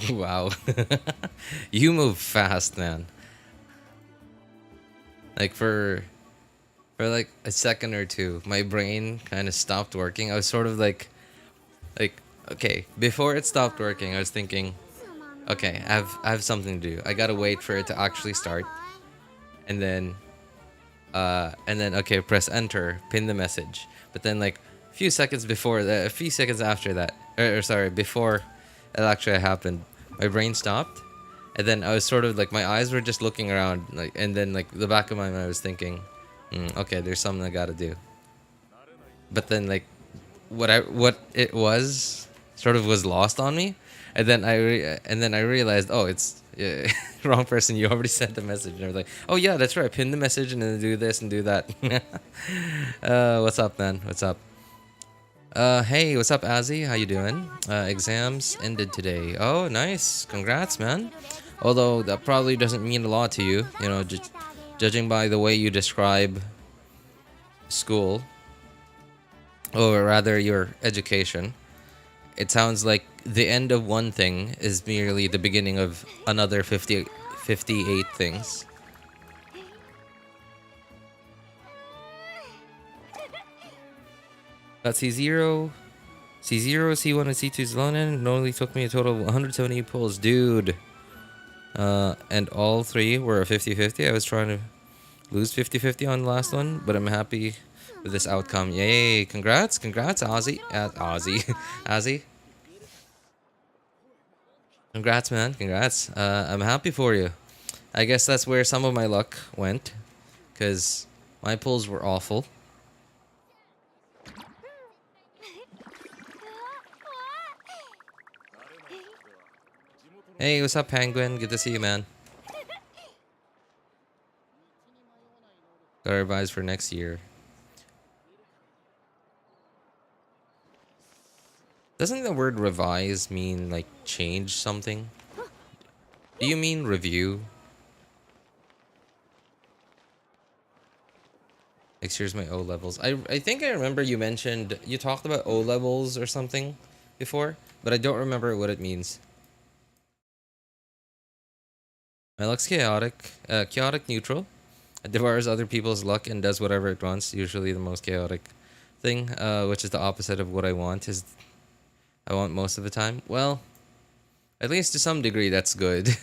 Wow. You move fast, man. Like for like a second or two, my brain kind of stopped working. I was sort of like okay, before it stopped working, I was thinking, okay, I have something to do. I gotta wait for it to actually start, and then okay, press enter, pin the message. But then like a few seconds before that, a few seconds after that, or sorry, before it actually happened, my brain stopped, and then I was sort of like my eyes were just looking around, like, and then like the back of my mind I was thinking, okay, there's something I gotta do. But then like what it was sort of was lost on me, and then I realized, oh, it's wrong person. You already sent the message, and I was like, oh yeah, that's right. Pin the message and then do this and do that. What's up, man? What's up? Hey, what's up, Azzy? How you doing? Exams ended today. Oh, nice. Congrats, man. Although that probably doesn't mean a lot to you, you know, just judging by the way you describe school, or rather your education. It sounds like the end of one thing is merely the beginning of another 58 things. Got C0, C1, and C2 Xilonen. It only took me a total of 170 pulls. Dude. And all three were a 50-50. I was trying to lose 50-50 on the last one, but I'm happy with this outcome. Yay! Congrats, Ozzy. Ozzy. Congrats, man. Congrats. I'm happy for you. I guess that's where some of my luck went, because my pulls were awful. Hey, what's up, Penguin? Good to see you, man. Gotta revise for next year. Doesn't the word revise mean like change something? Do you mean review? Next year's my O levels. I think I remember you mentioned, you talked about O levels or something before, but I don't remember what it means. My luck's chaotic. Chaotic neutral. It devours other people's luck and does whatever it wants. Usually the most chaotic thing, which is the opposite of what I want, is I want most of the time. Well, at least to some degree that's good.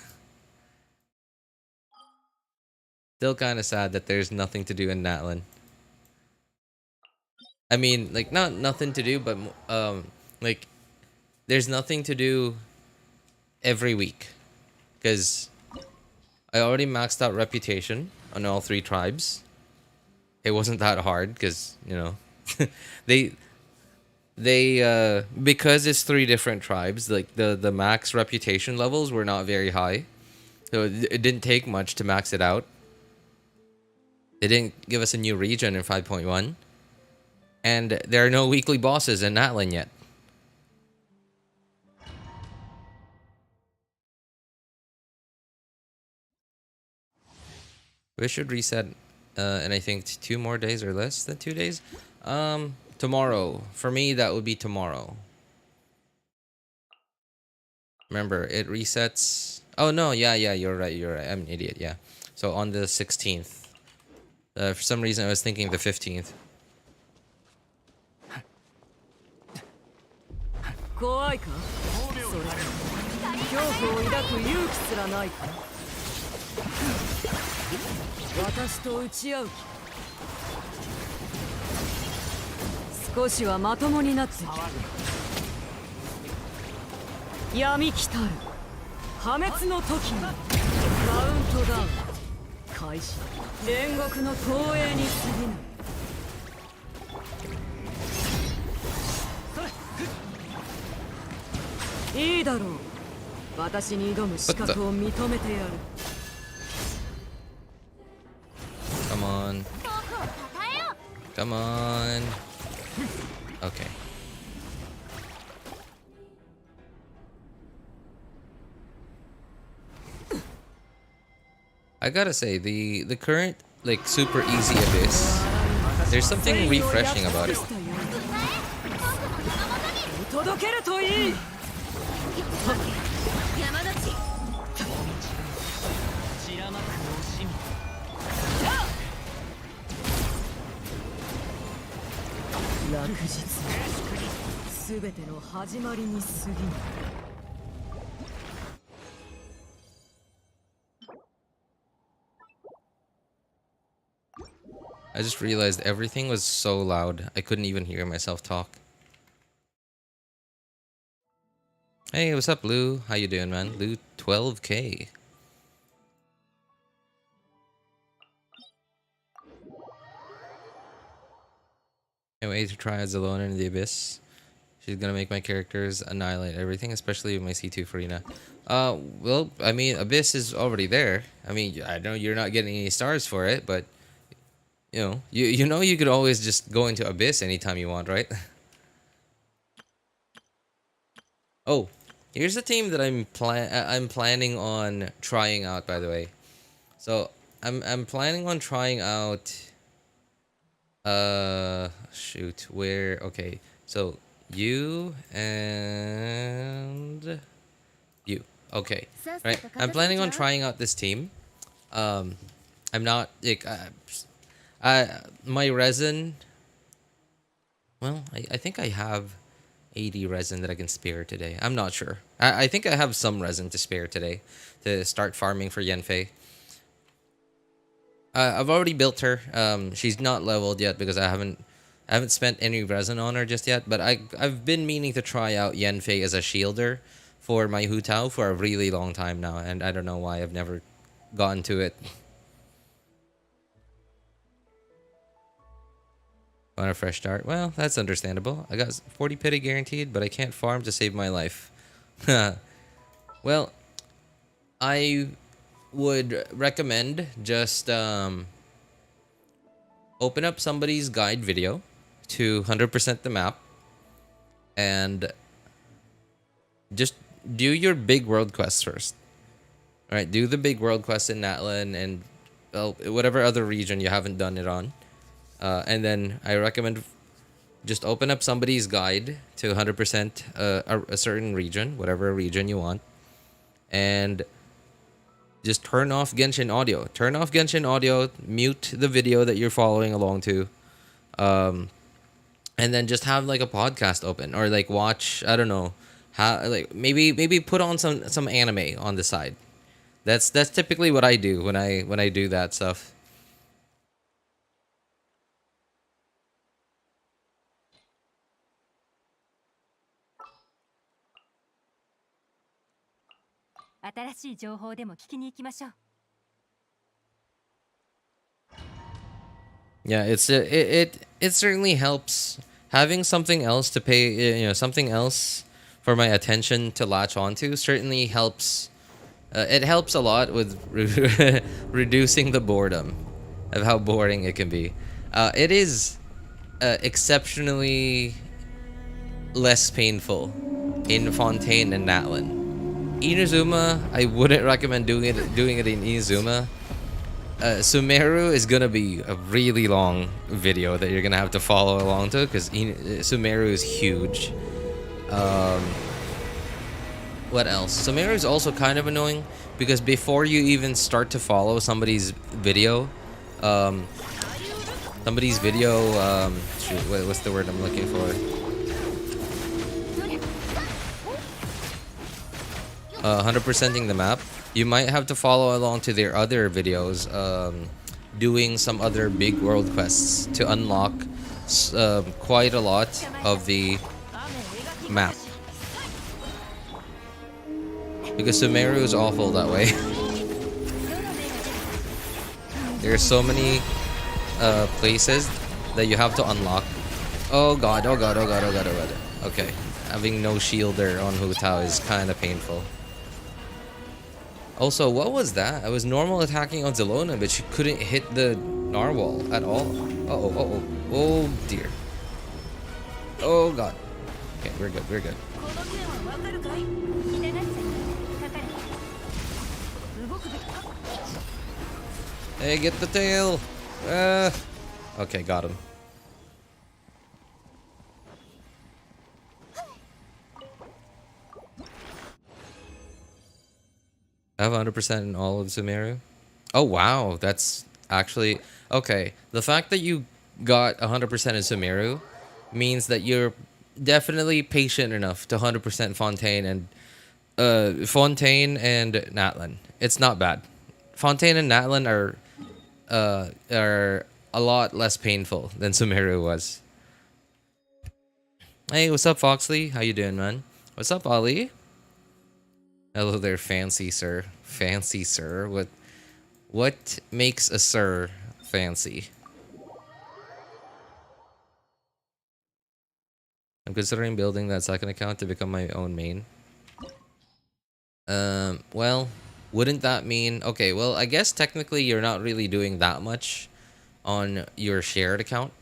Still kind of sad that there's nothing to do in Natlan. I mean, like, not nothing to do, but like, there's nothing to do every week, because I already maxed out reputation on all three tribes. It wasn't that hard, because, you know, they because it's three different tribes, like the max reputation levels were not very high, so it didn't take much to max it out. They didn't give us a new region in 5.1, and there are no weekly bosses in Natlan yet. We should reset, and I think 2 more days or less than 2 days. Tomorrow. For me, that would be tomorrow. Remember, it resets. Oh no, yeah, you're right. I'm an idiot. Yeah. So on the 16th. For some reason, I was thinking the 15th. Come on. Come on. Okay. I gotta say, the current, like, super easy abyss, there's something refreshing about it. I just realized everything was so loud. I couldn't even hear myself talk. Hey, what's up, Lou? How you doing, man? Lou, 12K. Can't wait to try as Xilonen in the Abyss. She's gonna make my characters annihilate everything, especially my C2 Farina. Well, I mean, Abyss is already there. I mean, I know you're not getting any stars for it, but you know, you could always just go into Abyss anytime you want, right? Oh, here's a team that I'm planning on trying out, by the way. So I'm planning on trying out. Shoot, where? Okay, so you and you. Okay, right. I'm planning on trying out this team. I'm not like my resin. Well, I think I have 80 resin that I can spare today. I'm not sure. I think I have some resin to spare today to start farming for Yanfei. I've already built her. She's not leveled yet because I haven't spent any resin on her just yet. But I've been meaning to try out Yanfei as a shielder for my Hutao for a really long time now, and I don't know why I've never gotten to it. Want a fresh start? Well, that's understandable. I got 40 pity guaranteed, but I can't farm to save my life. Well, I would recommend just open up somebody's guide video to 100% the map and just do your big world quests first. All right, do the big world quest in Natlan and whatever other region you haven't done it on. And then I recommend just open up somebody's guide to 100% a certain region, whatever region you want, and just turn off Genshin audio. Turn off Genshin audio, mute the video that you're following along to, and then just have like a podcast open or like watch. I don't know how. Like maybe put on some anime on the side. That's typically what I do when I do that stuff. Yeah, it certainly helps having something else to pay. Something else for my attention to latch onto certainly helps. It helps a lot with reducing the boredom of how boring it can be. It is exceptionally less painful in Fontaine and Natlan. Inazuma, I wouldn't recommend doing it in Inazuma. Sumeru is gonna be a really long video that you're gonna have to follow along to because Sumeru is huge. What else? Sumeru is also kind of annoying because before you even start to follow somebody's video, shoot, what's the word I'm looking for? 100%ing the map, you might have to follow along to their other videos, doing some other big world quests to unlock quite a lot of the map. Because Sumeru is awful that way. There are so many places that you have to unlock. Oh god, oh god, oh god, oh god, oh god. Okay, having no shielder on Hutao is kind of painful. Also, what was that? I was normal attacking on Xilonen, but she couldn't hit the narwhal at all. Uh-oh, uh-oh. Oh, dear. Oh, God. Okay, we're good, we're good. Hey, get the tail! Okay, got him. I have 100% in all of Sumeru. Oh wow, that's actually okay. The fact that you got 100% in Sumeru means that you're definitely patient enough to 100% Fontaine and Natlan. It's not bad. Fontaine and Natlan are a lot less painful than Sumeru was. Hey, what's up, Foxley? How you doing, man? What's up, Ali? Hello there, fancy sir. Fancy sir. What makes a sir fancy? I'm considering building that second account to become my own main. Well, wouldn't that mean... Okay, well, I guess technically you're not really doing that much on your shared account.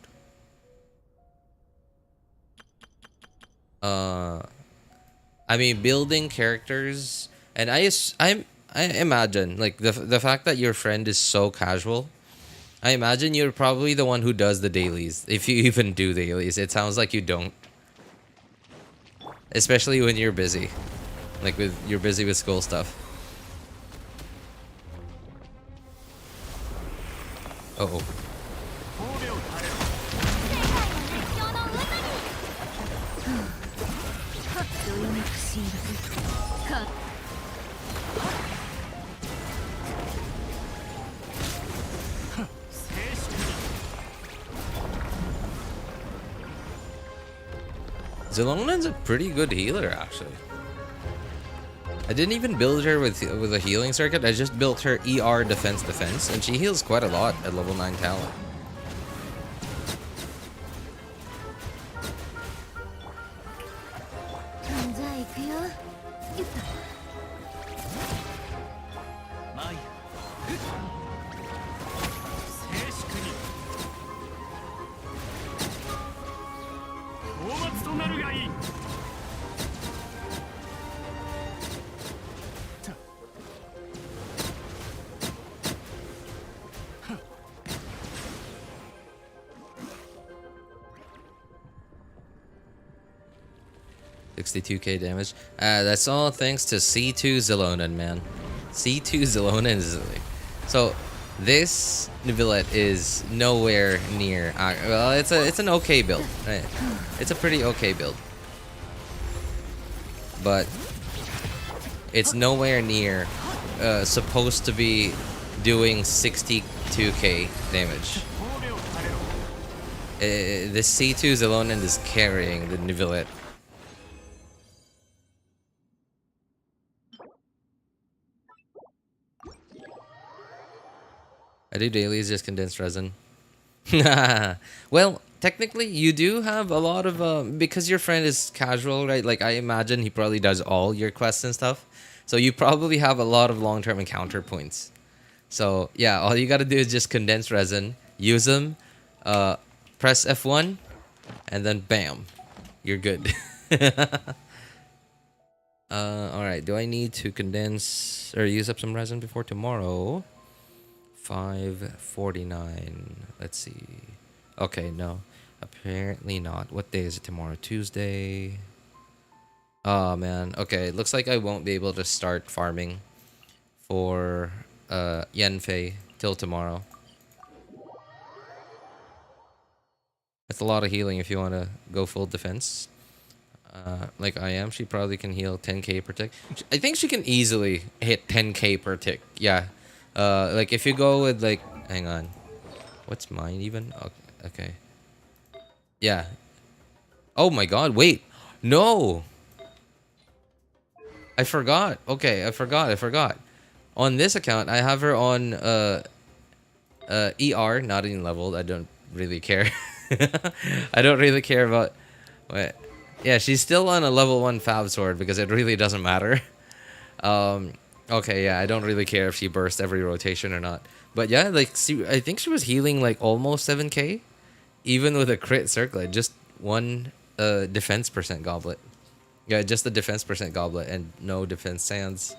I mean, building characters... And I imagine, like, the fact that your friend is so casual, I imagine you're probably the one who does the dailies. If you even do dailies. It sounds like you don't. Especially when you're busy. Like, you're busy with school stuff. Uh-oh. Xilonen's a pretty good healer, actually. I didn't even build her with a healing circuit. I just built her ER defense, and she heals quite a lot at level 9 talent. $62k damage. That's all thanks to C2 Xilonen, man. C2 Xilonen is like... So, this Neuvillette is nowhere near... well, it's an okay build. Right? It's a pretty okay build. But it's nowhere near supposed to be doing 62k damage. This C2 Xilonen is carrying the Neuvillette. I do dailies, just condensed resin. Well, technically, you do have a lot of... because your friend is casual, right? Like, I imagine he probably does all your quests and stuff. So you probably have a lot of long-term encounter points. So, yeah, all you gotta do is just condense resin, use them, press F1, and then bam, you're good. Alright, do I need to condense or use up some resin before tomorrow? 5:49. Let's see. Okay, no. Apparently not. What day is it tomorrow? Tuesday. Oh, man. Okay, it looks like I won't be able to start farming for Yanfei till tomorrow. That's a lot of healing if you want to go full defense. Like I am, she probably can heal 10k per tick. I think she can easily hit 10k per tick. Yeah. Like if you go with like, hang on, what's mine even? Okay. Yeah. Oh my God! Wait, no. I forgot. Okay, I forgot. On this account, I have her on ER, not even leveled. I don't really care. I don't really care about. What? Yeah, she's still on a level 1 Fab Sword because it really doesn't matter. Okay, yeah, I don't really care if she bursts every rotation or not. But yeah, like, I think she was healing like almost 7k, even with a crit circlet, just one defense percent goblet. Yeah, just the defense percent goblet and no defense sands.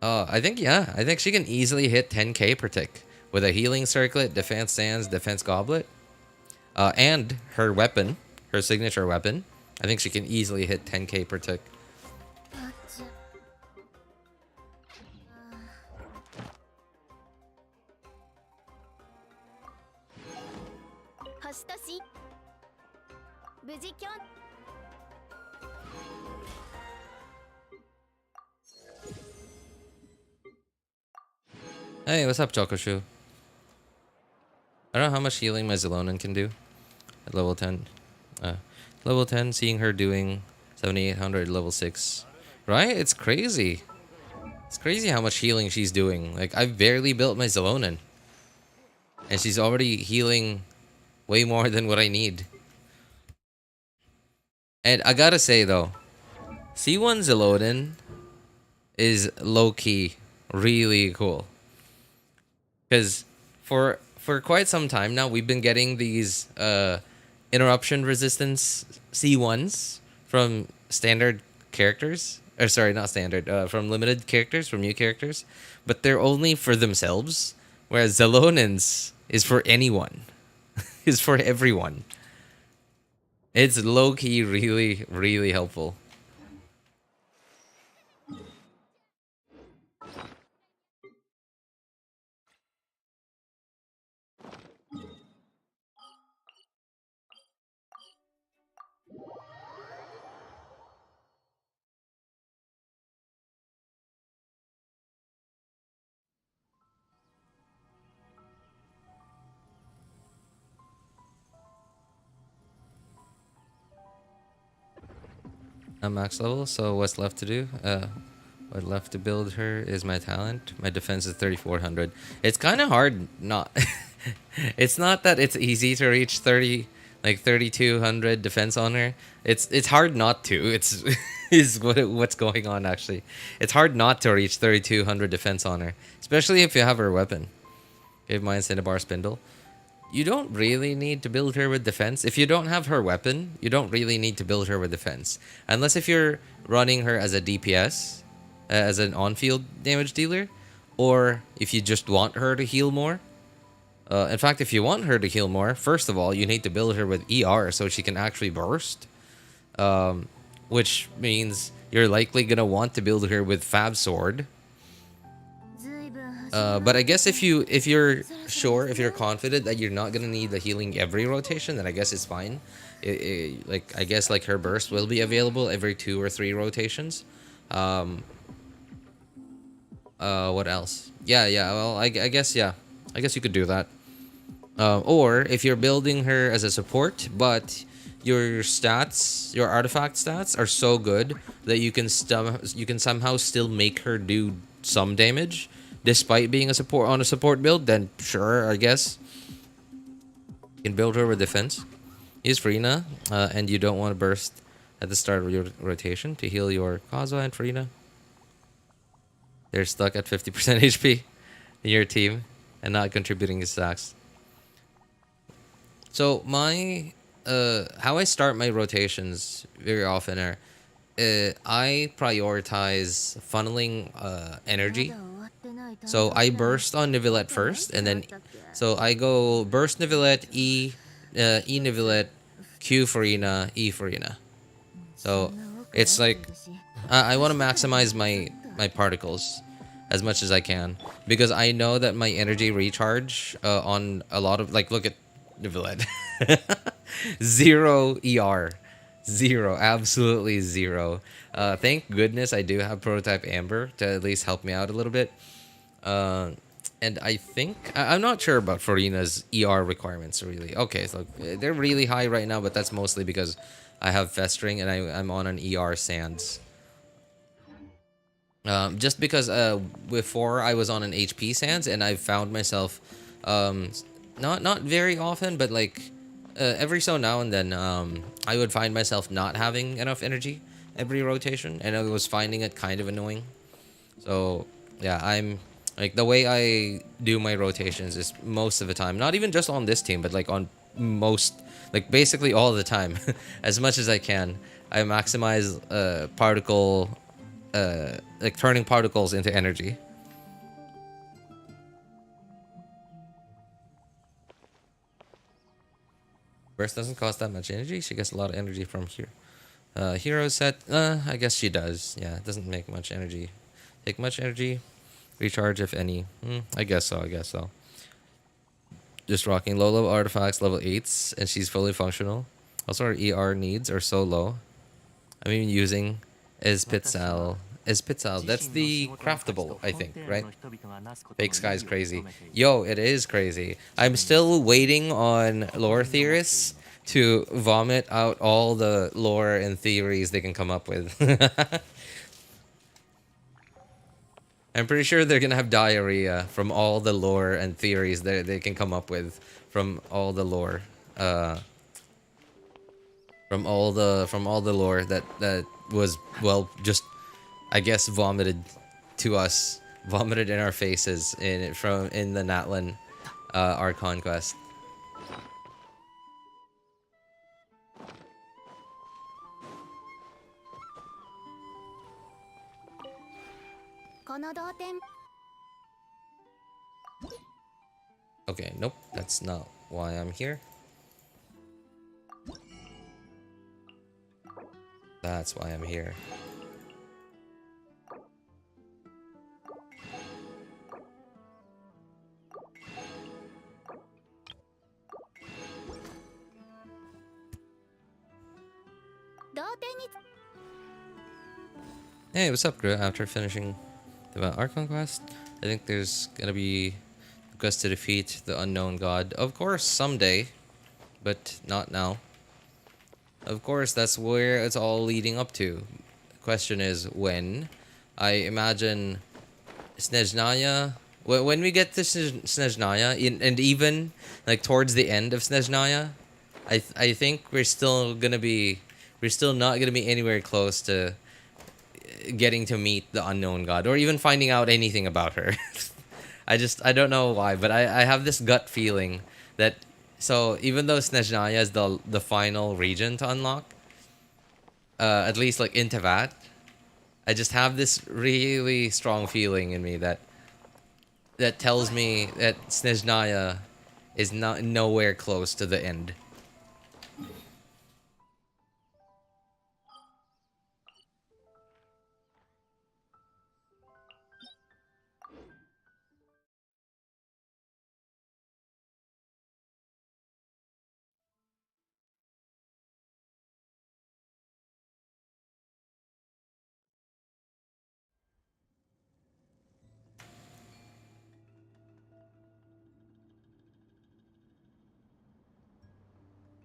I think, yeah, I think she can easily hit 10k per tick with a healing circlet, defense sands, defense goblet, and her weapon, her signature weapon. I think she can easily hit 10k per tick. Hey, what's up, Chokoshu? I don't know how much healing my Xilonen can do at level 10. Level 10, seeing her doing 7800 level 6. Right? It's crazy. It's crazy how much healing she's doing. Like, I've barely built my Xilonen. And she's already healing way more than what I need. And I gotta say, though, C1 Xilonen is low-key really cool. Because for quite some time now, we've been getting these interruption resistance C1s from standard characters. Or sorry, not standard. From limited characters, from new characters. But they're only for themselves. Whereas Xilonen's is for anyone. Is for everyone. It's low-key really, really helpful. I'm max level, so what's left to do? What left to build her is my talent. My defense is 3400. It's kind of hard not. It's not that it's easy to reach 3200 defense on her. It's hard not to. It's is what's going on actually. It's hard not to reach 3200 defense on her, especially if you have her weapon. Give mine Cinnabar Spindle. You don't really need to build her with defense. If you don't have her weapon, you don't really need to build her with defense. Unless if you're running her as a DPS, as an on-field damage dealer, or if you just want her to heal more. In fact, if you want her to heal more, first of all, you need to build her with ER so she can actually burst. Which means you're likely going to want to build her with Fab Sword. But I guess if you're sure, if you're confident that you're not gonna need the healing every rotation, then I guess it's fine. Like I guess like her burst will be available every 2 or 3 rotations. What else? Yeah. Well, I guess yeah. I guess you could do that. Or if you're building her as a support, but your stats, your artifact stats, are so good that you can somehow still make her do some damage. Despite being a support build, then sure, I guess. You can build her with defense. Use Frina, and you don't want to burst at the start of your rotation to heal your Kazuha and Frina. They're stuck at 50% HP in your team and not contributing to stacks. So my how I start my rotations very often are I prioritize funneling energy. So I burst on Nivelette first, and then so I go burst Nivelette, E Nivelette, Q Farina, E Farina. So it's like I want to maximize my particles as much as I can, because I know that my energy recharge on a lot of, like, look at Nivelette. 0 ER. 0, absolutely 0. Thank goodness I do have Prototype Amber to at least help me out a little bit. And I think I'm not sure about Farina's ER requirements really. Okay, so they're really high right now, but that's mostly because I have Festering and I'm on an ER Sands. Just because before I was on an HP Sands, and I found myself not very often, but like every so now and then I would find myself not having enough energy every rotation, and I was finding it kind of annoying. So yeah, I'm like, the way I do my rotations is most of the time, not even just on this team, but like on most, like basically all the time, as much as I can, I maximize particle, like turning particles into energy. Burst doesn't cost that much energy. She gets a lot of energy from here. Hero set, I guess she does. Yeah, it doesn't make much energy. Take much energy. Recharge, if any. I guess so. Just rocking low level artifacts, level 8s, and she's fully functional. Also, our ER needs are so low. I'm even using Espizal. Espizal, that's the craftable, I think, right? Fake Sky is crazy. Yo, it is crazy. I'm still waiting on lore theorists to vomit out all the lore and theories they can come up with. I'm pretty sure they're gonna have diarrhea from all the lore and theories that they can come up with from all the lore. Uh, from all the lore that was, well, just, I guess, vomited to us, vomited in our faces in the Natlan Archon quest. Okay, nope, that's not why I'm here. That's why I'm here. Hey, what's up, Gru? After finishing the Archon quest, I think there's gonna be a quest to defeat the unknown god. Of course, someday, but not now. Of course, that's where it's all leading up to. The question is when. I imagine Snezhnaya. When we get to Snezhnaya, and even like towards the end of Snezhnaya, I think we're still not gonna be anywhere close to getting to meet the unknown god or even finding out anything about her. I don't know why, but I have this gut feeling that, so even though Snezhnaya is the final region to unlock, at least like in Tevat, I just have this really strong feeling in me that tells me that Snezhnaya is not nowhere close to the end.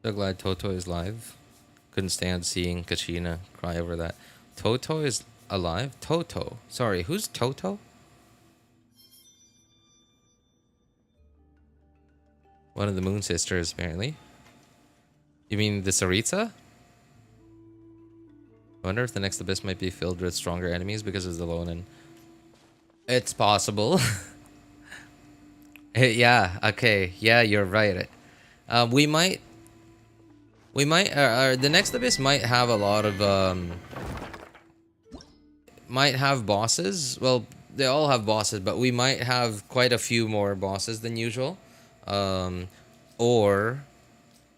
So glad Toto is live. Couldn't stand seeing Kachina cry over that. Toto is alive? Toto. Sorry, who's Toto? One of the Moon Sisters, apparently. You mean the Saritsa? I wonder if the next abyss might be filled with stronger enemies because of the Xilonen. It's possible. Yeah, okay. Yeah, you're right. The next abyss might have a lot of, might have bosses. Well, they all have bosses, but we might have quite a few more bosses than usual. Or,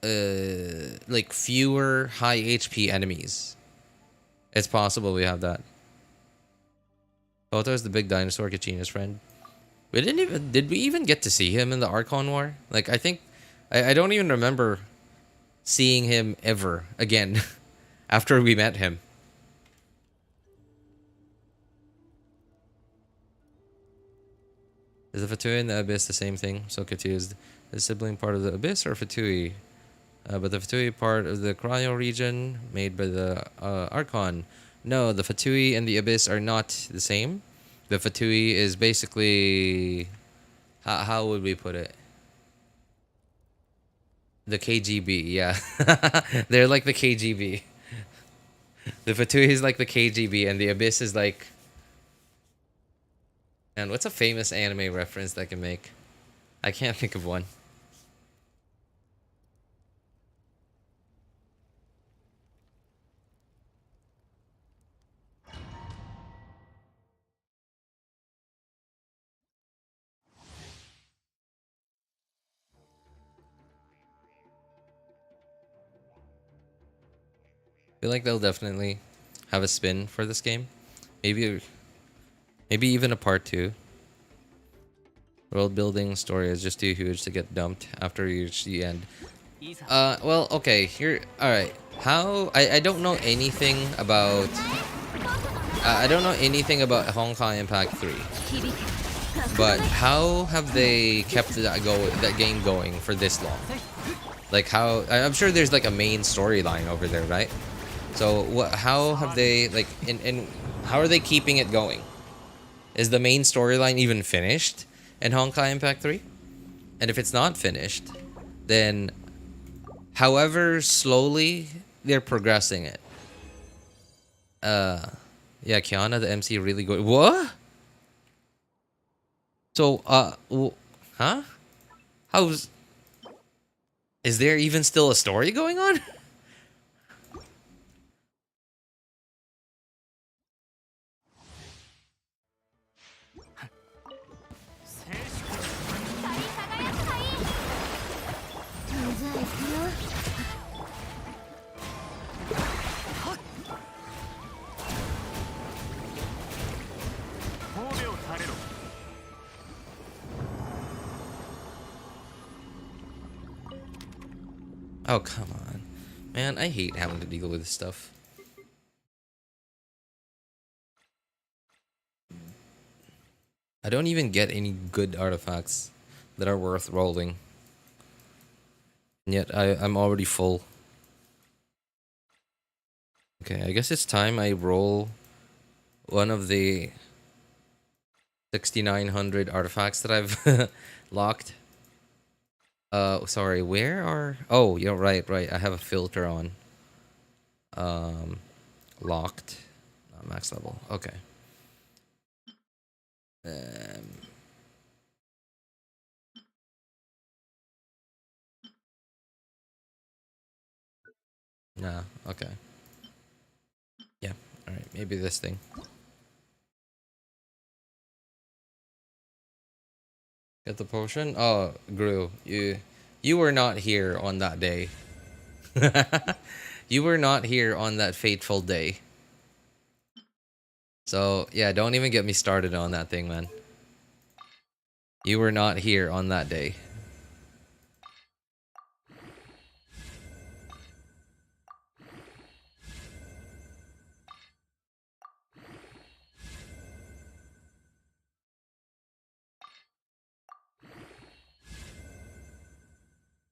like fewer high HP enemies. It's possible we have that. Toto is the big dinosaur, Kachina's friend. Did we even get to see him in the Archon War? Like, I think, I don't even remember seeing him ever again after we met him. Is the Fatui and the Abyss the same thing? So confused. The sibling part of the Abyss or Fatui? But the Fatui part of the Cryo region made by the Archon. No, the Fatui and the Abyss are not the same. The Fatui is basically... How would we put it? The KGB, yeah. They're like the KGB. The Fatui is like the KGB, and the Abyss is like... And what's a famous anime reference that I can make? I can't think of one. I feel like they'll definitely have a spin for this game. Maybe even a part 2. World building story is just too huge to get dumped after you reach the end. Well, okay, here, alright. How, I don't know anything about, I don't know anything about Honkai Impact 3. But how have they kept that game going for this long? Like how, I'm sure there's like a main storyline over there, right? So what, how have they, like, and how are they keeping it going? Is the main storyline even finished in Honkai Impact 3? And if it's not finished, then however slowly they're progressing it. Yeah, Kiana, the MC, really good. What? So, huh? How's... Is there even still a story going on? Oh, come on. Man, I hate having to deal with this stuff. I don't even get any good artifacts that are worth rolling. And yet, I'm already full. Okay, I guess it's time I roll one of the 6,900 artifacts that I've locked. Sorry, where are... Oh, you're right. I have a filter on. Locked. Max level. Okay. Nah, okay. Yeah, alright, maybe this thing. Get the potion? Oh, Gru, you were not here on that day. You were not here on that fateful day. So, yeah, don't even get me started on that thing, man. You were not here on that day.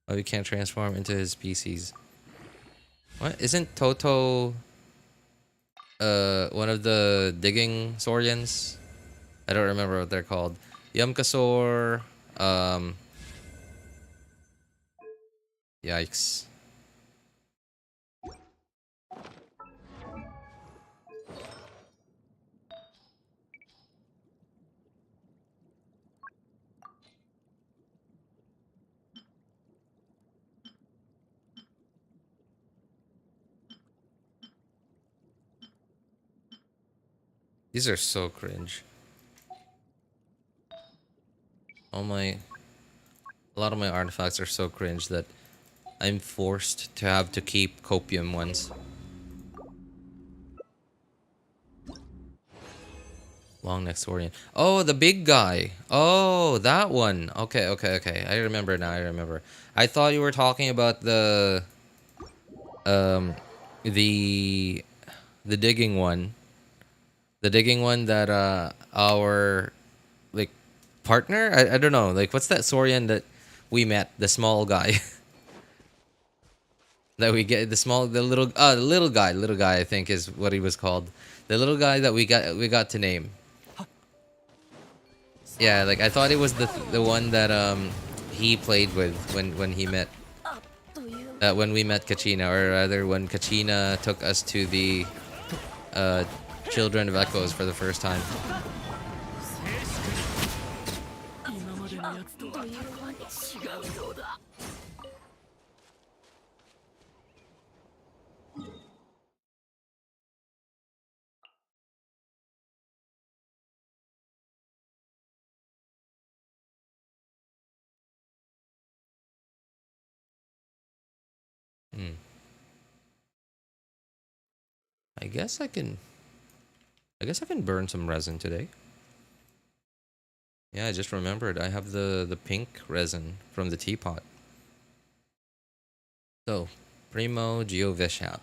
Oh, you can't transform into his species. What? Isn't Toto one of the digging saurians? I don't remember what they're called. Yumkasaur, yikes. These are so cringe. All my... A lot of my artifacts are so cringe that I'm forced to have to keep copium ones. Long neck saurian. Oh, the big guy. Oh, that one. Okay. I remember now, I remember. I thought you were talking about the... The... The digging one. The digging one that, our... Like, partner? I don't know. Like, what's that saurian that we met? The small guy. That we get, the little guy, I think is what he was called. The little guy that we got to name. Yeah, like I thought it was the one that he played with when he met when we met Kachina, or rather when Kachina took us to the Children of Echoes for the first time. Hmm. I guess I can burn some resin today. Yeah, I just remembered I have the pink resin from the teapot. So, Primo Geovishap.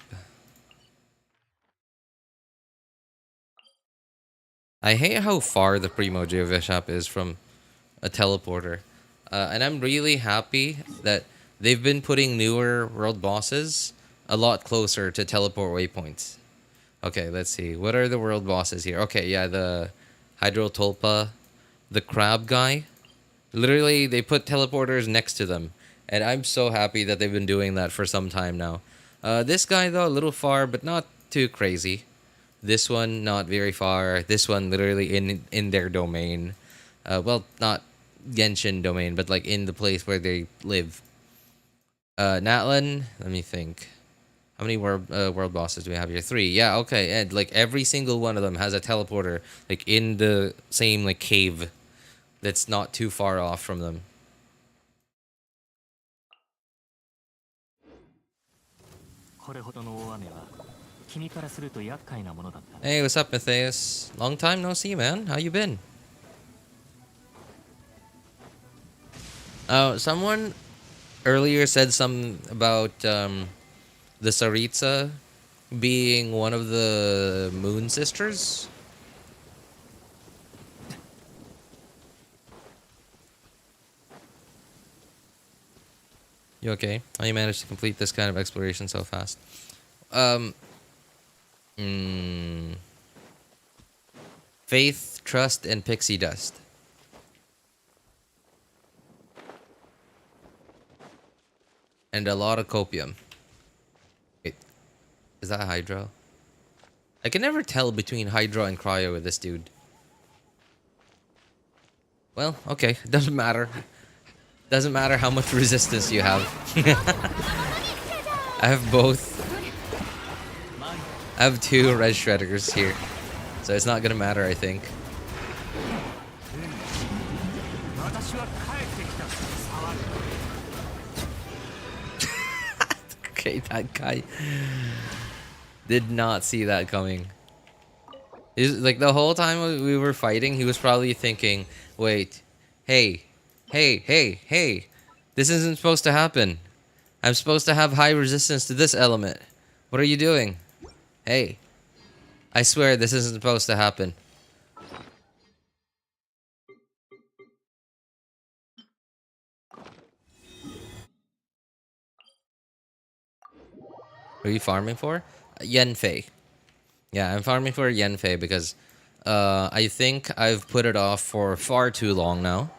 I hate how far the Primo Geovishap is from a teleporter. And I'm really happy that they've been putting newer world bosses a lot closer to teleport waypoints. Okay, let's see. What are the world bosses here? Okay, yeah, the Hydrotolpa, the crab guy. Literally, they put teleporters next to them. And I'm so happy that they've been doing that for some time now. This guy, though, a little far, but not too crazy. This one, not very far. This one, literally in their domain. Well, not Genshin domain, but like in the place where they live. Natlan, let me think. How many world bosses do we have here? 3. Yeah, okay. And like every single one of them has a teleporter, like in the same like cave that's not too far off from them. Hey, what's up, Matthias? Long time no see, man. How you been? Someone earlier said something about the Saritsa being one of the Moon Sisters. You okay? How you managed to complete this kind of exploration so fast? Faith, trust, and pixie dust. And a lot of copium. Wait, is that Hydro? I can never tell between Hydro and Cryo with this dude. Well, okay, doesn't matter. Doesn't matter how much resistance you have. I have both. I have 2 red shredders here. So it's not gonna matter, I think. Okay, that guy did not see that coming. Like the whole time we were fighting, he was probably thinking, wait, hey, this isn't supposed to happen. I'm supposed to have high resistance to this element. What are you doing? Hey, I swear this isn't supposed to happen. What are you farming for? Yenfei. Yeah, I'm farming for Yenfei because I think I've put it off for far too long now.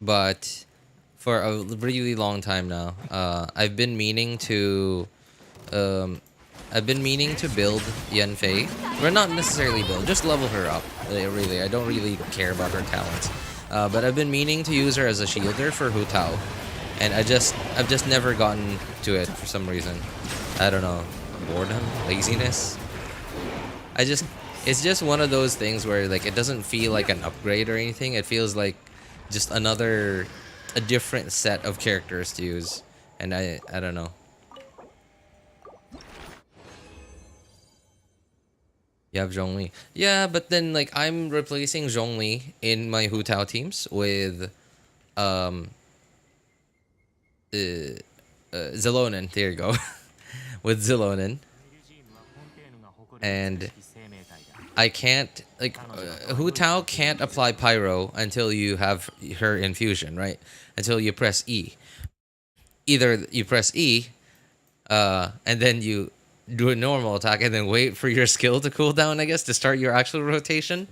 But for a really long time now, I've been meaning to build Yenfei. Or not necessarily build, just level her up. Really, I don't really care about her talents. But I've been meaning to use her as a shielder for Hutao. And I've just never gotten to it for some reason. I don't know. Boredom? Laziness? It's just one of those things where like it doesn't feel like an upgrade or anything. It feels like just a different set of characters to use. And I don't know. You have Zhongli. Yeah, but then like I'm replacing Zhongli in my Hutao teams with Xilonen. There you go. With Xilonen. And I can't like Hutao can't apply pyro until you have her infusion, right? Until you press E. Either you press E, and then you do a normal attack and then wait for your skill to cool down, I guess, to start your actual rotation.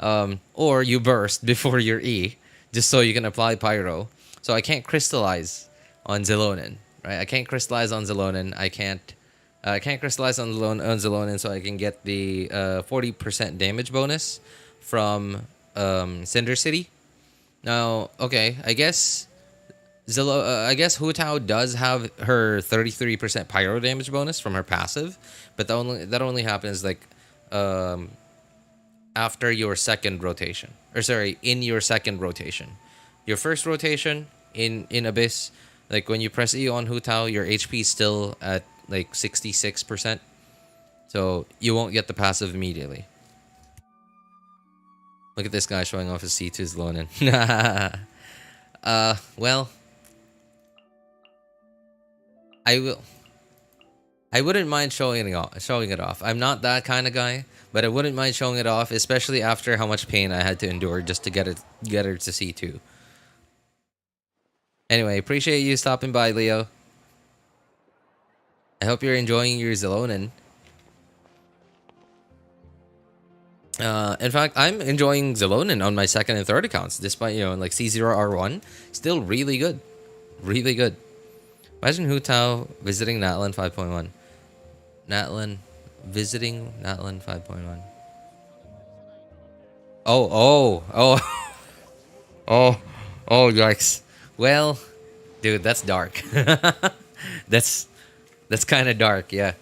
Or you burst before your E, just so you can apply pyro. So I can't crystallize on Xilonen, right? I can't crystallize on Xilonen. I can't crystallize on Xilonen, so I can get the 40% damage bonus from Cinder City. Now, okay, I guess Hutao does have her 33% pyro damage bonus from her passive, but that only happens like after your second rotation. Or sorry, in your second rotation. Your first rotation in Abyss, like when you press E on Hutao, your HP is still at like 66%. So you won't get the passive immediately. Look at this guy showing off his C2 Xilonen. Well, I will. I wouldn't mind showing it off. I'm not that kind of guy, but I wouldn't mind showing it off, especially after how much pain I had to endure just to get her to C2. Anyway, appreciate you stopping by, Leo. I hope you're enjoying your Xilonen. In fact, I'm enjoying Xilonen on my second and third accounts, despite, like C0R1. Still really good. Really good. Imagine Hutao visiting Natlan 5.1. Natlan visiting Natlan 5.1. Oh. Oh, yikes. Well, dude, that's dark. that's kind of dark, yeah.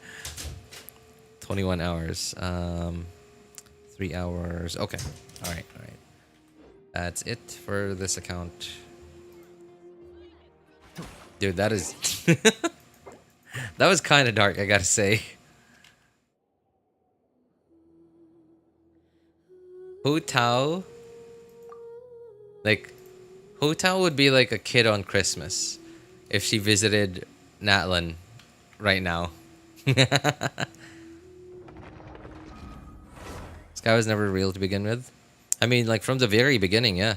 21 hours. 3 hours. Okay. All right. That's it for this account. Dude, that is that was kind of dark, I gotta say. Hutao, like, Hutao would be like a kid on Christmas if she visited Natlan right now. This guy was never real to begin with. I mean, like, from the very beginning, yeah.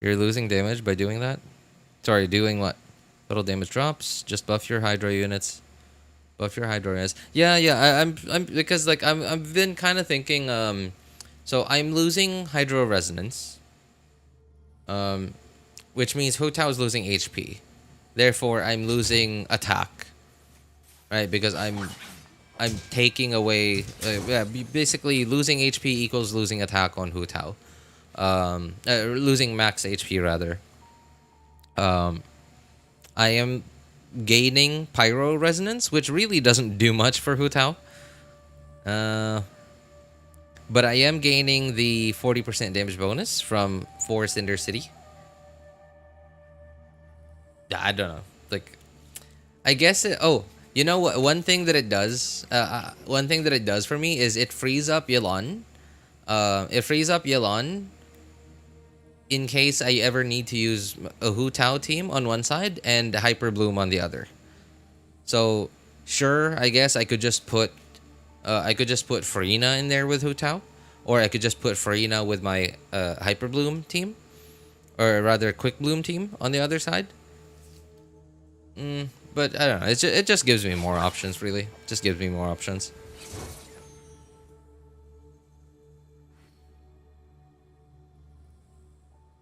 You're losing damage by doing that? Sorry, doing what? Total damage drops. Just buff your Hydra units. Buff your Hydra units. Yeah. I'm because like I've been kind of thinking. So I'm losing Hydro Resonance. Which means Hutao is losing HP. Therefore, I'm losing attack. Right, because I'm taking away. Yeah, basically losing HP equals losing attack on Hutao. Losing max HP rather. I am gaining Pyro Resonance, which really doesn't do much for Hutao. But I am gaining the 40% damage bonus from Forest Cinder City. Yeah, I don't know. Like, I guess it. Oh, you know what? One thing that it does. One thing that it does for me is it frees up Yelan. It frees up Yelan in case I ever need to use a Hutao team on one side and Hyper Bloom on the other. So sure, I guess I could just put Farina in there with Hutao, or I could just put Farina with my Hyper Bloom team, or rather Quick Bloom team on the other side. But I don't know. It just gives me more options, really. Just gives me more options.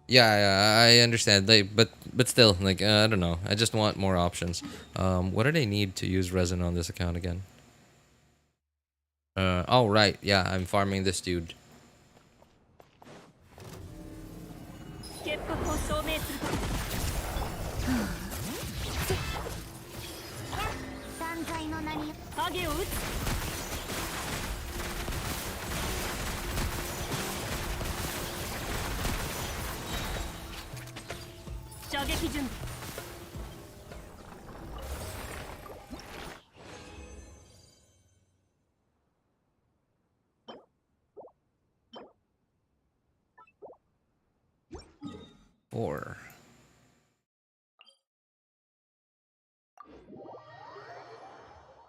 Yeah, I understand. Like, but still, like, I don't know. I just want more options. What do they need to use resin on this account again? Oh right, yeah, I'm farming this dude. Four.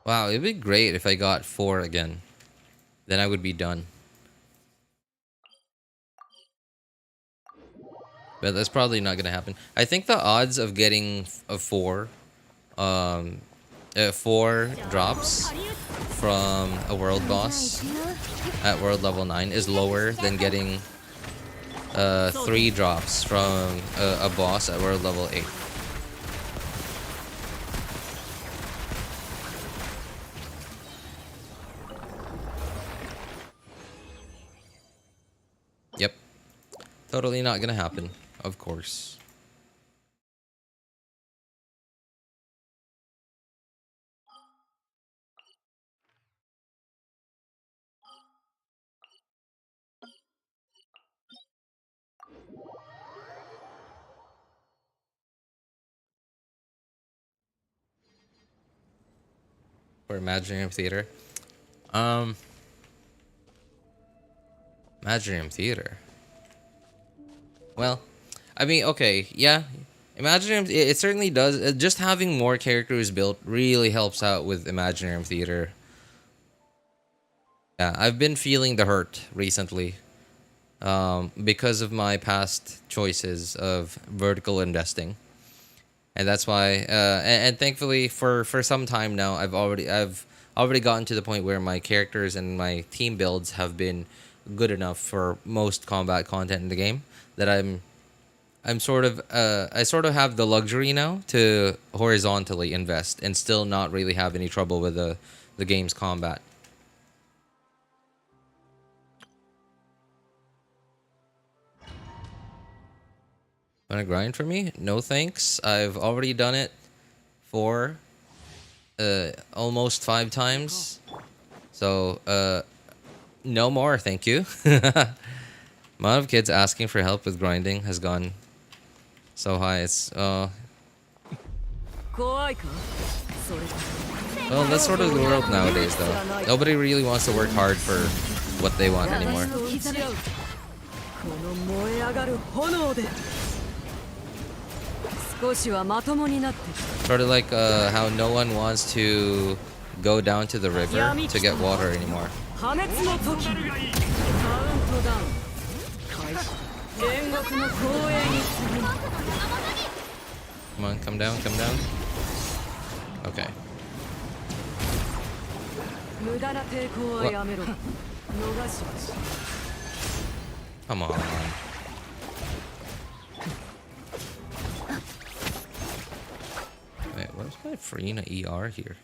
Wow, it'd be great if I got 4 again. Then I would be done. But that's probably not gonna happen. I think the odds of getting a 4 drops from a world boss at world level 9 is lower than getting 3 drops from a boss at world level 8. Yep. Totally not gonna happen, of course. For Imaginarium Theater. Imaginarium Theater. Well, I mean, okay, yeah. Imaginarium, it certainly does. Just having more characters built really helps out with Imaginarium Theater. Yeah, I've been feeling the hurt recently, because of my past choices of vertical investing, and that's why. And thankfully, for some time now, I've already gotten to the point where my characters and my team builds have been good enough for most combat content in the game that I'm sort of I sort of have the luxury now to horizontally invest and still not really have any trouble with the game's combat. Wanna grind for me? No thanks. I've already done it for almost 5 times. So no more, thank you. Amount of kids asking for help with grinding has gone so high. It's well, that's sort of the world nowadays, though. Nobody really wants to work hard for what they want anymore. Sort of like how no one wants to go down to the river to get water anymore. Come on, come down, come down. Okay. Come on. Wait, where's my Farina ER here?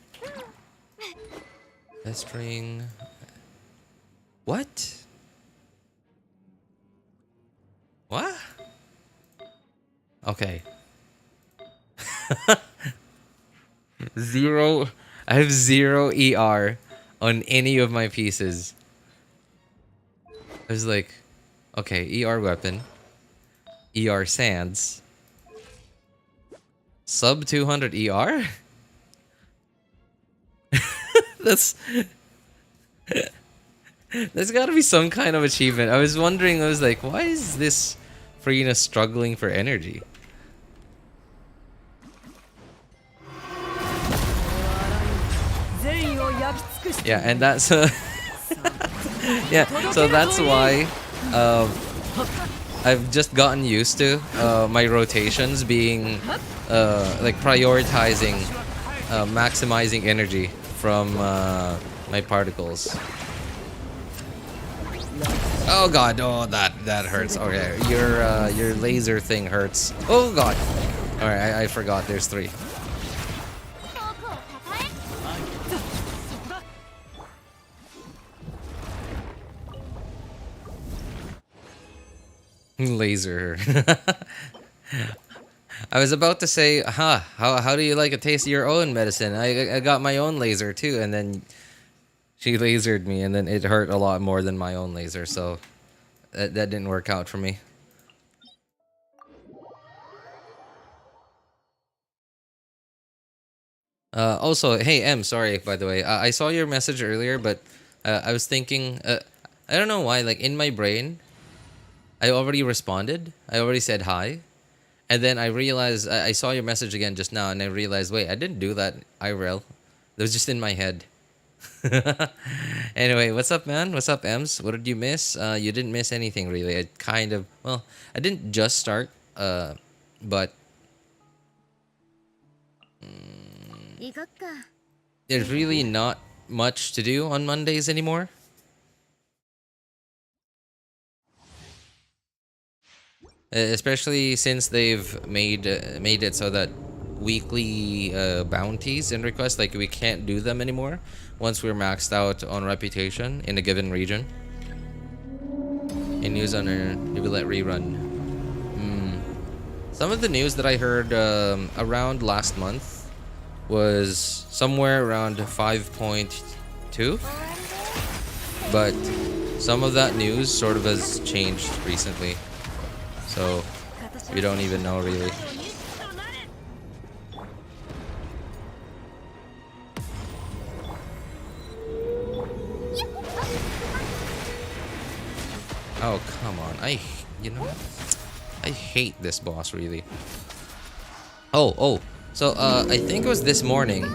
Pestering. What? What? Okay. Zero. I have 0 ER on any of my pieces. I was like, okay, ER weapon, ER sands, sub 200 ER? That's there's gotta be some kind of achievement. I was wondering, I was like, why is this Farina struggling for energy? Yeah, and that's yeah, so that's why I've just gotten used to my rotations being like prioritizing maximizing energy from my particles. Oh god, oh that hurts. Okay, your laser thing hurts. Oh god. All right, I forgot. There's 3. Laser. I was about to say, how do you like a taste of your own medicine? I got my own laser too, and then she lasered me, and then it hurt a lot more than my own laser, so that didn't work out for me. Also, hey M, sorry by the way. I saw your message earlier, but I was thinking, I don't know why, like in my brain, I already responded. I already said hi. And then I realized, I saw your message again just now, and I realized, wait, I didn't do that IRL. It was just in my head. Anyway, what's up, man? What's up, Ems? What did you miss? You didn't miss anything, really. I kind of, well, I didn't just start, but there's really not much to do on Mondays anymore. Especially since they've made it so that weekly bounties and requests, like, we can't do them anymore once we're maxed out on reputation in a given region. In news on a let rerun. Some of the news that I heard around last month was somewhere around 5.2, but some of that news sort of has changed recently. So, we don't even know really. Oh, come on. You know what? I hate this boss, really. Oh. So, I think it was this morning.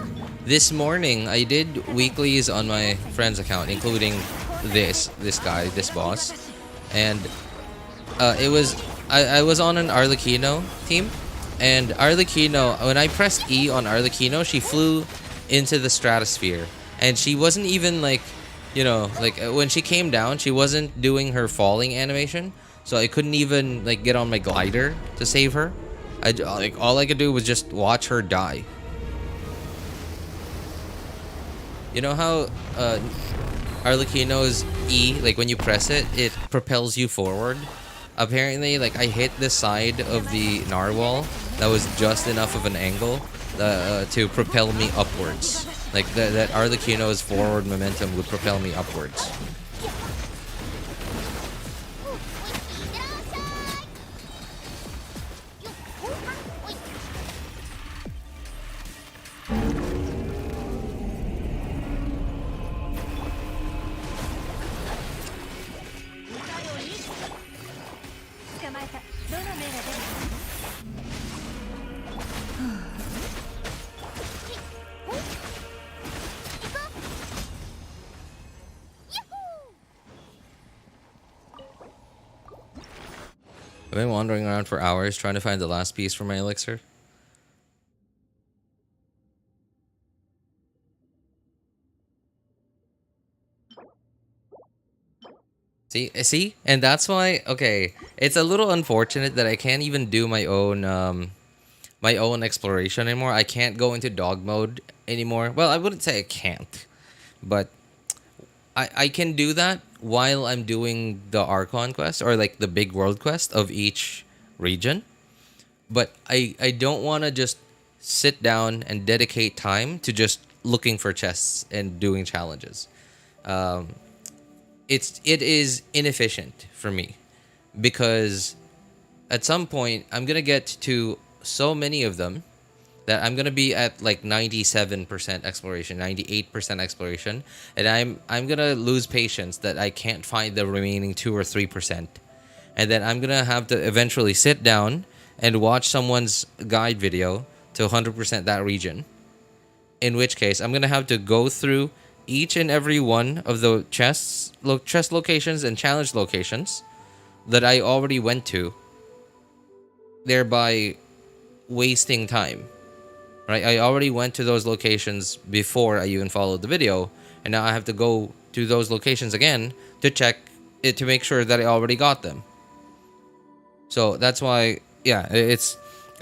This morning, I did weeklies on my friend's account, including this guy, this boss. And, it was... I was on an Arlecchino team. And Arlecchino, when I pressed E on Arlecchino, she flew into the stratosphere. And she wasn't even, like... You know, like, when she came down, she wasn't doing her falling animation. So I couldn't even, like, get on my glider to save her. Like, all I could do was just watch her die. You know how Arlecchino's E, like when you press it, it propels you forward? Apparently, like, I hit the side of the narwhal that was just enough of an angle to propel me upwards. Like, that Arlecchino's forward momentum would propel me upwards. I've been wandering around for hours trying to find the last piece for my elixir. See? And that's why, okay, it's a little unfortunate that I can't even do my own exploration anymore. I can't go into dog mode anymore. Well, I wouldn't say I can't, but I can do that while I'm doing the Archon quest, or like the big world quest of each region. But I don't want to just sit down and dedicate time to just looking for chests and doing challenges. It is inefficient for me, because at some point I'm gonna get to so many of them that I'm gonna be at like 97% exploration, 98% exploration, and I'm gonna lose patience that I can't find the remaining 2 or 3%, and then I'm gonna have to eventually sit down and watch someone's guide video to 100% that region. In which case, I'm gonna have to go through each and every one of the chest locations and challenge locations that I already went to, thereby wasting time. Right? I already went to those locations before I even followed the video, and now I have to go to those locations again to check it to make sure that I already got them. So that's why, yeah,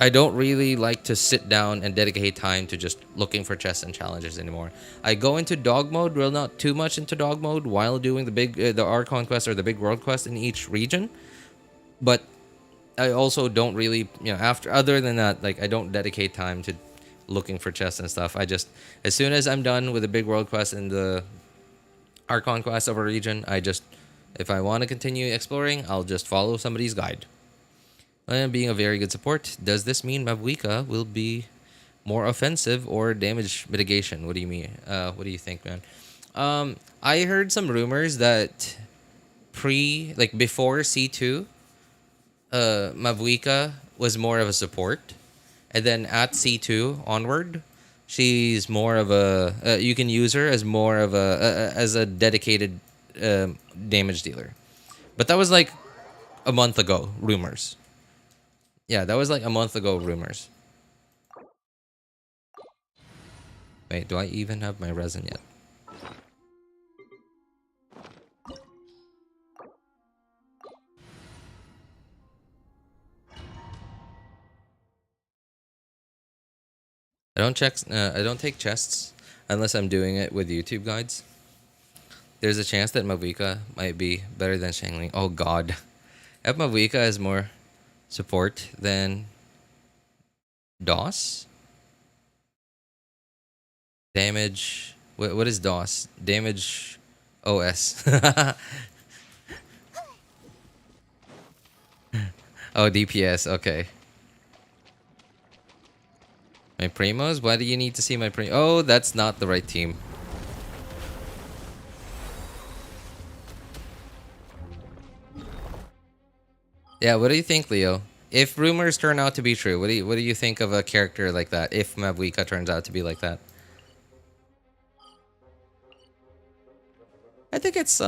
I don't really like to sit down and dedicate time to just looking for chests and challenges anymore. I go into dog mode, well, not too much into dog mode while doing the Archon quest or the big world quest in each region, but I also don't really, other than that, like, I don't dedicate time to looking for chests and stuff. I just, as soon as I'm done with the big world quest and the Archon quest of a region, if I want to continue exploring, I'll just follow somebody's guide. And being a very good support, does this mean Mavuika will be more offensive or damage mitigation? What do you mean? What do you think, man? I heard some rumors that before C2, Mavuika was more of a support, and then at C2 onward, she's more of a you can use her as more of as a dedicated damage dealer. But that was like a month ago, rumors. Yeah, that was like a month ago, rumors. Wait, do I even have my resin yet? I don't take chests unless I'm doing it with YouTube guides. There's a chance that Mavuika might be better than Shangling. Oh god. If Mavuika is more support than DOS? Damage. What is DOS? Damage OS. Oh, DPS. Okay. My Primos? Why do you need to see my Primos? Oh, that's not the right team. Yeah, what do you think, Leo? if rumors turn out to be true, what do you think of a character like that? If Mabuika turns out to be like that, I think it's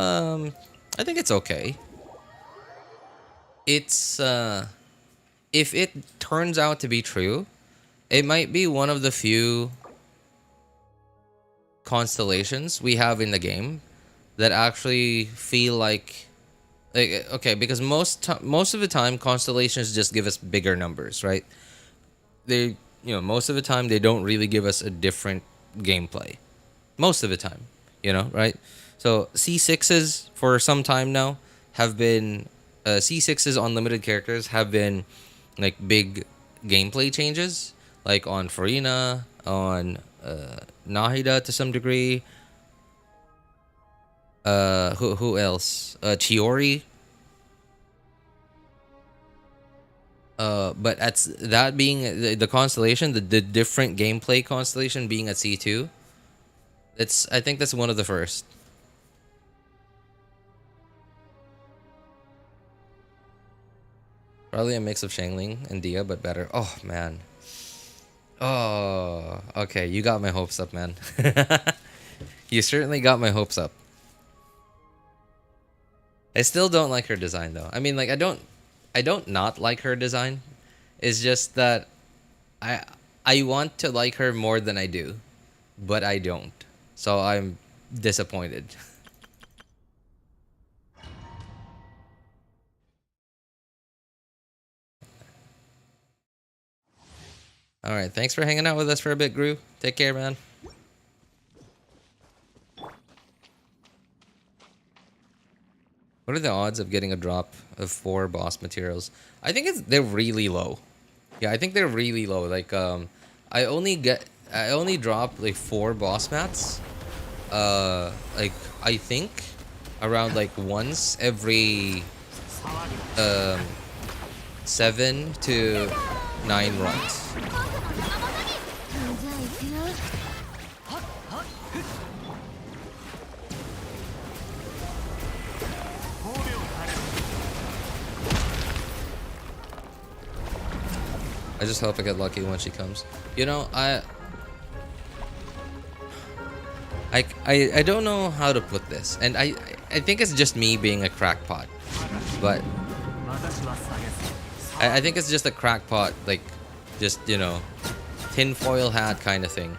okay. It's if it turns out to be true, it might be one of the few constellations we have in the game that actually feel like okay, because most of the time constellations just give us bigger numbers, right? They, most of the time they don't really give us a different gameplay. Most of the time, right? So C6s for some time now have been C6s on limited characters have been like big gameplay changes, like on Farina, on Nahida to some degree. Who else? Chiori. But that being the constellation, the different gameplay constellation being at C2. I think that's one of the first. Probably a mix of Shangling and Dia, but better. Oh man. Oh, okay. You got my hopes up, man. You certainly got my hopes up. I still don't like her design though. I mean, like I don't not like her design. It's just that I want to like her more than I do, but I don't. So I'm disappointed. All right, thanks for hanging out with us for a bit, Gru. Take care, man. What are the odds of getting a drop of 4 boss materials? I think they're really low. Yeah, I think they're really low. Like I only drop like 4 boss mats. Like I think around like once every 7 to 9 runs. I just hope I get lucky when she comes. I don't know how to put this, and I think it's just me being a crackpot, but I think it's just a crackpot, like just tinfoil hat kind of thing.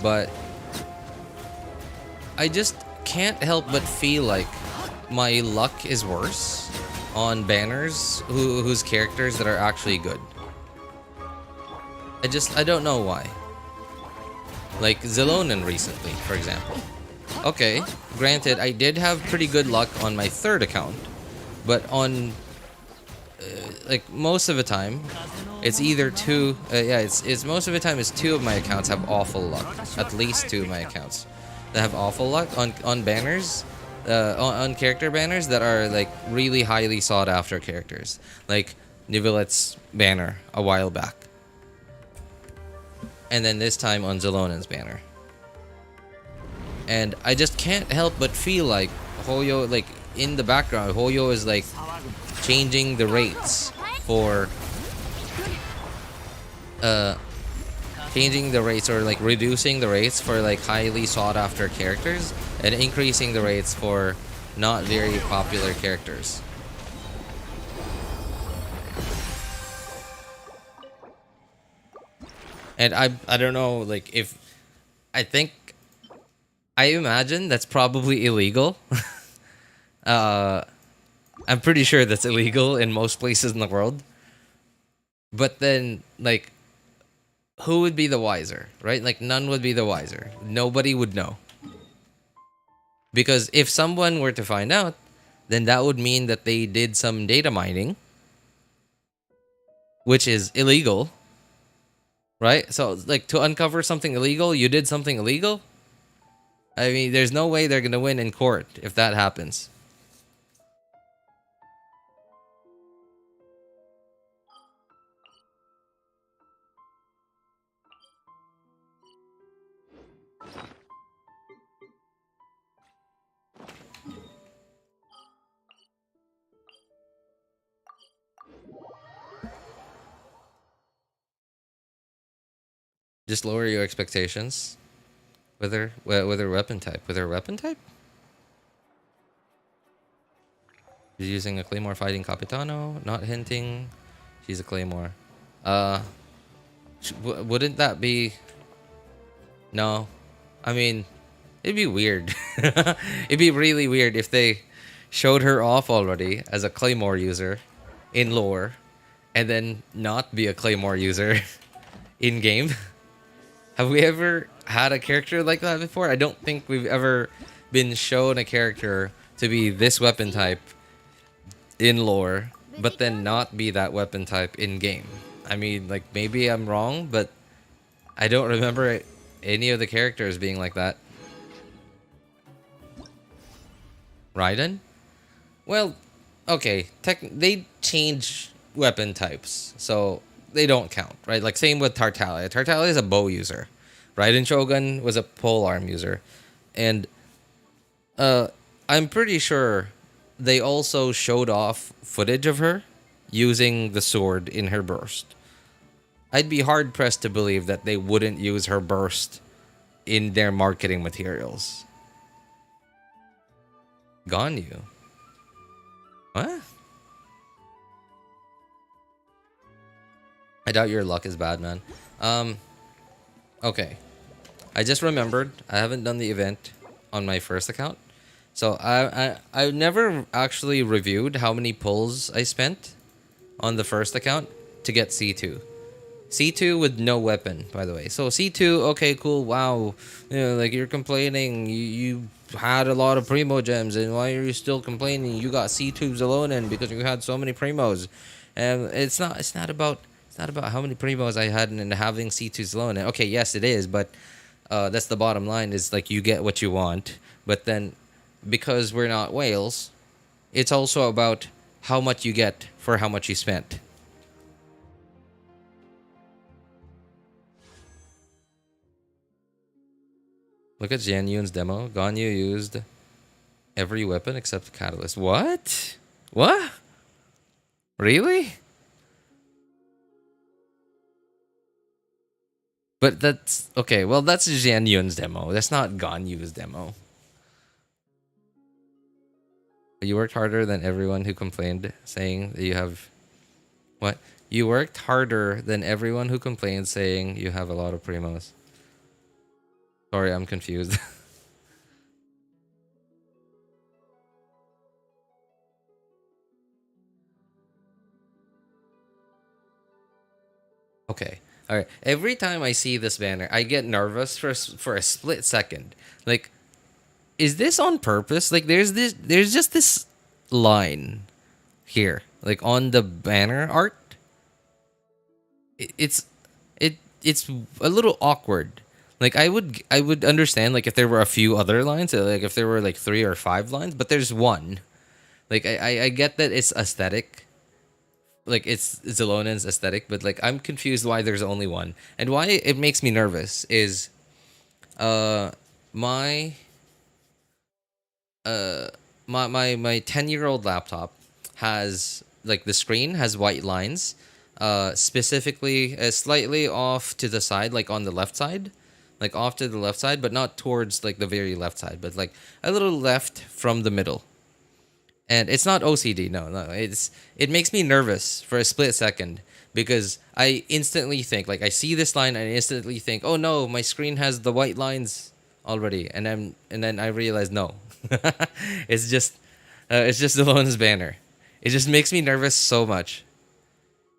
But I just can't help but feel like my luck is worse on banners whose characters that are actually good. I don't know why. Like Xilonen recently, for example. Okay, granted, I did have pretty good luck on my 3rd account, but on like most of the time, it's either two. It's most of the time it's 2 of my accounts have awful luck. At least 2 of my accounts that have awful luck on banners, on character banners that are like really highly sought after characters, like Nivellet's banner a while back. And then this time on Xilonen's banner. And I just can't help but feel like Hoyo, like in the background, Hoyo is like changing the rates for changing the rates or like reducing the rates for like highly sought after characters and increasing the rates for not very popular characters. And I don't know, like if I imagine that's probably illegal. I'm pretty sure that's illegal in most places in the world. But then like who would be the wiser, right? Like none would be the wiser. Nobody would know. Because if someone were to find out, then that would mean that they did some data mining, which is illegal. Right? So, like, to uncover something illegal, you did something illegal? I mean, there's no way they're gonna win in court if that happens. Just lower your expectations with her weapon type. With her weapon type? She's using a claymore fighting Capitano, not hinting. She's a claymore. Uh, wouldn't that be? No, I mean, it'd be weird. It'd be really weird if they showed her off already as a claymore user in lore, and then not be a claymore user in game. Have we ever had a character like that before? I don't think we've ever been shown a character to be this weapon type in lore, but then not be that weapon type in game. I mean, like, maybe I'm wrong, but I don't remember any of the characters being like that. Raiden? Well, okay, they change weapon types, so they don't count, right? Like, same with Tartaglia. Tartaglia is a bow user. Raiden Shogun was a polearm user. And I'm pretty sure they also showed off footage of her using the sword in her burst. I'd be hard pressed to believe that they wouldn't use her burst in their marketing materials. Ganyu? What? I doubt your luck is bad, man. Okay. I just remembered I haven't done the event on my first account. So I never actually reviewed how many pulls I spent on the first account to get C2. C2 with no weapon, by the way. So C2, okay, cool, wow. You know, like, you're complaining, you had a lot of Primogems, and why are you still complaining? You got C2 Xilonen because you had so many Primos. And it's not about how many Primos I had and having C2 Xilonen. Okay, yes it is, but that's the bottom line, is like, you get what you want. But then, because we're not whales, it's also about how much you get for how much you spent. Look at Jian Yun's demo. Ganyu used every weapon except Catalyst. What? What? Really? But that's... Okay, well, that's Jian Yun's demo. That's not Ganyu's demo. You worked harder than everyone who complained, saying that you have... What? You worked harder than everyone who complained, saying you have a lot of primos. Sorry, I'm confused. Okay. All right. Every time I see this banner, I get nervous for a split second. Like, is this on purpose? Like, there's just this line here, like on the banner art. It's it's a little awkward. Like, I would understand, like, if there were a few other lines, like if there were like 3 or 5 lines, but there's one. Like, I get that it's aesthetic. Like, it's Xilonen's aesthetic, but like, I'm confused why there's only one. And why it makes me nervous is my my 10-year-old laptop has, like, the screen has white lines, specifically slightly off to the side, like on the left side, like off to the left side, but not towards like the very left side, but like a little left from the middle. And it's not OCD, no, it makes me nervous for a split second, because I instantly think, like, I see this line and I instantly think, oh no, my screen has the white lines already, and then I realize, no, it's just Xilone's banner. It just makes me nervous so much.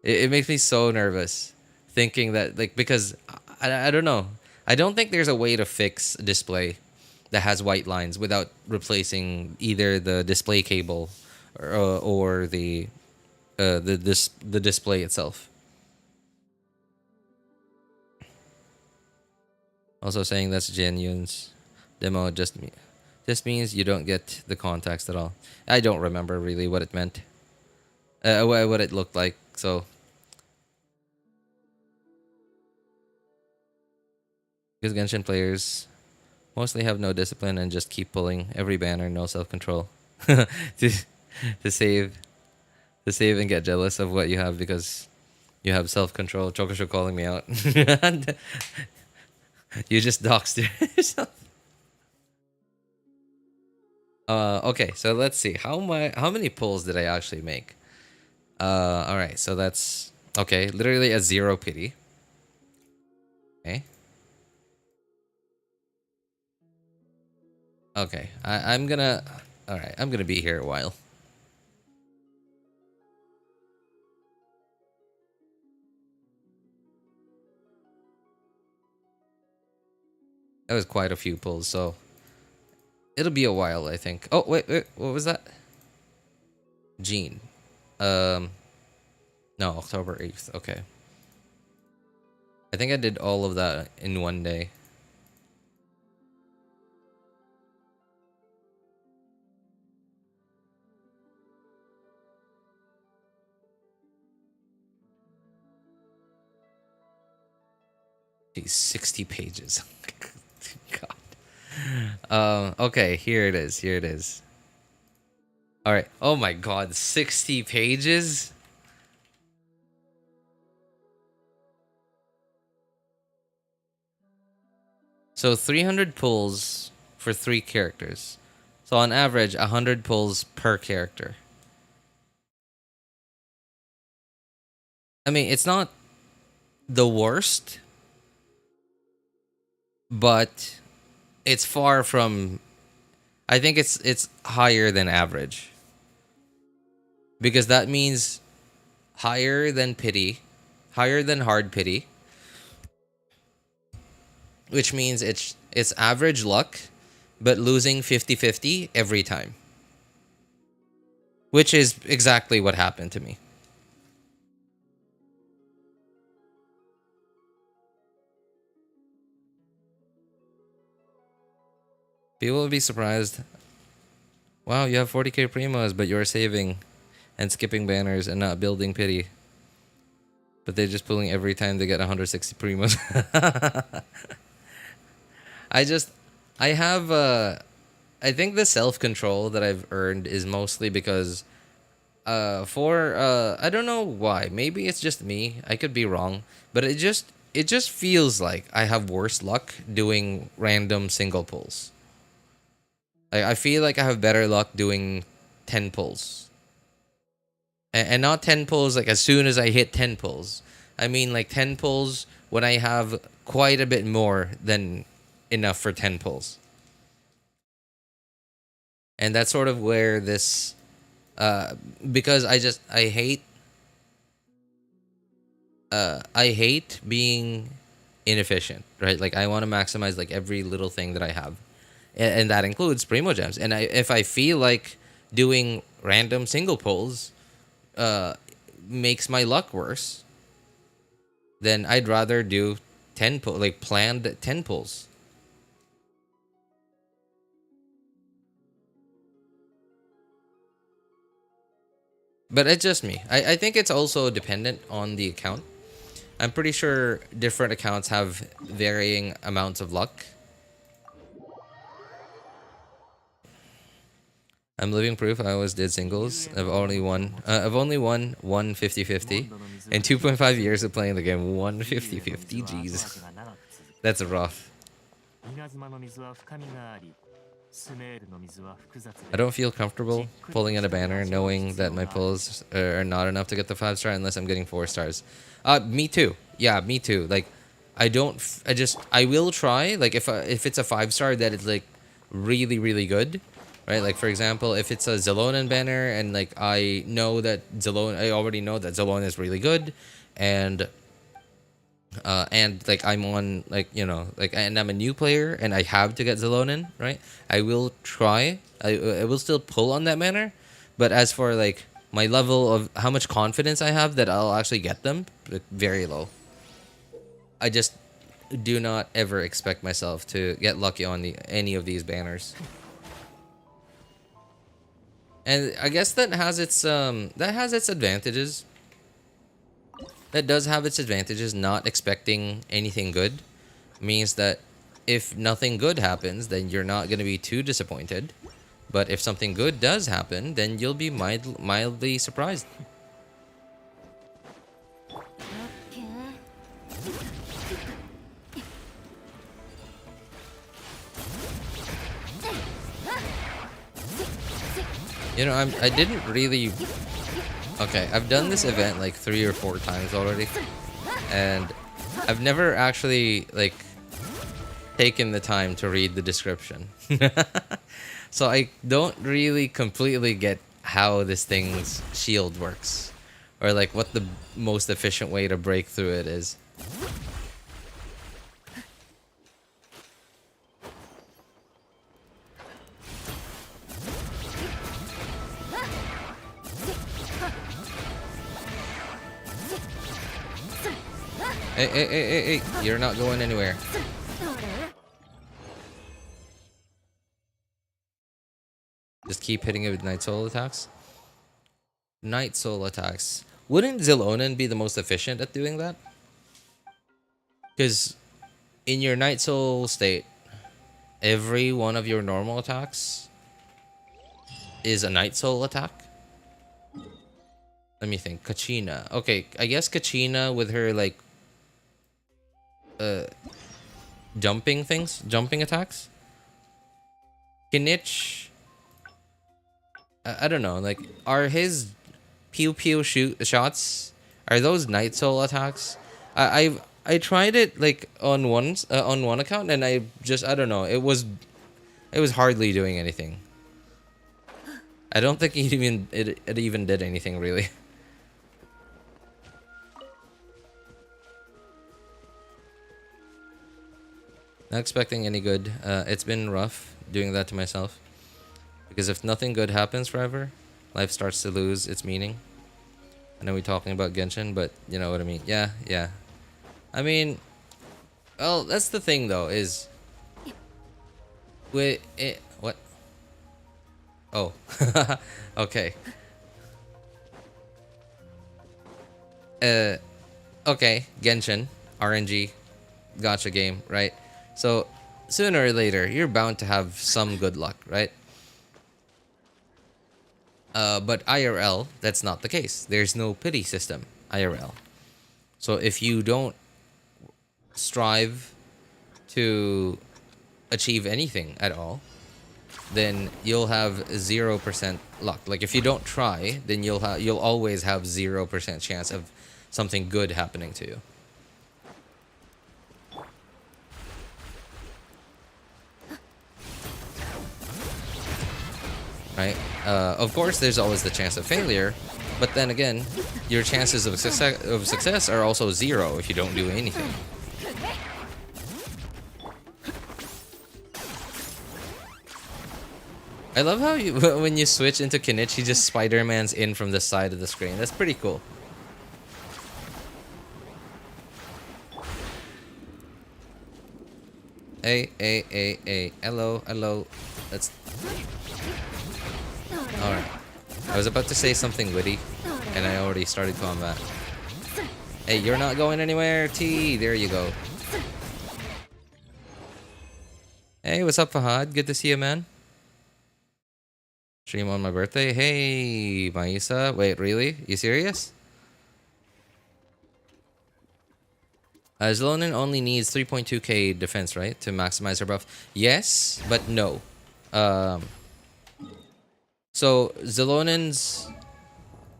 It makes me so nervous thinking that, like, because I don't know. I don't think there's a way to fix a display that has white lines without replacing either the display cable or the display itself. Also saying that's Genuine's demo just means you don't get the context at all. I don't remember really what it meant, what it looked like. So, because Genshin players mostly have no discipline and just keep pulling every banner, no self-control, to save and get jealous of what you have because you have self-control. Chokosho calling me out. You just doxed yourself. Okay, so let's see. How many pulls did I actually make? All right, so that's okay. Literally a 0 pity. Okay. Okay, I'm gonna. All right, I'm gonna be here a while. That was quite a few pulls, so it'll be a while, I think. Oh wait, what was that? Gene. Um, no, October 8th. Okay. I think I did all of that in one day. Geez, 60 pages. God. Okay, here it is. Here it is. All right. Oh my God, 60 pages. So 300 pulls for 3 characters. So on average, 100 pulls per character. I mean, it's not the worst, but it's far from. I think it's higher than average because that means higher than pity, higher than hard pity, which means it's average luck, but losing 50-50 every time, which is exactly what happened to me. People will be surprised. Wow, you have 40k primos, but you're saving and skipping banners and not building pity. But they're just pulling every time they get 160 primos. I just, I have, I think the self-control that I've earned is mostly because, I don't know why. Maybe it's just me. I could be wrong. But it just feels like I have worse luck doing random single pulls. I feel like I have better luck doing 10 pulls. And not 10 pulls like as soon as I hit 10 pulls. I mean like 10 pulls when I have quite a bit more than enough for 10 pulls. And that's sort of where this because I hate being inefficient, right? Like I want to maximize like every little thing that I have. And that includes Primogems. And if I feel like doing random single pulls makes my luck worse, then I'd rather do 10 pull like planned 10 pulls. But it's just me. I think it's also dependent on the account. I'm pretty sure different accounts have varying amounts of luck. I'm living proof I always did singles. I've only won one 50-50 in 2.5 years of playing the game. 150-50, jeez. That's rough. I don't feel comfortable pulling in a banner knowing that my pulls are not enough to get the 5-star unless I'm getting 4 stars. Me too. Yeah, me too. Like, I will try. Like, if it's a 5-star that is like really, really good, right? Like, for example, if it's a Xilonen banner and like I already know that Xilonen is really good, and like I'm on and I'm a new player and I have to get Xilonen, right? I will try. I will still pull on that banner, but as for like my level of how much confidence I have that I'll actually get them, like, very low. I just do not ever expect myself to get lucky on any of these banners. And I guess that has its advantages. That does have its advantages. Not expecting anything good means that if nothing good happens, then you're not going to be too disappointed. But if something good does happen, then you'll be mildly surprised. You know, I didn't really... Okay, I've done this event like 3 or 4 times already. And I've never actually, like, taken the time to read the description. So I don't really completely get how this thing's shield works. Or, like, what the most efficient way to break through it is. Hey, you're not going anywhere. Just keep hitting it with Night Soul attacks. Night Soul attacks. Wouldn't Xilonen be the most efficient at doing that? Because in your Night Soul state, every one of your normal attacks is a Night Soul attack. Let me think. Kachina. Okay, I guess Kachina with her, like, jumping attacks. Kinich, I don't know, like, are his pew pew shots, are those Night Soul attacks? I tried it like on one account, and I don't know, it was hardly doing anything. I don't think it even did anything really. Not expecting any good. It's been rough doing that to myself. Because if nothing good happens forever, life starts to lose its meaning. I know we're talking about Genshin, but you know what I mean. Yeah. I mean, well, that's the thing though, is... Wait, what? Oh. Okay. Okay, Genshin, RNG, gotcha game, right? So, sooner or later, you're bound to have some good luck, right? But IRL, that's not the case. There's no pity system, IRL. So if you don't strive to achieve anything at all, then you'll have 0% luck. Like if you don't try, then you'll always have 0% chance of something good happening to you. Right? Of course, there's always the chance of failure, but then again, your chances of success are also 0 if you don't do anything. I love how when you switch into Kinich, he just Spider-Man's in from the side of the screen. That's pretty cool. Hey. Hello. Let's... Alright. I was about to say something witty, and I already started combat. Hey, you're not going anywhere, T. There you go. Hey, what's up, Fahad? Good to see you, man. Stream on my birthday. Hey, Maisa. Wait, really? You serious? Xilonen only needs 3.2k defense, right? To maximize her buff. Yes, but no. So, Xilonen's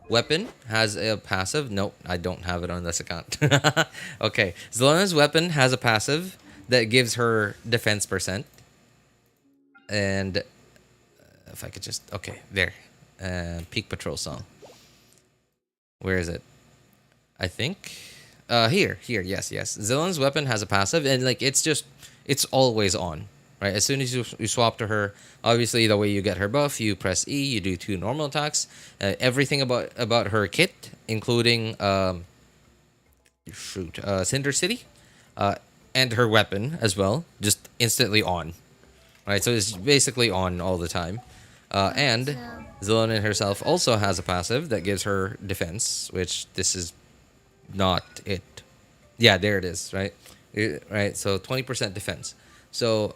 weapon has a passive. Nope, I don't have it on this account. Okay, Xilonen's weapon has a passive that gives her defense percent. And if I could just... Okay, there. Peak Patrol song. Where is it? I think... Here, yes. Xilonen's weapon has a passive, and like it's always on, right? As soon as you swap to her, obviously the way you get her buff, you press E, you do 2 normal attacks. Everything about her kit, including Cinder City, and her weapon as well, just instantly on, right? So it's basically on all the time. And Xilonen herself also has a passive that gives her defense, which this is not it. Yeah, there it is, right? Right, so 20% defense. So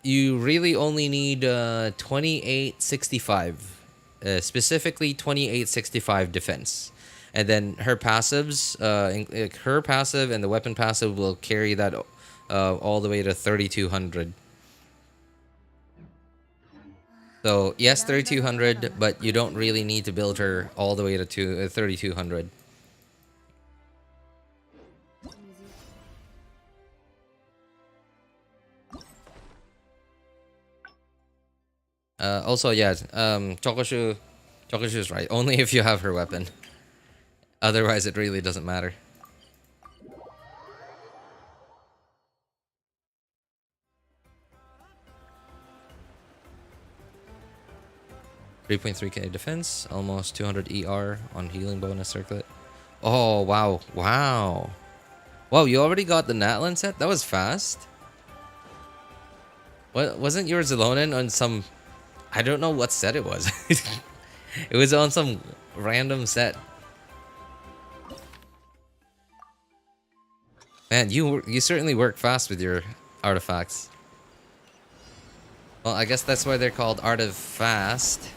you really only need 2865, specifically 2865 defense. And then her passives, her passive and the weapon passive will carry that all the way to 3200. So yes, 3200, but you don't really need to build her all the way to 3200. Also, yeah, Chokoshu's right. Only if you have her weapon. Otherwise, it really doesn't matter. 3.3k defense, almost 200 ER on healing bonus circlet. Oh, wow. Wow. Wow, you already got the Natlan set? That was fast. What, wasn't your Xilonen on some... I don't know what set it was. It was on some random set. Man, you certainly work fast with your artifacts. Well, I guess that's why they're called Artifast.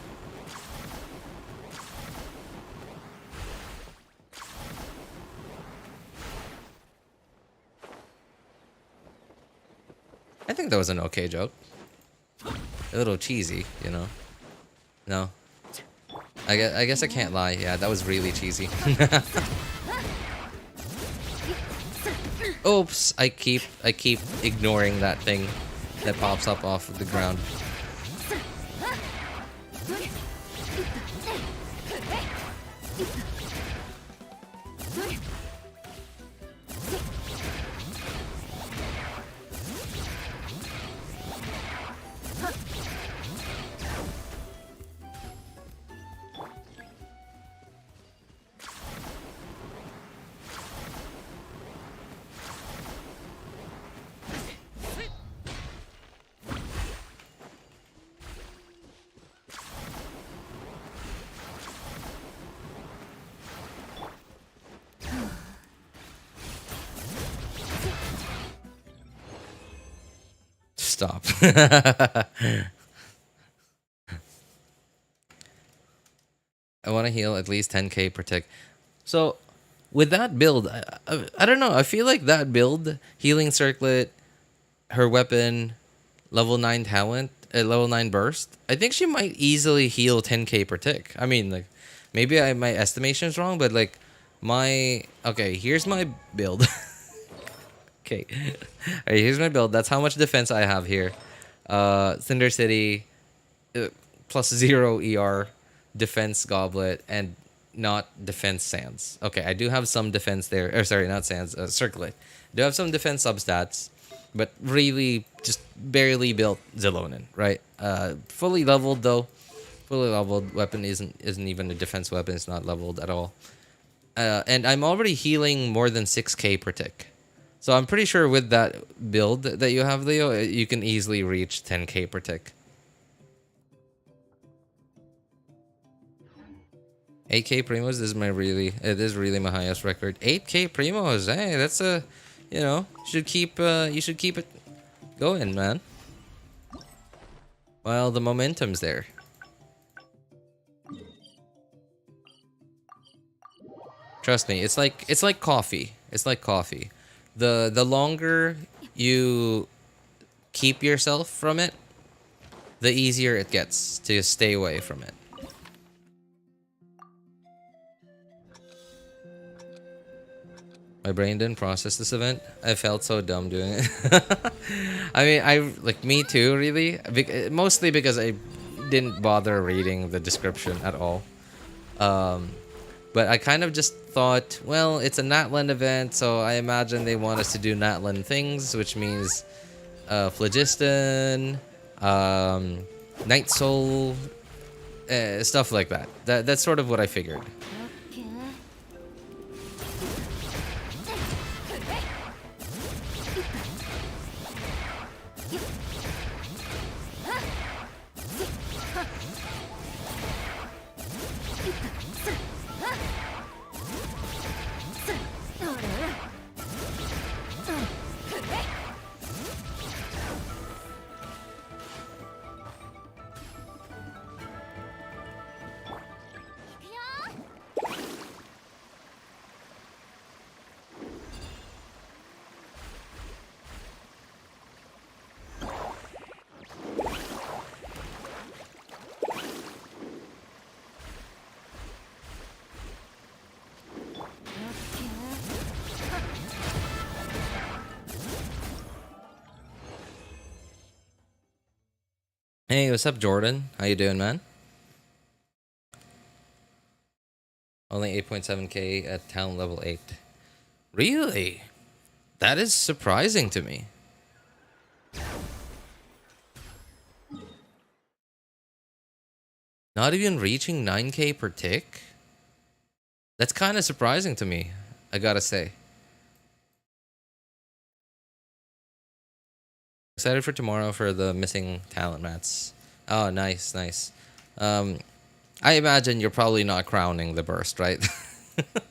I think that was an okay joke. A little cheesy, you know. No. I guess I can't lie. Yeah, that was really cheesy. Oops, I keep ignoring that thing that pops up off of the ground. Stop. I want to heal at least 10k per tick. So, with that build, I don't know. I feel like that build, healing circlet, her weapon, level 9 talent, level 9 burst, I think she might easily heal 10k per tick. I mean, like, maybe my estimation's wrong, but like, okay, here's my build. Okay. Alright, here's my build. That's how much defense I have here. Cinder City, plus 0 ER, defense goblet, and not defense sands. Okay, I do have some defense there. Or sorry, not sands, circlet. Do have some defense substats, but really just barely built Xilonen, right? Fully leveled though. Fully leveled weapon isn't even a defense weapon. It's not leveled at all. And I'm already healing more than 6k per tick. So I'm pretty sure with that build that you have, Leo, you can easily reach 10k per tick. 8k primos is it is really my highest record. 8k primos, hey, that's a, you should keep it going, man. Well, the momentum's there. Trust me, it's like coffee. It's like coffee. The longer you keep yourself from it, the easier it gets to stay away from it. My brain didn't process this event. I felt so dumb doing it. I mean, me too, really. Mostly because I didn't bother reading the description at all. But I kind of just thought, well, it's a Natlan event, so I imagine they want us to do Natlan things, which means Phlogiston, Night Soul, stuff like that. That's sort of what I figured. Hey, what's up, Jordan? How you doing, man? Only 8.7k at town level 8. Really? That is surprising to me. Not even reaching 9k per tick? That's kind of surprising to me, I gotta say. Excited for tomorrow for the missing talent mats. Oh, nice, nice. I imagine you're probably not crowning the burst, right?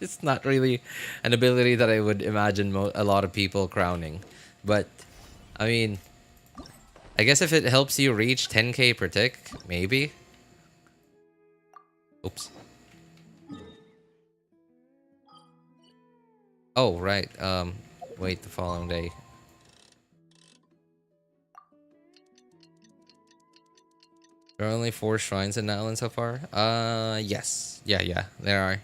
It's not really an ability that I would imagine a lot of people crowning. But, I mean, I guess if it helps you reach 10k per tick, maybe. Oops. Oh, right. Wait the following day. There are only 4 shrines in Natlan so far? Yes. Yeah, there are.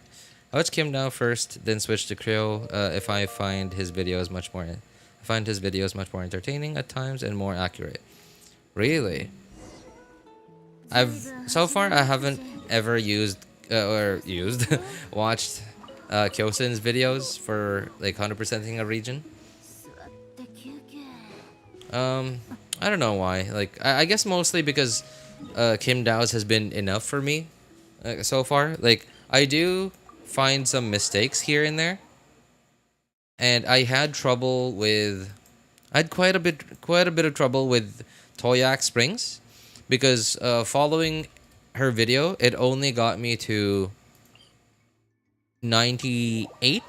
I watch Kim now first, then switch to Creo. If I find his videos much more... I find his videos much more entertaining at times and more accurate. Really? So far, I haven't ever watched Kyosen's videos for like 100%ing a region. I don't know why. Like, I guess mostly because Kim Dao's has been enough for me so far. Like, I do find some mistakes here and there, and I had trouble with. I had quite a bit of trouble with Toyak Springs, because following her video, it only got me to 98,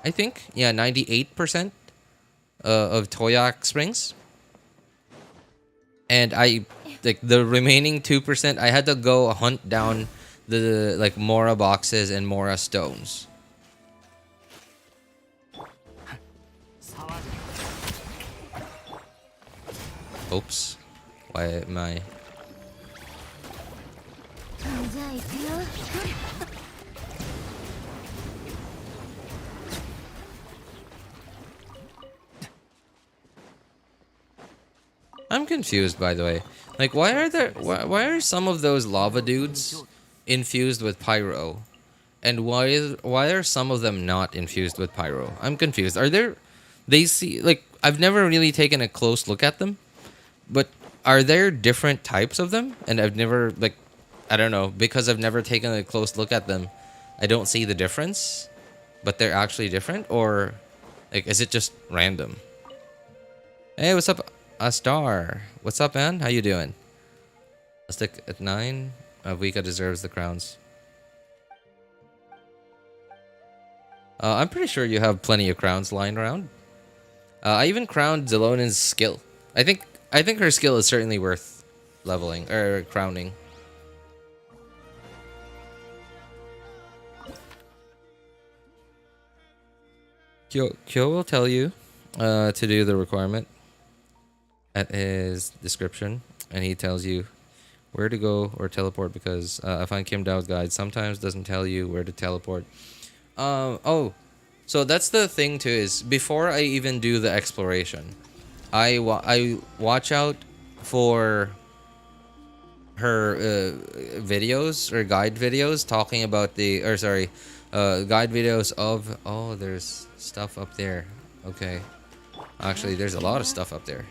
I think. Yeah, 98% of Toyak Springs. And I, like, the remaining 2%, I had to go hunt down the, like, Mora boxes and Mora stones. Oops. Why am I... I'm confused, by the way. Like, why are some of those lava dudes infused with pyro, and why are some of them not infused with pyro? I'm confused. I've never really taken a close look at them, but are there different types of them? And I've never, like, I don't know, because I've never taken a close look at them, I don't see the difference, but they're actually different, or like, is it just random? Hey, what's up? A star. What's up, man? How you doing? Let's stick at 9. Vika deserves the crowns. I'm pretty sure you have plenty of crowns lying around. I even crowned Xilonen's skill. I think her skill is certainly worth leveling or crowning. Kyo will tell you to do the requirement at his description, and he tells you where to go or teleport, because I find Kim Dao's guide sometimes doesn't tell you where to teleport. Oh, so that's the thing too, is before I even do the exploration, I watch out for her videos or guide videos talking about guide videos of... Oh, there's stuff up there. Okay, actually there's a lot of stuff up there.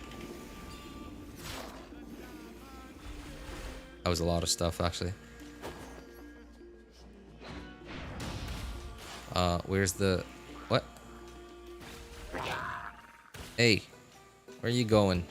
That was a lot of stuff, actually. Where's the... What? Hey, where are you going?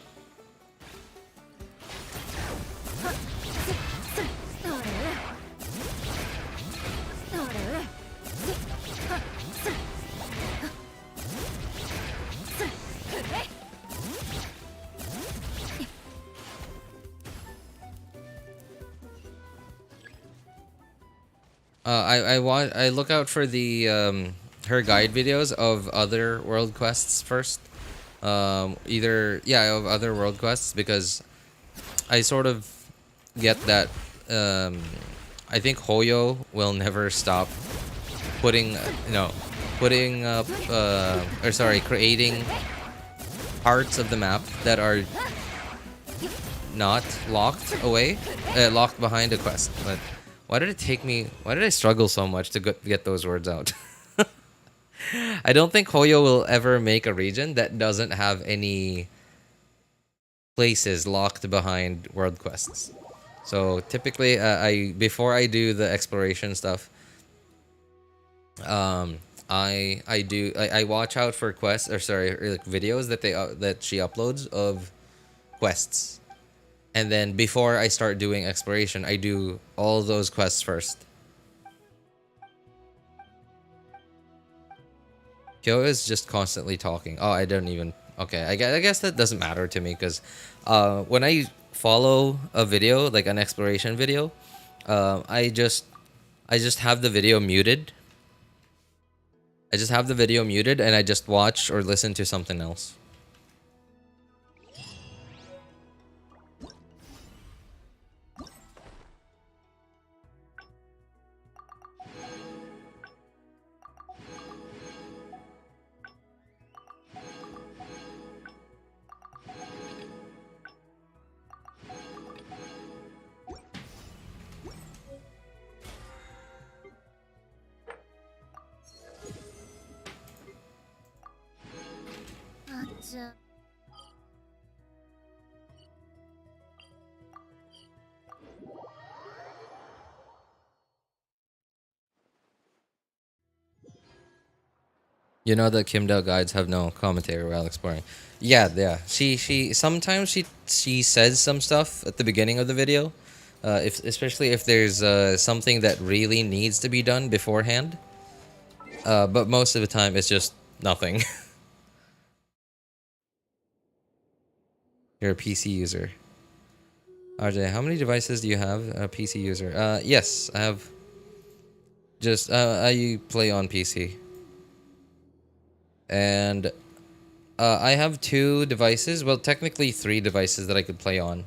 I look out for the her guide videos of other world quests first. Of other world quests, because I sort of get that I think Hoyo will never stop creating parts of the map that are not locked away, locked behind a quest. But why did it take me? Why did I struggle so much to get those words out? I don't think Hoyo will ever make a region that doesn't have any places locked behind world quests. So typically, I before I do the exploration stuff, I watch out for quests, or sorry, or like videos that that she uploads of quests, and then before I start doing exploration, I do all those quests first. Kyo is just constantly talking. Oh, I don't even. Okay, I guess that doesn't matter to me because when I follow a video, like an exploration video, I just have the video muted. I just have the video muted and I just watch or listen to something else. You know that Kimdale guides have no commentary while exploring. Yeah, yeah. She sometimes she says some stuff at the beginning of the video, if especially if there's something that really needs to be done beforehand. But most of the time it's just nothing. You're a PC user. RJ, how many devices do you have? A PC user. Yes, I have. Just I play on PC. And I have 2 devices. Well, technically 3 devices that I could play on.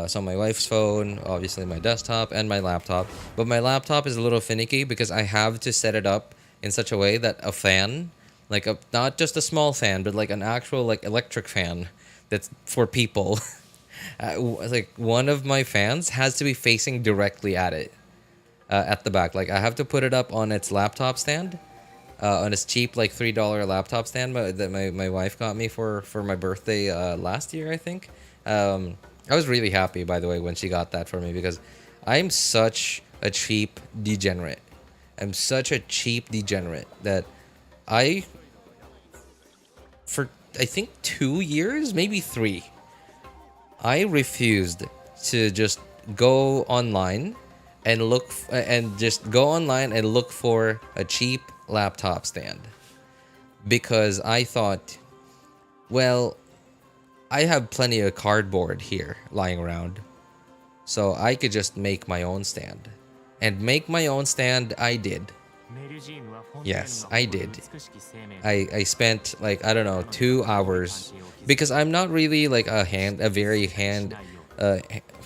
So my wife's phone, obviously my desktop, and my laptop. But my laptop is a little finicky because I have to set it up in such a way that a fan, like not just a small fan, but like an actual like electric fan that's for people. Like one of my fans has to be facing directly at it, at the back. Like I have to put it up on its laptop stand. On this cheap like $3 laptop stand that my wife got me for my birthday last year, I think. I was really happy, by the way, when she got that for me because I'm such a cheap degenerate. I'm such a cheap degenerate that for I think 2 years, maybe 3, I refused to just go online and look for a cheap laptop stand because I thought, well, I have plenty of cardboard here lying around, so I could just make my own stand. And make my own stand I did. Yes, I did. I spent like, I don't know, 2 hours because I'm not really like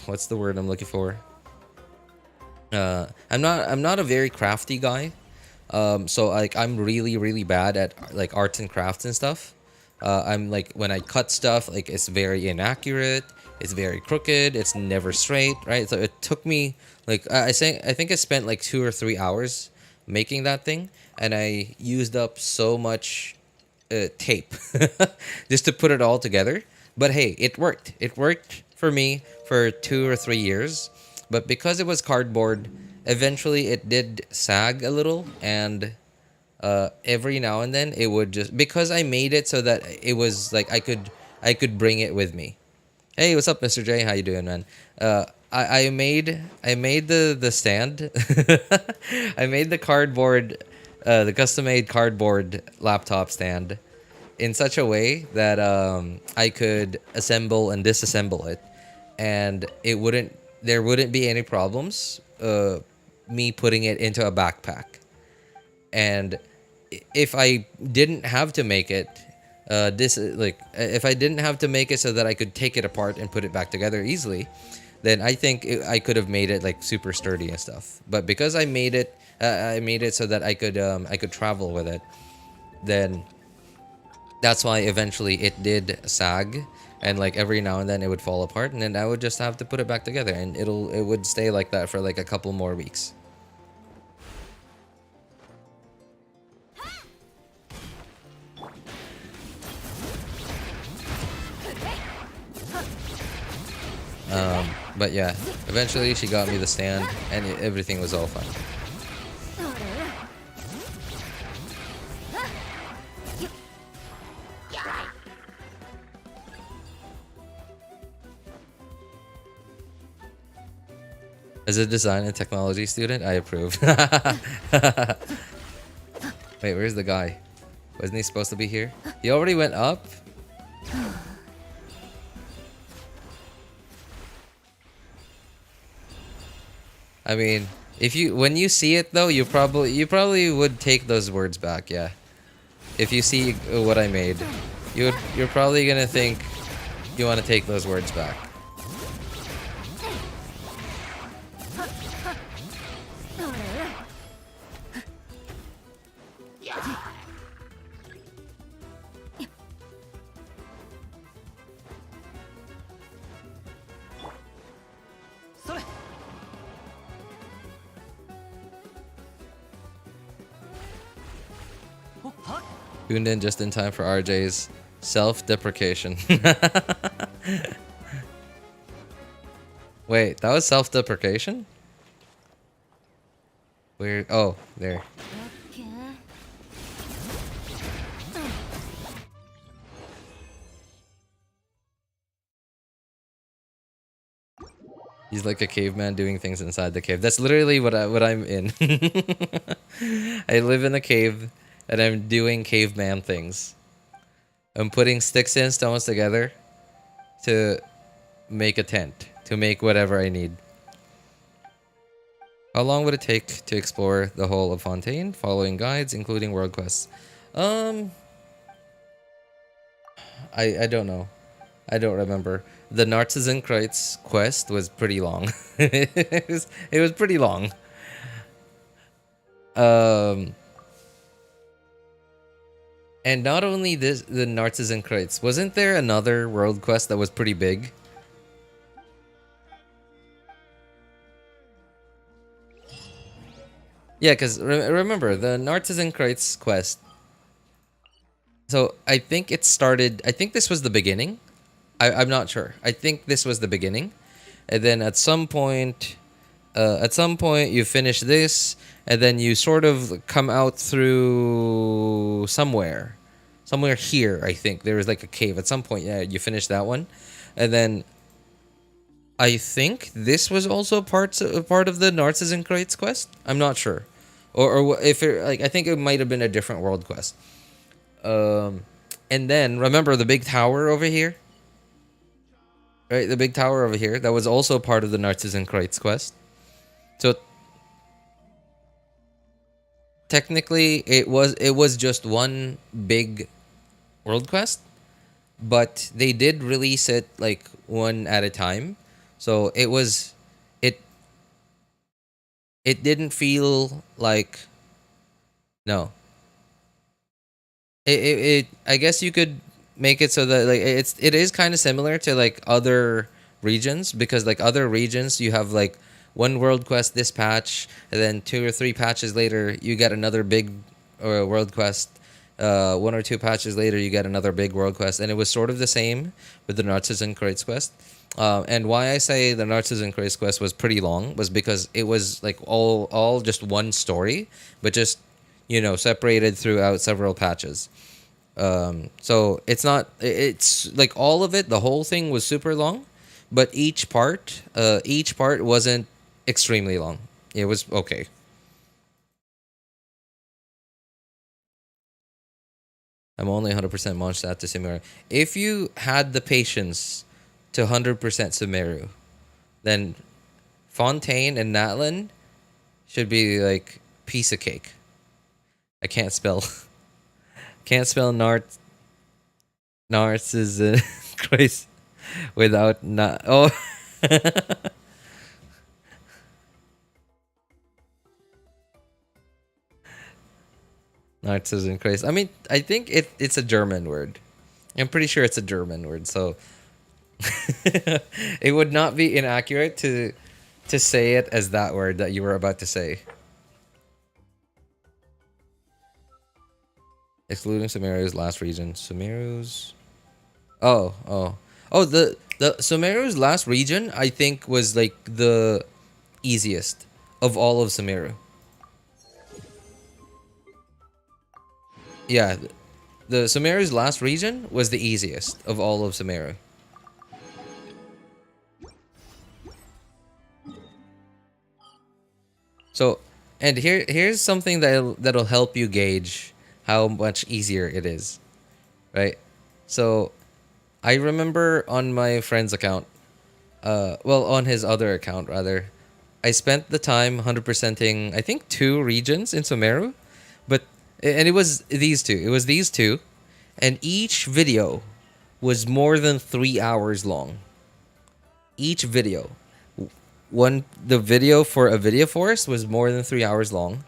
what's the word I'm looking for? I'm not a very crafty guy. So like I'm really bad at like arts and crafts and stuff. I'm like when I cut stuff, like it's very inaccurate, it's very crooked, it's never straight, right? So it took me like I think I spent like 2 or 3 hours making that thing, and I used up so much tape just to put it all together. But hey, it worked. It worked for me for 2 or 3 years. But because it was cardboard, eventually it did sag a little, and every now and then it would just, because I made it so that it was like I could bring it with me. Hey, what's up, Mr. J? How you doing, man? I made the stand. I made the cardboard, the custom-made cardboard laptop stand in such a way that I could assemble and disassemble it, and there wouldn't be any problems me putting it into a backpack. And if I didn't have to make it if I didn't have to make it so that I could take it apart and put it back together easily, then I think I could have made it like super sturdy and stuff. But because I made it so that I could travel with it, then that's why eventually it did sag and like every now and then it would fall apart, and then I would just have to put it back together, and it would stay like that for like a couple more weeks. But yeah, eventually she got me the stand, and everything was all fine. As a design and technology student, I approve. Wait, where's the guy? Wasn't he supposed to be here? He already went up? I mean, when you see it though, you probably would take those words back, yeah. If you see what I made, you're probably gonna think you want to take those words back. Tuned in just in time for RJ's self-deprecation. Wait, that was self-deprecation? Weird. Oh, there. He's like a caveman doing things inside the cave. That's literally what I'm in. I live in a cave and I'm doing caveman things. I'm putting sticks and stones together to make a tent, to make whatever I need. How long would it take to explore the whole of Fontaine, following guides, including world quests? I don't know. I don't remember. The Narcisan Kreitz quest was pretty long. it was pretty long. And not only this, the Narcisan Kreitz. Wasn't there another world quest that was pretty big? Yeah, because remember, the Narcisan Kreitz quest. So I think it started... I think this was the beginning. I'm not sure. I think this was the beginning. And then at some point you finish this, and then you sort of come out through somewhere here. I think there was like a cave at some point. Yeah, you finish that one, and then I think this was also part of the Narcisan Kreitz quest. I'm not sure, or if it, like, I think it might have been a different world quest. And then remember the big tower over here. Right, the big tower over here, that was also part of the Narcisan Kreitz quest. So technically it was just one big world quest, but they did release it like one at a time. So it didn't feel like... No. I guess you could make it so that like it is kind of similar to like other regions, because like other regions you have like one world quest this patch, and then 2 or 3 patches later you get another big world quest. 1 or 2 patches later you get another big world quest, and it was sort of the same with the Narcisan Kreitz quest. And why I say the Narcisan Kreitz quest was pretty long was because it was like all just one story, but just, you know, separated throughout several patches. So it's like all of it, the whole thing was super long, but each part wasn't extremely long. It was okay. I'm only 100% Mondstadt to Sumeru. If you had the patience to 100% Sumeru, then Fontaine and Natlan should be like piece of cake. I can't spell. Can't spell Narcissus Christ without not. Oh. Narcissus Christ. I mean, I think it's a German word. I'm pretty sure it's a German word. So It would not be inaccurate to say it as that word that you were about to say. Excluding Sumeru's last region. Sumeru's... Oh, oh. Oh, the Sumeru's last region, I think, was like the easiest of all of Sumeru. Yeah, the Sumeru's last region was the easiest of all of Sumeru. So, and here's something that'll help you gauge how much easier it is, right? So, I remember on my friend's account, well, on his other account rather, I spent the time 100%ing I think 2 regions in Sumeru, but and it was these two. It was these two, and each video was more than 3 hours long. Each video. The video for a video forest was more than 3 hours long.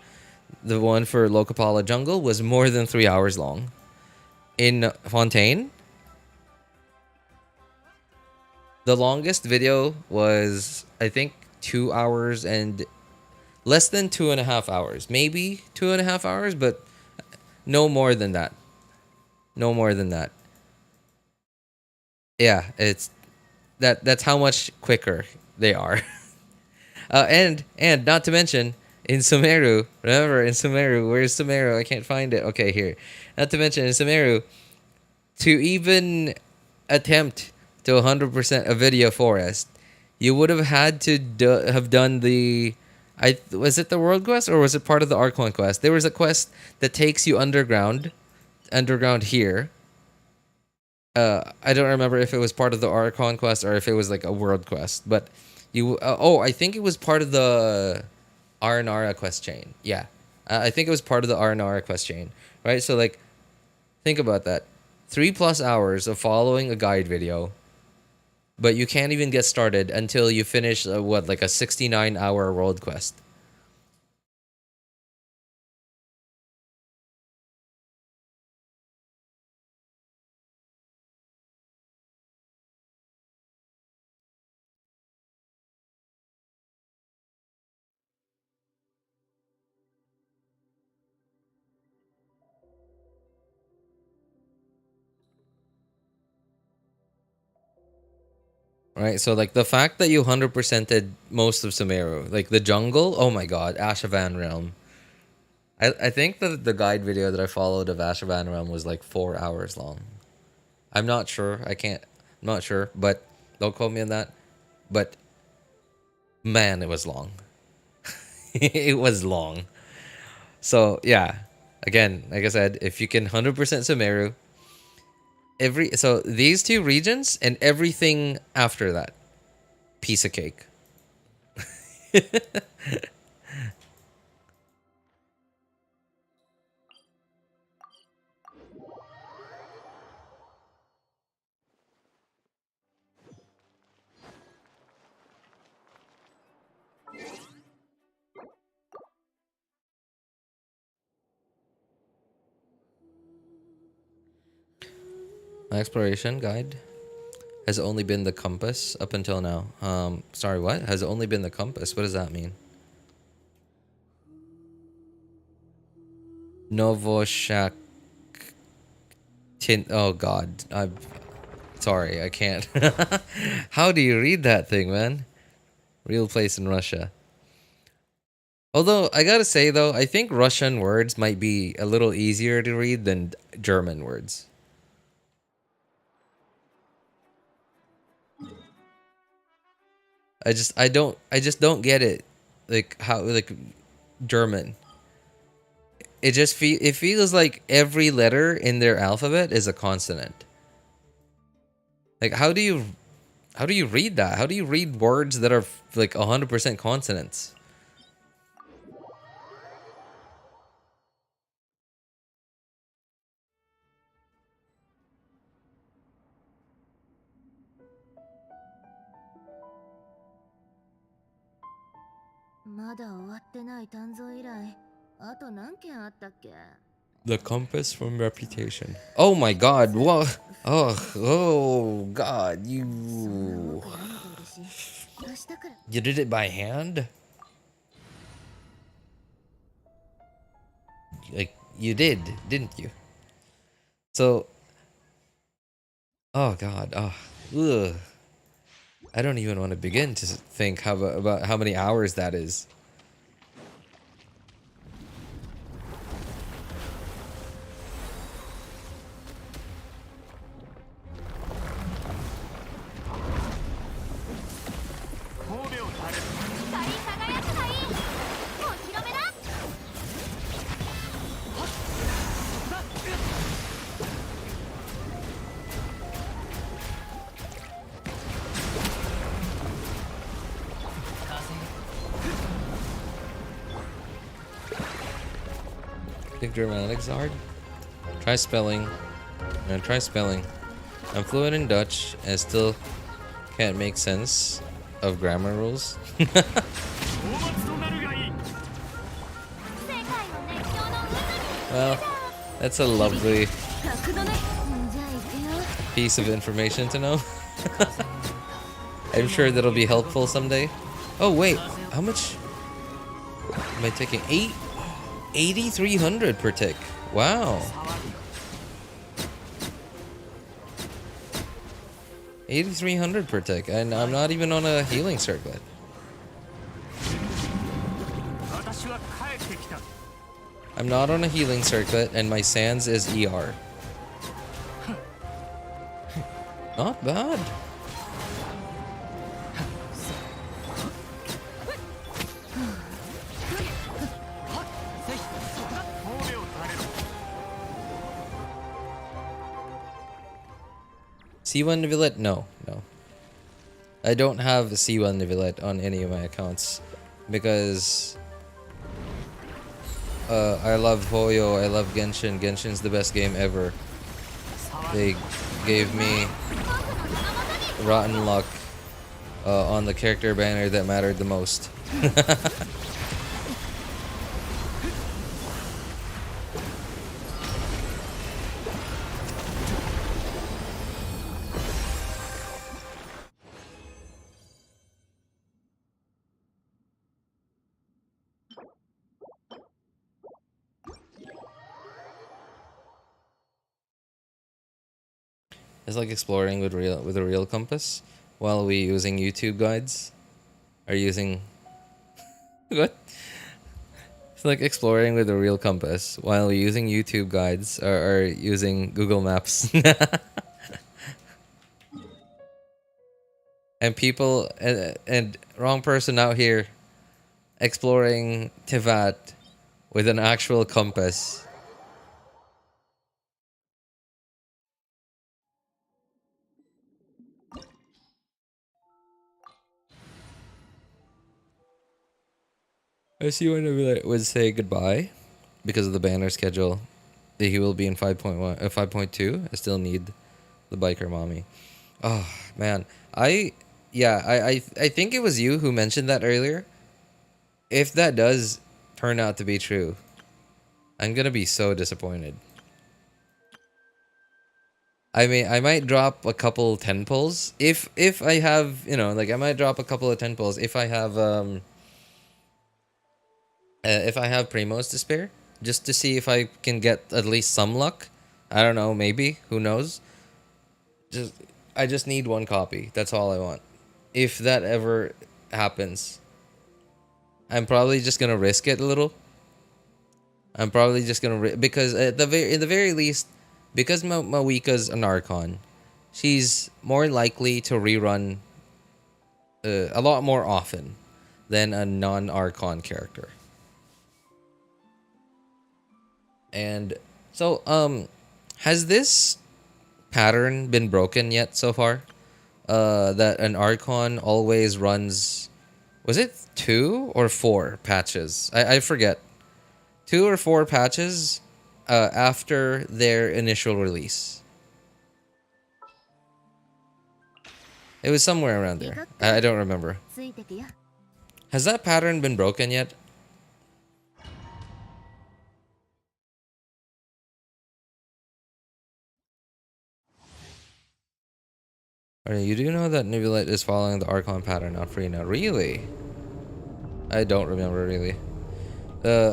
The one for Lokapala Jungle was more than 3 hours long. In Fontaine, the longest video was I think 2 hours and less than 2.5 hours. Maybe 2.5 hours, but no more than that. No more than that. Yeah, it's that's how much quicker they are. And not to mention in Sumeru, remember in Sumeru, where's Sumeru? I can't find it. Okay, here. Not to mention in Sumeru, to even attempt to 100% a video forest, you would have had to have done the... was it the world quest or was it part of the Archon quest? There was a quest that takes you underground here. I don't remember if it was part of the Archon quest or if it was like a world quest, but you I think it was part of the Aranara quest chain. Yeah. I think it was part of the Aranara quest chain, right? So like think about that. 3+ hours of following a guide video, but you can't even get started until you finish like a 69-hour world quest. Right? So like the fact that you 100%ed most of Sumeru, like the jungle, oh my god, Ashavan Realm. I think the guide video that I followed of Ashavan Realm was like 4 hours long. I'm not sure. I'm not sure, but don't quote me on that. But man, it was long. It was long. So yeah, again, like I said, if you can 100% Sumeru, so these 2 regions and everything after that, piece of cake. My exploration guide has only been the compass up until now. Sorry, what? Has only been the compass? What does that mean? Novoshak. Oh God, I'm sorry, I can't. How do you read that thing, man? Real place in Russia. Although I gotta say though, I think Russian words might be a little easier to read than German words. I just don't get it. Like how like German. It feels like every letter in their alphabet is a consonant. Like how do you read that? How do you read words that are like 100% consonants? The compass from Reputation. Oh my god, what? Oh god, you did it by hand? Like, you did, didn't you? So, oh god, ugh. I don't even want to begin to think about how many hours that is. Think dramatics hard? Try spelling. And try spelling. I'm fluent in Dutch and still can't make sense of grammar rules. Well, that's a lovely piece of information to know. I'm sure that'll be helpful someday. Oh wait, how much am I taking? 8,300 per tick. Wow. 8,300 per tick, and I'm not even on a healing circlet. I'm not on a healing circlet, and my sands is ER. Not bad. C1 Nivelette? No. I don't have C1 Nivelette on any of my accounts because I love Hoyo, I love Genshin. Genshin's the best game ever. They gave me rotten luck on the character banner that mattered the most. It's like exploring with a real compass while we using YouTube guides. Are using what? It's like exploring with a real compass while using YouTube guides or using Google Maps. And people and wrong person out here exploring Tivat with an actual compass. I see when I would say goodbye because of the banner schedule. He will be in 5.1, 5.2. I still need the biker mommy. Oh man, I think it was you who mentioned that earlier. If that does turn out to be true, I'm gonna be so disappointed. I mean, I might drop a couple 10 pulls if I have, you know, like I might drop a couple of 10 pulls if I have Primos to spare, just to see if I can get at least some luck. I don't know, maybe, who knows? I just need one copy. That's all I want. If that ever happens, I'm probably just gonna risk it a little. I'm probably just gonna because at in the very least, because Mawika's an Archon, she's more likely to rerun a lot more often than a non-Archon character. And so, has this pattern been broken yet so far? That an Archon always runs, was it 2 or 4 patches? I forget. 2 or 4 patches after their initial release. It was somewhere around there. I don't remember. Has that pattern been broken yet? Alright, you do know that Nebulet is following the Archon pattern, not Farina. Really? I don't remember really.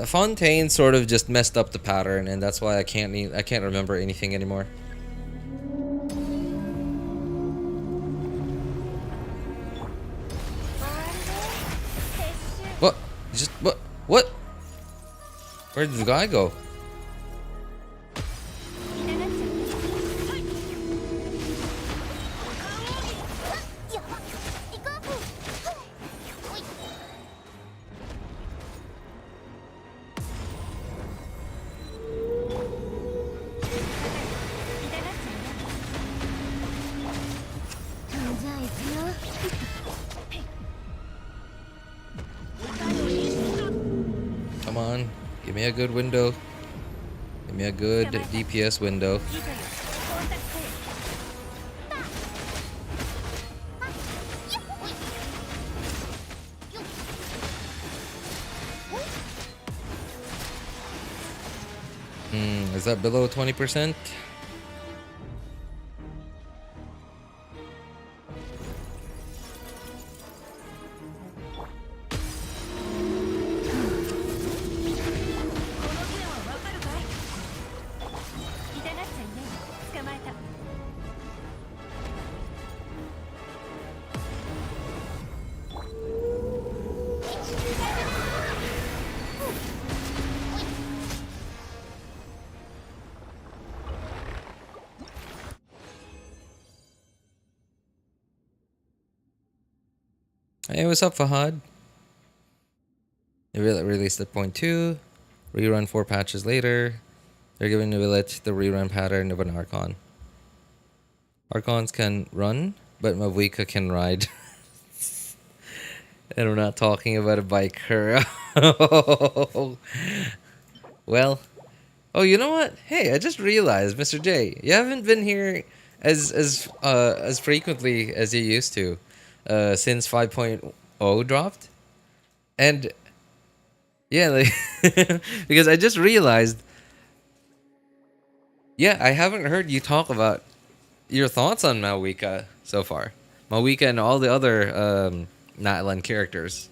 Fontaine sort of just messed up the pattern, and that's why I can't remember anything anymore. What? Just what? What? Where did the guy go? Come on, give me a good window. Give me a good DPS window. Is that below 20%? Hey, what's up, Fahad? They released at point 2. Rerun 4 patches later. They're giving Nebulet the rerun pattern of an Archon. Archons can run, but Mavuika can ride. And we're not talking about a biker. Well, oh, you know what? Hey, I just realized, Mr. J, you haven't been here as frequently as you used to since 5.0 dropped. And yeah, like because I just realized, yeah, I haven't heard you talk about your thoughts on Mavuika so far. Mavuika and all the other natlan characters.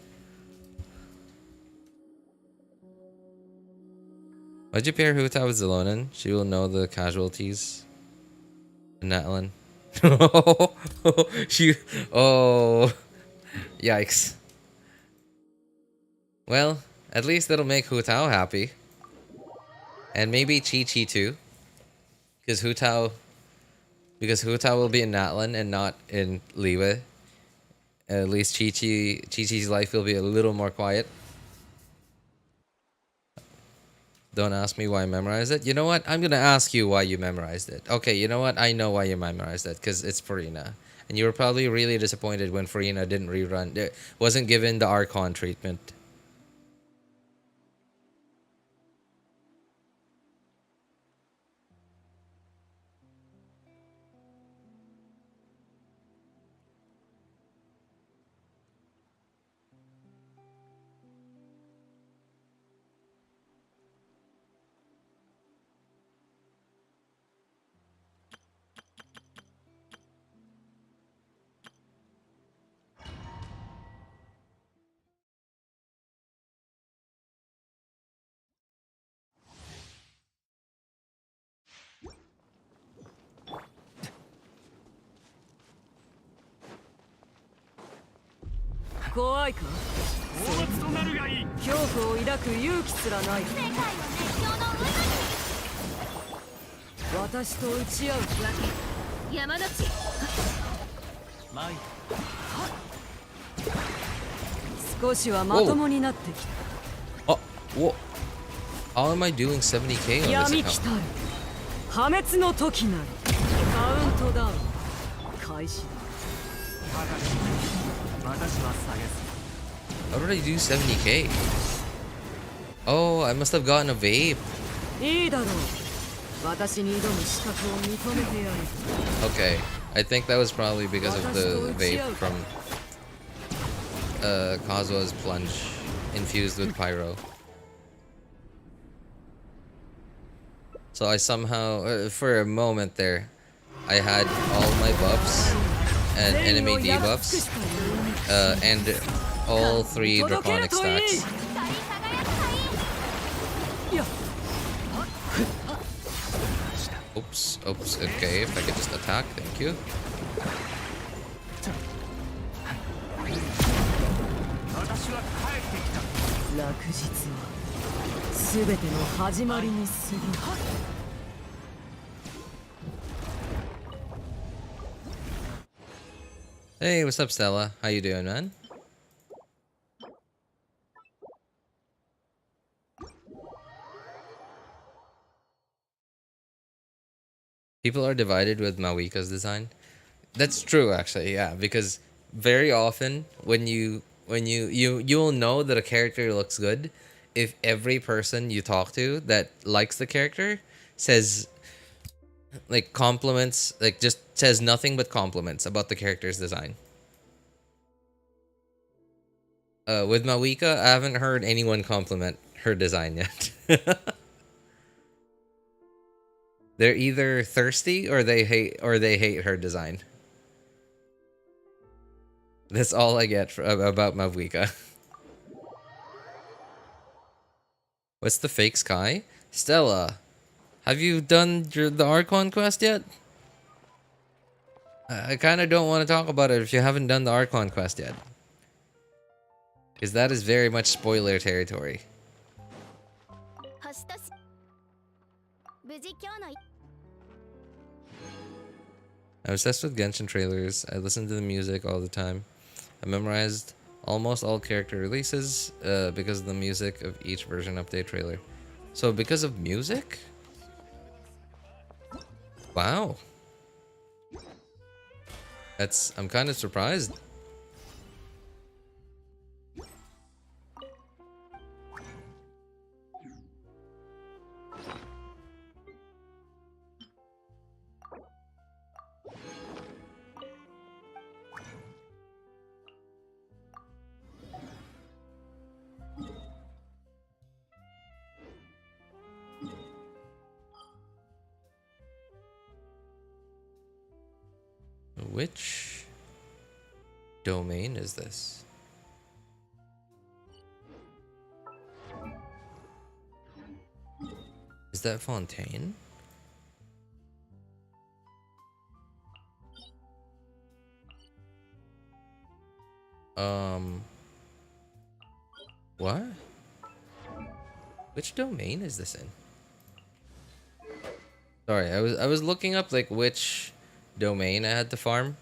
Why'd you pair Hutao with Xilonen? She will know the casualties. Natlan. She. Oh. Yikes. Well, at least that'll make Hutao happy. And maybe Chi-Chi too. Because Hutao will be in Natlan and not in Liwe. At least Chi-Chi's life will be a little more quiet. Don't ask me why I memorized it. You know what? I'm gonna ask you why you memorized it. Okay, you know what? I know why you memorized it. Because it's Farina. And you were probably really disappointed when Farina didn't rerun. Wasn't given the Archon treatment. Oh, whoa. How am I doing 70k on this account? How did I do 70k? Oh, I must have gotten a vape. Okay, I think that was probably because of the vape from Kazua's plunge infused with pyro. So I somehow, for a moment there, I had all my buffs and enemy debuffs, and all 3 draconic stacks. Oops, okay, if I could just attack, thank you. Hey, what's up, Stella? How you doing, man? People are divided with Mawika's design. That's true, actually, yeah, because very often when you'll know that a character looks good if every person you talk to that likes the character says like compliments, like just says nothing but compliments about the character's design. With Mawika, I haven't heard anyone compliment her design yet. They're either thirsty or they hate her design. That's all I get about Mawika. What's the fake sky? Stella, have you done the Archon quest yet? I kind of don't want to talk about it if you haven't done the Archon quest yet. Because that is very much spoiler territory. I'm obsessed with Genshin trailers. I listen to the music all the time. I memorized almost all character releases because of the music of each version update trailer. So because of music? Wow. I'm kind of surprised. Which domain is this? Is that Fontaine? What? Which domain is this in? Sorry, I was looking up like which domain I had to farm.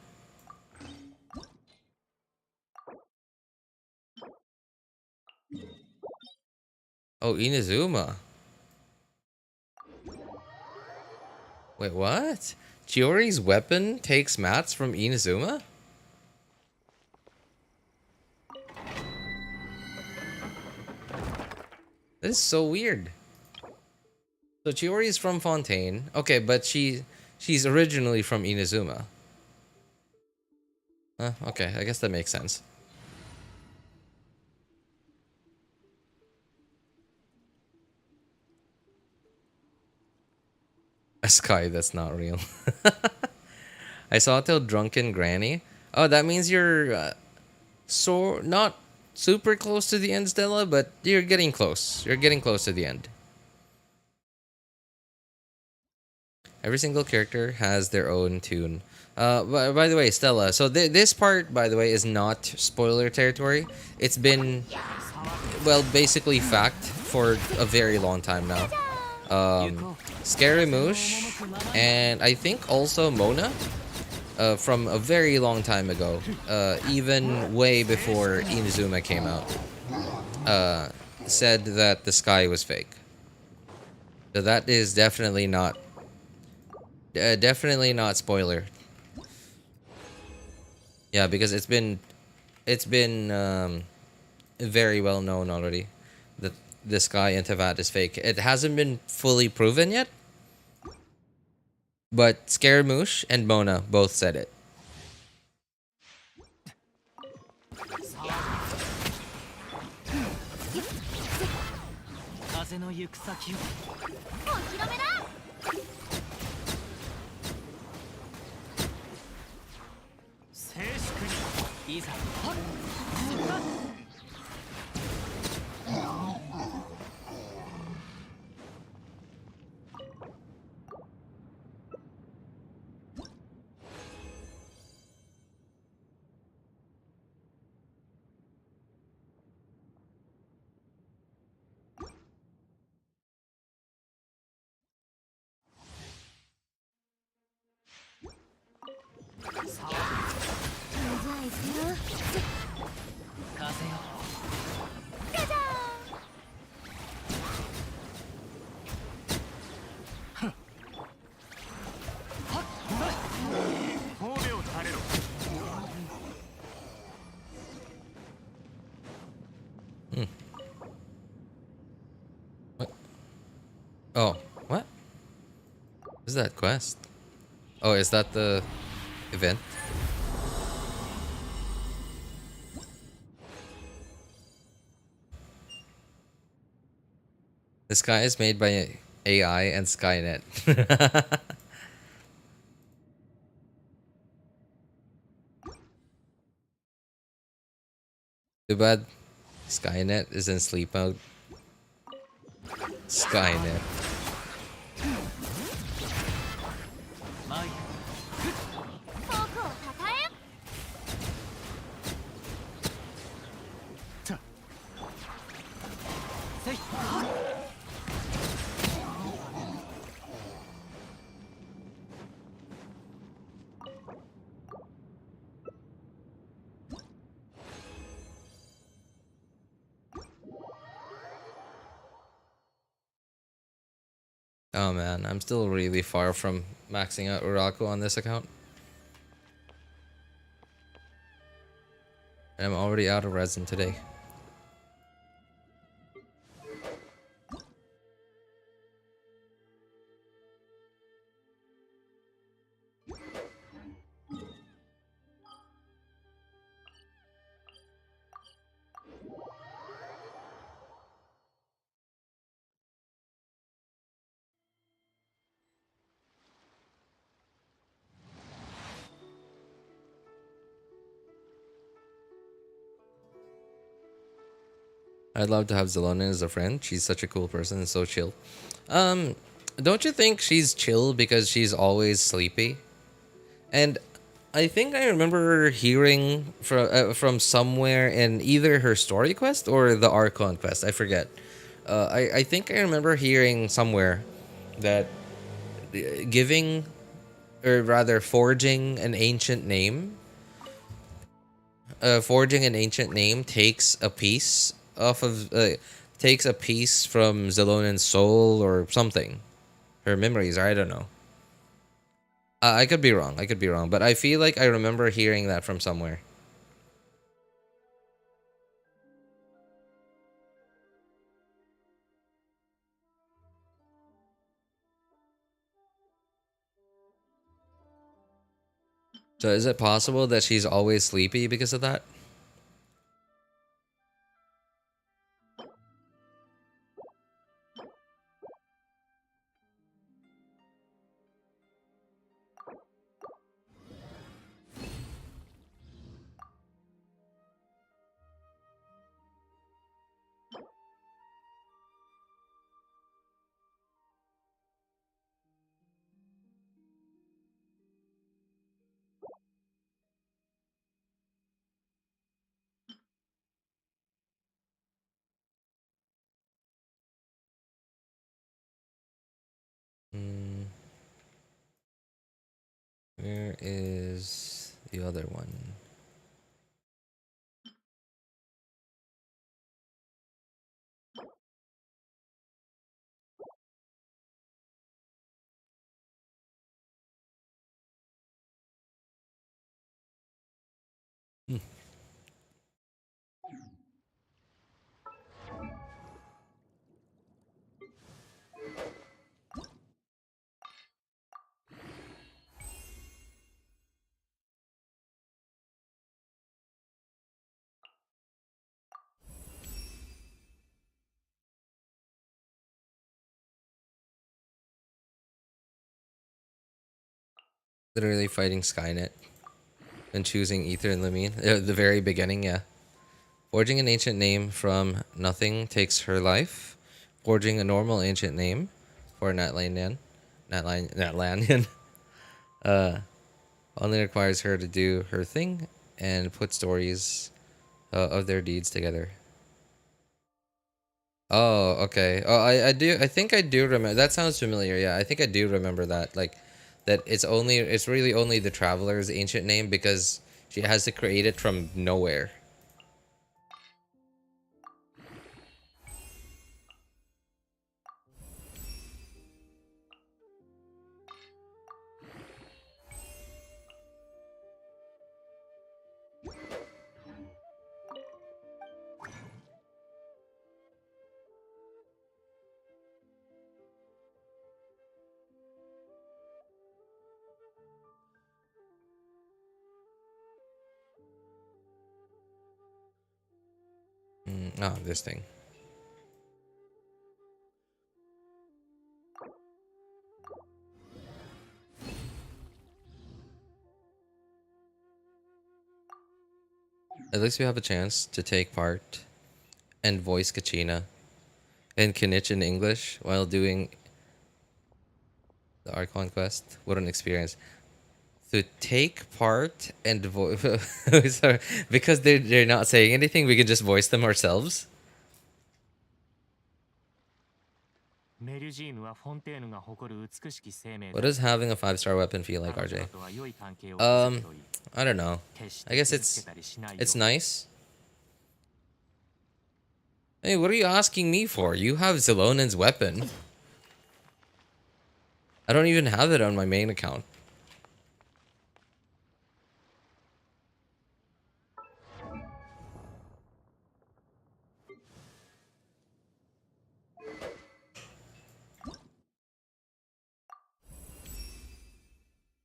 Oh, Inazuma. Wait, what? Chiori's weapon takes mats from Inazuma? That is so weird. So Chiori is from Fontaine. Okay, but she's originally from Inazuma. Okay, I guess that makes sense. A sky that's not real. I saw till drunken granny. Oh, that means you're not super close to the end, Stella, but you're getting close. You're getting close to the end. Every single character has their own tune. By the way, Stella, so this part, by the way, is not spoiler territory. It's been, well, basically fact for a very long time now. Scaramouche, and I think also Mona, from a very long time ago, even way before Inazuma came out, said that the sky was fake. So that is definitely not spoiler. Yeah, because it's been very well known already that the sky in Tevat is fake. It hasn't been fully proven yet, but Scaramouche and Mona both said it. What? Oh, what? Is that quest? Oh, is that the event? The sky is made by AI and Skynet. Too bad Skynet is in sleep mode. Skynet. Oh man, I'm still really far from maxing out Uraku on this account. And I'm already out of resin today. I'd love to have Xilonen as a friend. She's such a cool person and so chill. Um, don't you think she's chill because she's always sleepy? And I think I remember hearing from somewhere in either her story quest or the Archon quest. I forget. I think I remember hearing somewhere that giving, or rather forging an ancient name, takes a piece off of takes a piece from Xilonen's soul or something, her memories, or I don't know. I could be wrong. I could be wrong, but I feel like I remember hearing that from somewhere. So is it possible that she's always sleepy because of that? Hmm, where is the other one? Hmm. Literally fighting Skynet. When choosing Ether and Lamine. The very beginning, yeah. Forging an ancient name from nothing takes her life. Forging a normal ancient name for Natlanian only requires her to do her thing and put stories of their deeds together. Oh, okay. Oh, I do. I think I do remember. That sounds familiar. Yeah, I think I do remember that. Like, that it's really only the traveler's ancient name because she has to create it from nowhere. Oh, this thing. At least we have a chance to take part and voice Kachina and Kinich in English while doing the Archon quest. What an experience. To take part and voice. Sorry, because they're not saying anything, we can just voice them ourselves. What does having a 5-star weapon feel like, RJ? I don't know. I guess it's nice. Hey, what are you asking me for? You have Xilonen's weapon. I don't even have it on my main account.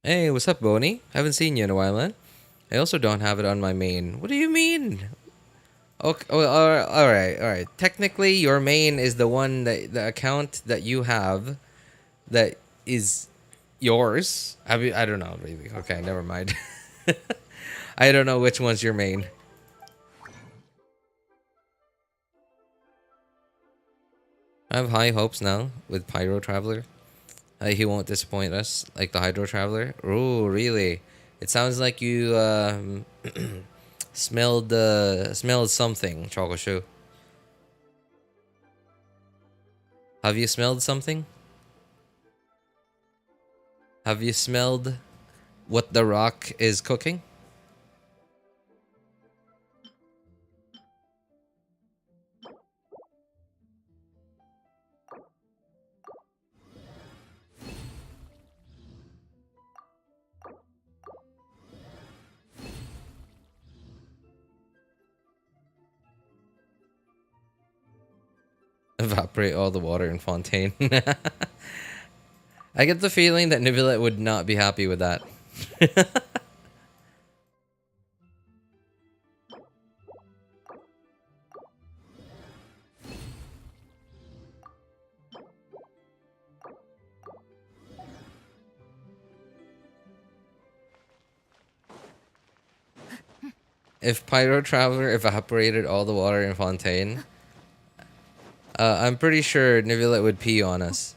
Hey, what's up, Boney? Haven't seen you in a while, man. I also don't have it on my main. What do you mean? Okay, well, all right. Technically, your main is the one that the account that you have that is yours. I don't know, really. Okay, never mind. I don't know which one's your main. I have high hopes now with Pyro Traveler. He won't disappoint us like the Hydro Traveler. Oh, really? It sounds like you smelled something, Chokoshu. Have you smelled something? Have you smelled what the rock is cooking? Evaporate all the water in Fontaine. I get the feeling that Nivelet would not be happy with that. If Pyro Traveler evaporated all the water in Fontaine, I'm pretty sure Nivelet would pee on us.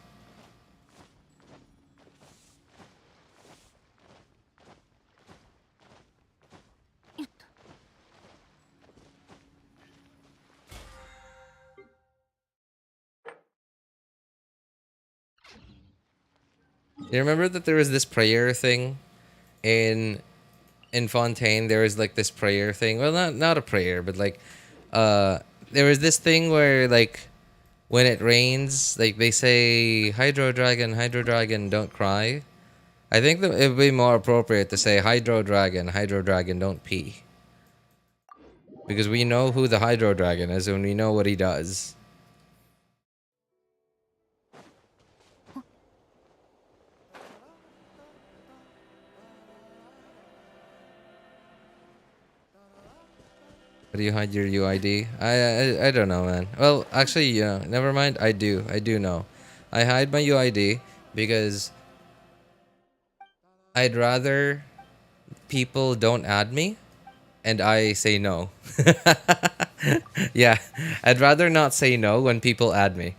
You remember that there was this prayer thing in Fontaine? There was like this prayer thing. Well, not a prayer, but like there was this thing where like when it rains, like they say Hydro Dragon, don't cry. I think that it would be more appropriate to say Hydro Dragon, don't pee. Because we know who the Hydro Dragon is and we know what he does. How do you hide your UID? I don't know, man. Well, actually, yeah, never mind. I do know. I hide my UID because I'd rather people don't add me and I say no. Yeah, I'd rather not say no when people add me.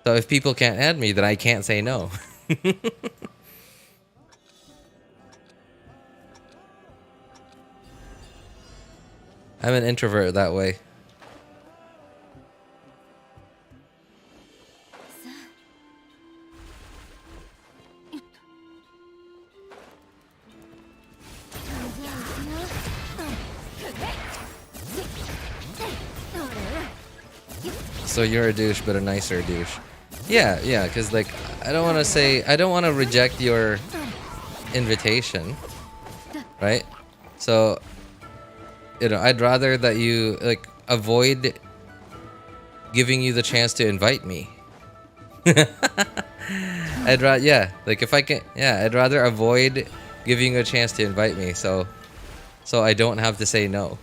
So if people can't add me, then I can't say no. I'm an introvert that way. So you're a douche, but a nicer douche. Yeah, yeah, because like I don't want to reject your invitation, right? So I'd rather that you like avoid giving you the chance to invite me. I'd rather, yeah, like if I can, yeah, I'd rather avoid giving you a chance to invite me, so I don't have to say no.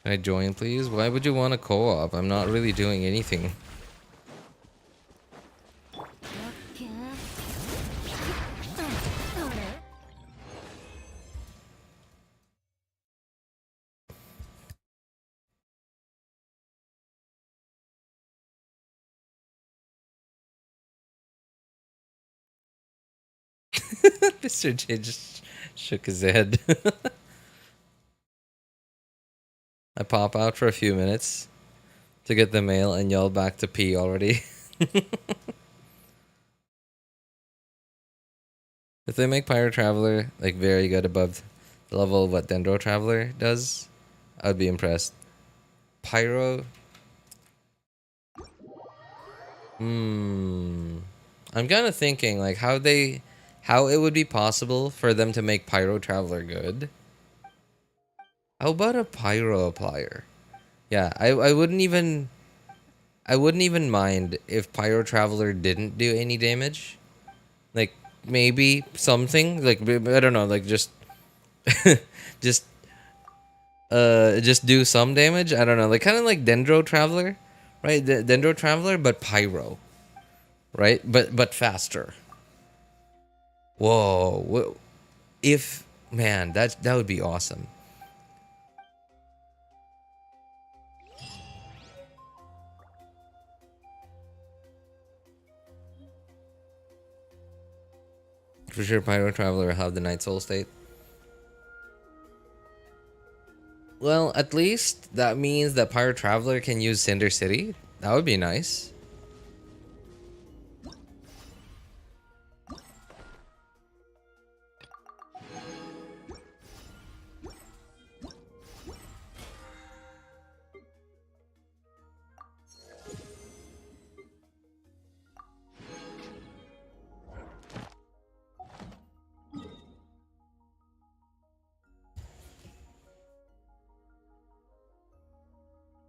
Can I join, please? Why would you want a co-op? I'm not really doing anything. Mr. J just shook his head. I pop out for a few minutes to get the mail and y'all back to pee already. If they make Pyro Traveler like very good above the level of what Dendro Traveler does, I'd be impressed. Pyro. I'm kind of thinking like how it would be possible for them to make Pyro Traveler good. How about a Pyro Applier? Yeah, I wouldn't even mind if Pyro Traveler didn't do any damage. Like maybe something like I don't know, like just just just do some damage. I don't know, like kind of like Dendro Traveler, right? Dendro Traveler, but Pyro, right? But faster. Whoa! If man, that would be awesome. For sure, Pyro Traveler will have the Night Soul state. Well, at least that means that Pyro Traveler can use Cinder City. That would be nice.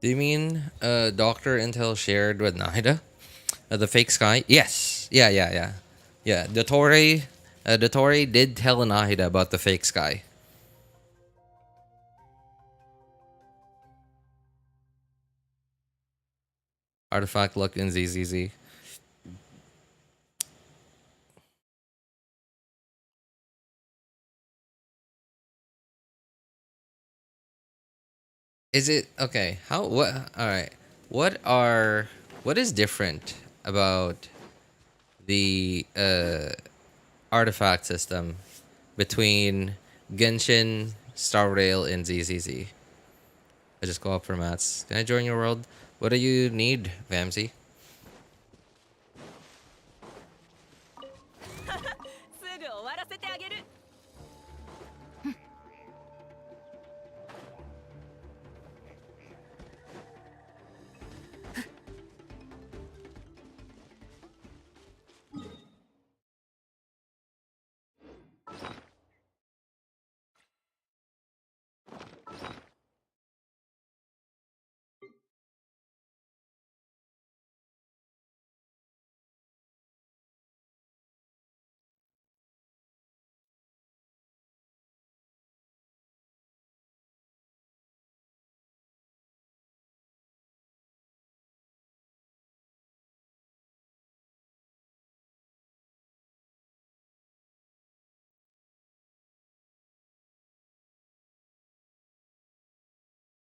Do you mean Doctor Intel shared with Nahida? The fake sky? Yes. Yeah. Yeah, the Tori did tell Nahida about the fake sky. Artifact luck in ZZZ. Is it okay? How what all right. What is different about the artifact system between Genshin, Star Rail, and ZZZ? I just go up for mats. Can I join your world? What do you need, Vamsy?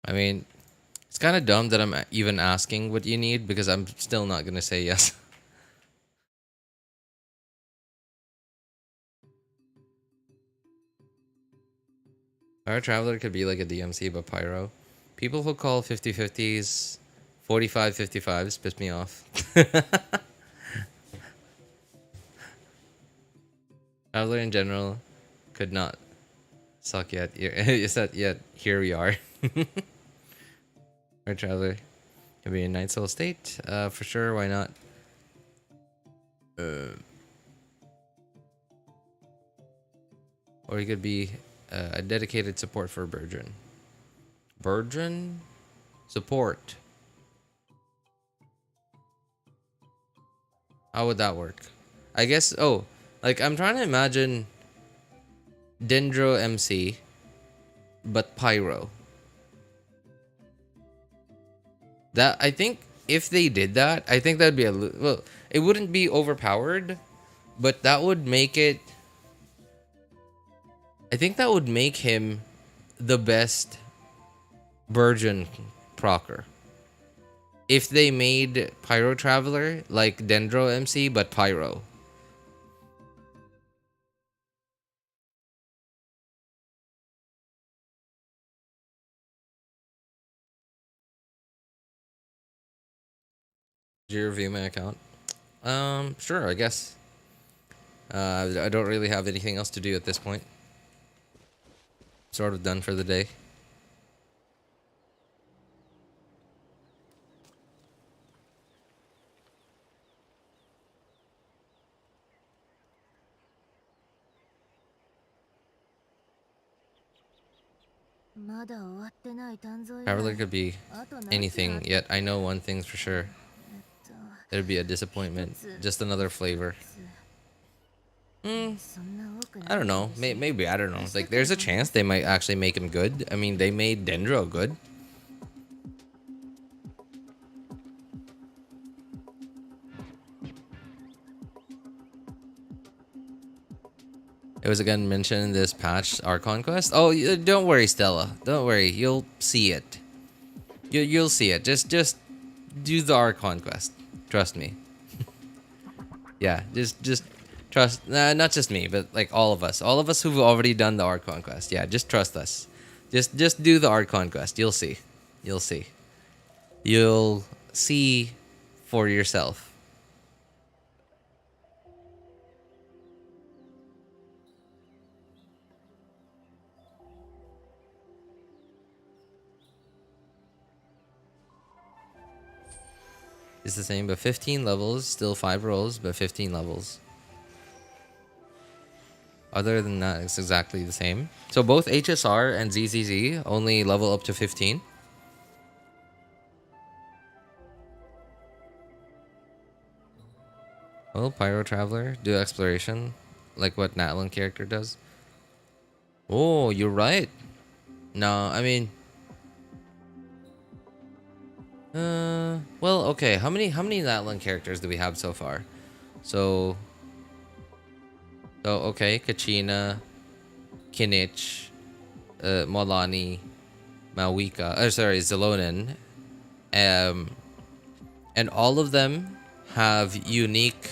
I mean, it's kind of dumb that I'm even asking what you need because I'm still not gonna say yes. Our traveler could be like a DMC, but Pyro. People who call 50-50s 45-55s piss me off. Traveler in general could not suck yet. Is that yet? Here we are. Our traveler can be in Night Soul state. For sure, why not? Or he could be a dedicated support for Virgin. Virgin? Support. How would that work? I guess, oh, like I'm trying to imagine Dendro MC, but Pyro. That, I think if they did that, I think that'd be well, it wouldn't be overpowered, but that would make it, I think that would make him the best Virgin procer. If they made Pyro Traveler like Dendro MC, but Pyro. Did you review my account? Sure, I guess. I don't really have anything else to do at this point. Sort of done for the day. Traveler could be anything, yet I know one thing's for sure. It'd be a disappointment. Just another flavor. I don't know. Maybe, I don't know. Like, there's a chance they might actually make him good. I mean, they made Dendro good. It was again mentioned in this patch, Archon quest. Oh, don't worry, Stella. Don't worry. You'll see it. You'll see it. Just do the Archon quest. Trust me. Yeah, just trust. Not just me, but like all of us. All of us who've already done the Archon quest. Yeah, just trust us. Just do the Archon quest. You'll see. You'll see. You'll see for yourself. It's the same, but 15 levels, still 5 rolls, but 15 levels. Other than that, it's exactly the same. So both HSR and ZZZ only level up to 15. Well, Pyro Traveler, do exploration, like what Natlan character does. Oh, you're right. No, I mean... well, okay. How many Natlan characters do we have so far? So okay, Kachina, Kinich, Molani, Mawika. Sorry, Xilonen. And all of them have unique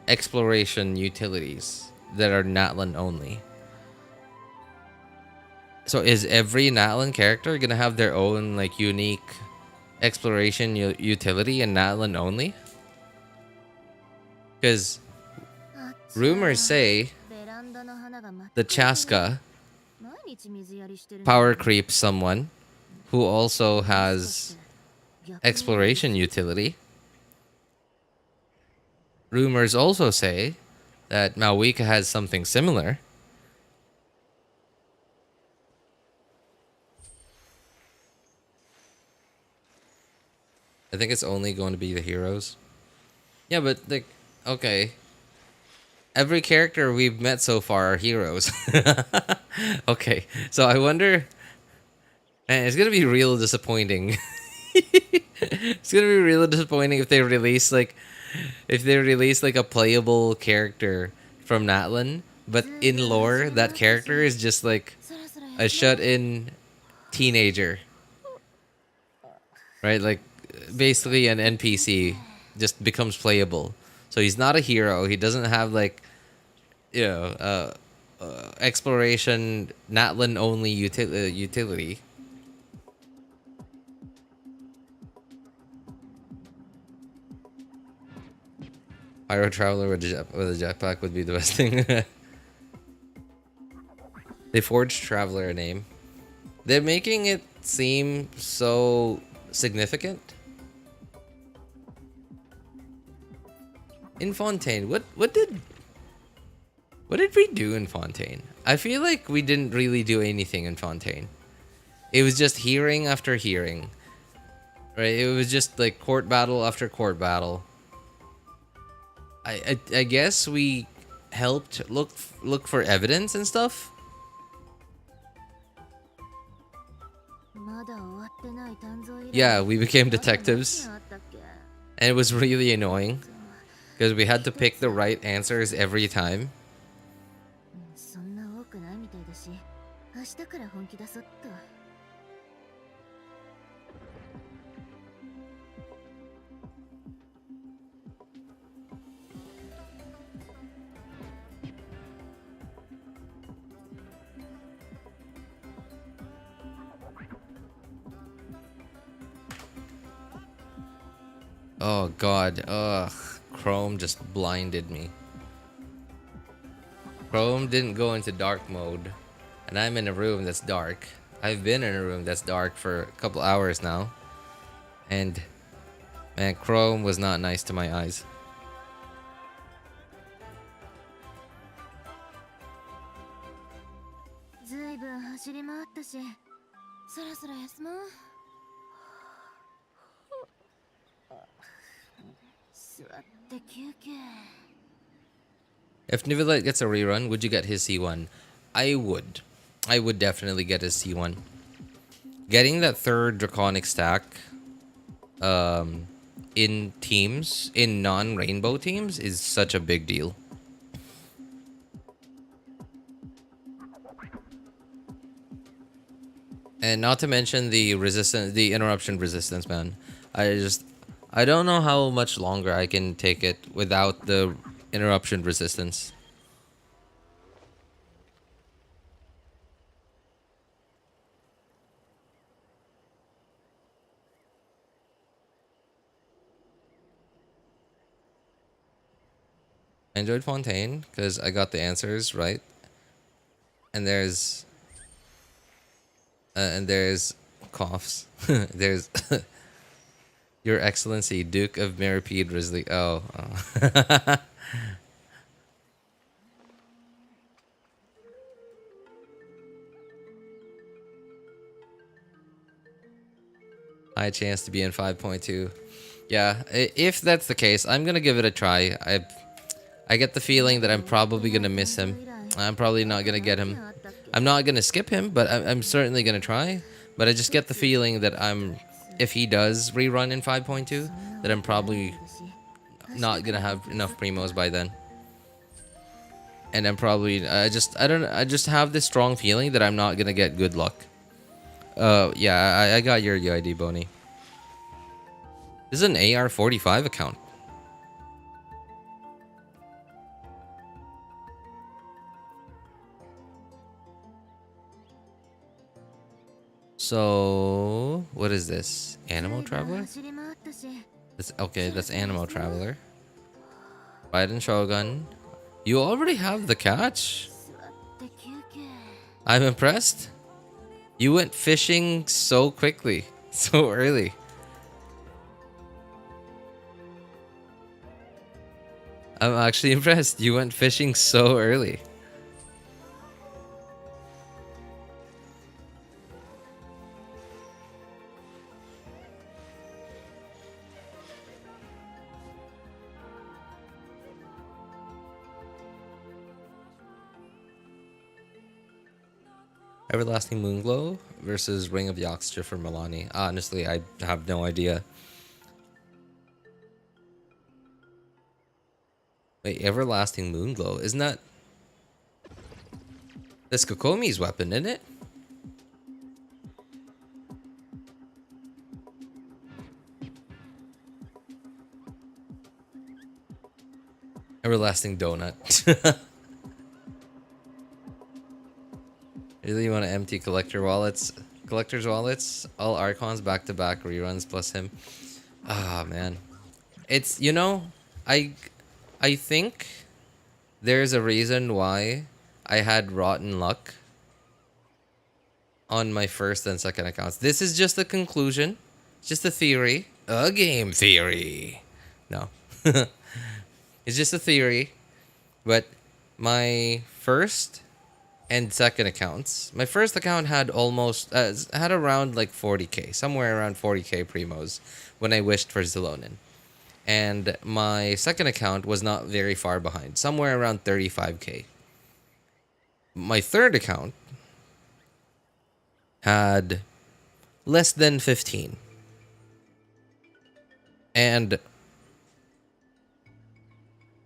exploration utilities that are Natlan only. So is every Natlan character gonna have their own like unique exploration utility and Natlan only? Because rumors say the Chasca power creeps someone who also has exploration utility. Rumors also say that Mawika has something similar. I think it's only going to be the heroes. Yeah, but like, okay. Every character we've met so far are heroes. Okay, so I wonder... Man, it's gonna be real disappointing. It's gonna be real disappointing if they release like... If they release like a playable character from Natlan, but in lore, that character is just like a shut-in teenager. right? Like basically an NPC just becomes playable. So he's not a hero. He doesn't have like exploration natlan only utility. Pyro traveler with a jetpack would be the best thing. They forged traveler a name. They're making it seem so significant. In Fontaine, what did we do in Fontaine? I feel like we didn't really do anything in Fontaine. It was just hearing after hearing. Right? It was just like court battle after court battle. I guess we helped look for evidence and stuff. Yeah, we became detectives. And it was really annoying because we had to pick the right answers every time. Oh god, ugh. Chrome just blinded me. Chrome didn't go into dark mode. And I'm in a room that's dark. I've been in a room that's dark for a couple hours now. And man, Chrome was not nice to my eyes. If Nivelite gets a rerun, would you get his C1? I would. I would definitely get his C1. Getting that third Draconic stack in teams, in non-rainbow teams, is such a big deal. And not to mention the resistance, the interruption resistance, man. I don't know how much longer I can take it without the interruption resistance. I enjoyed Fontaine because I got the answers right. And there's coughs. There's Your Excellency, Duke of Meripede Risley. Oh. High chance to be in 5.2. Yeah, if that's the case, I'm gonna give it a try. I get the feeling that I'm probably gonna miss him. I'm probably not gonna get him. I'm not gonna skip him, but I'm certainly gonna try. But I just get the feeling that if he does rerun in 5.2, that I'm probably not gonna have enough primos by then. And I'm probably I just have this strong feeling that I'm not gonna get good luck. Yeah, I got your UID, Boney. This is an AR-45 account. So, what is this? Animal Traveler? That's Animal Traveler. Raiden Shogun. You already have the catch? I'm impressed. You went fishing so quickly, so early. I'm actually impressed. You went fishing so early. Everlasting Moonglow versus Ring of Yoxtra for Milani. Honestly, I have no idea. Wait, Everlasting Moonglow? Isn't that... That's Kokomi's weapon, isn't it? Everlasting donut. Really want to empty collector's wallets, all Archons back to back reruns plus him. Ah man. It's I I think there's a reason why I had rotten luck on my first and second accounts. This is just a conclusion, just a theory, a game theory. No. It's just a theory, but my first and second accounts. My first account had almost had around like 40k, somewhere around 40k primos when I wished for Xilonen. And my second account was not very far behind, somewhere around 35k. My third account had less than 15. And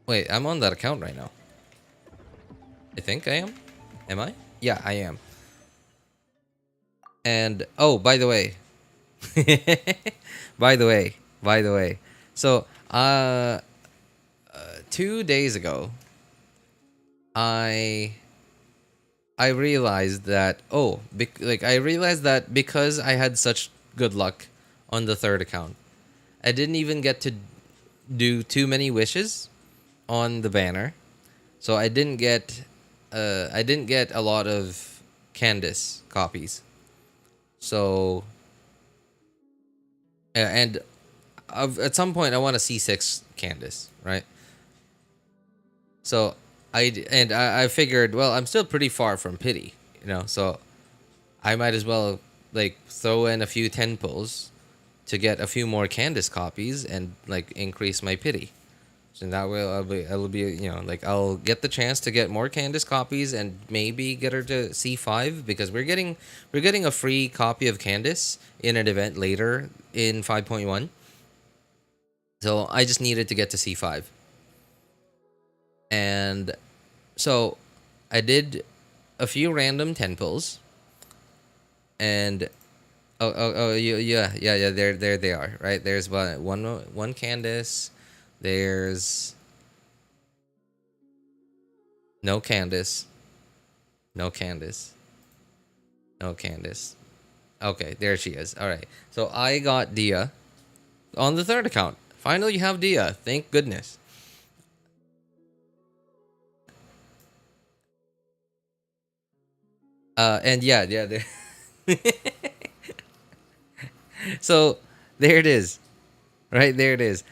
wait, I'm on that account right now. I think I am. Am I? Yeah, I am. And oh, by the way, by the way. So, 2 days ago, I realized that I realized that because I had such good luck on the third account, I didn't even get to do too many wishes on the banner, so I didn't get a lot of Candace copies. So, and at some point I want to C6 Candace, right? So I figured, well, I'm still pretty far from pity, so I might as well like throw in a few 10 pulls to get a few more Candace copies and like increase my pity. So that way I'll be like I'll get the chance to get more Candace copies and maybe get her to C5 because we're getting a free copy of Candace in an event later in 5.1. So I just needed to get to C5. And so I did a few random 10 pulls and yeah, there they are, right? There's one Candace. There's no Candace. No Candace. No Candace. Okay, there she is. All right. So I got Dia on the third account. Finally, you have Dia. Thank goodness. And yeah. There. So there it is. Right there it is.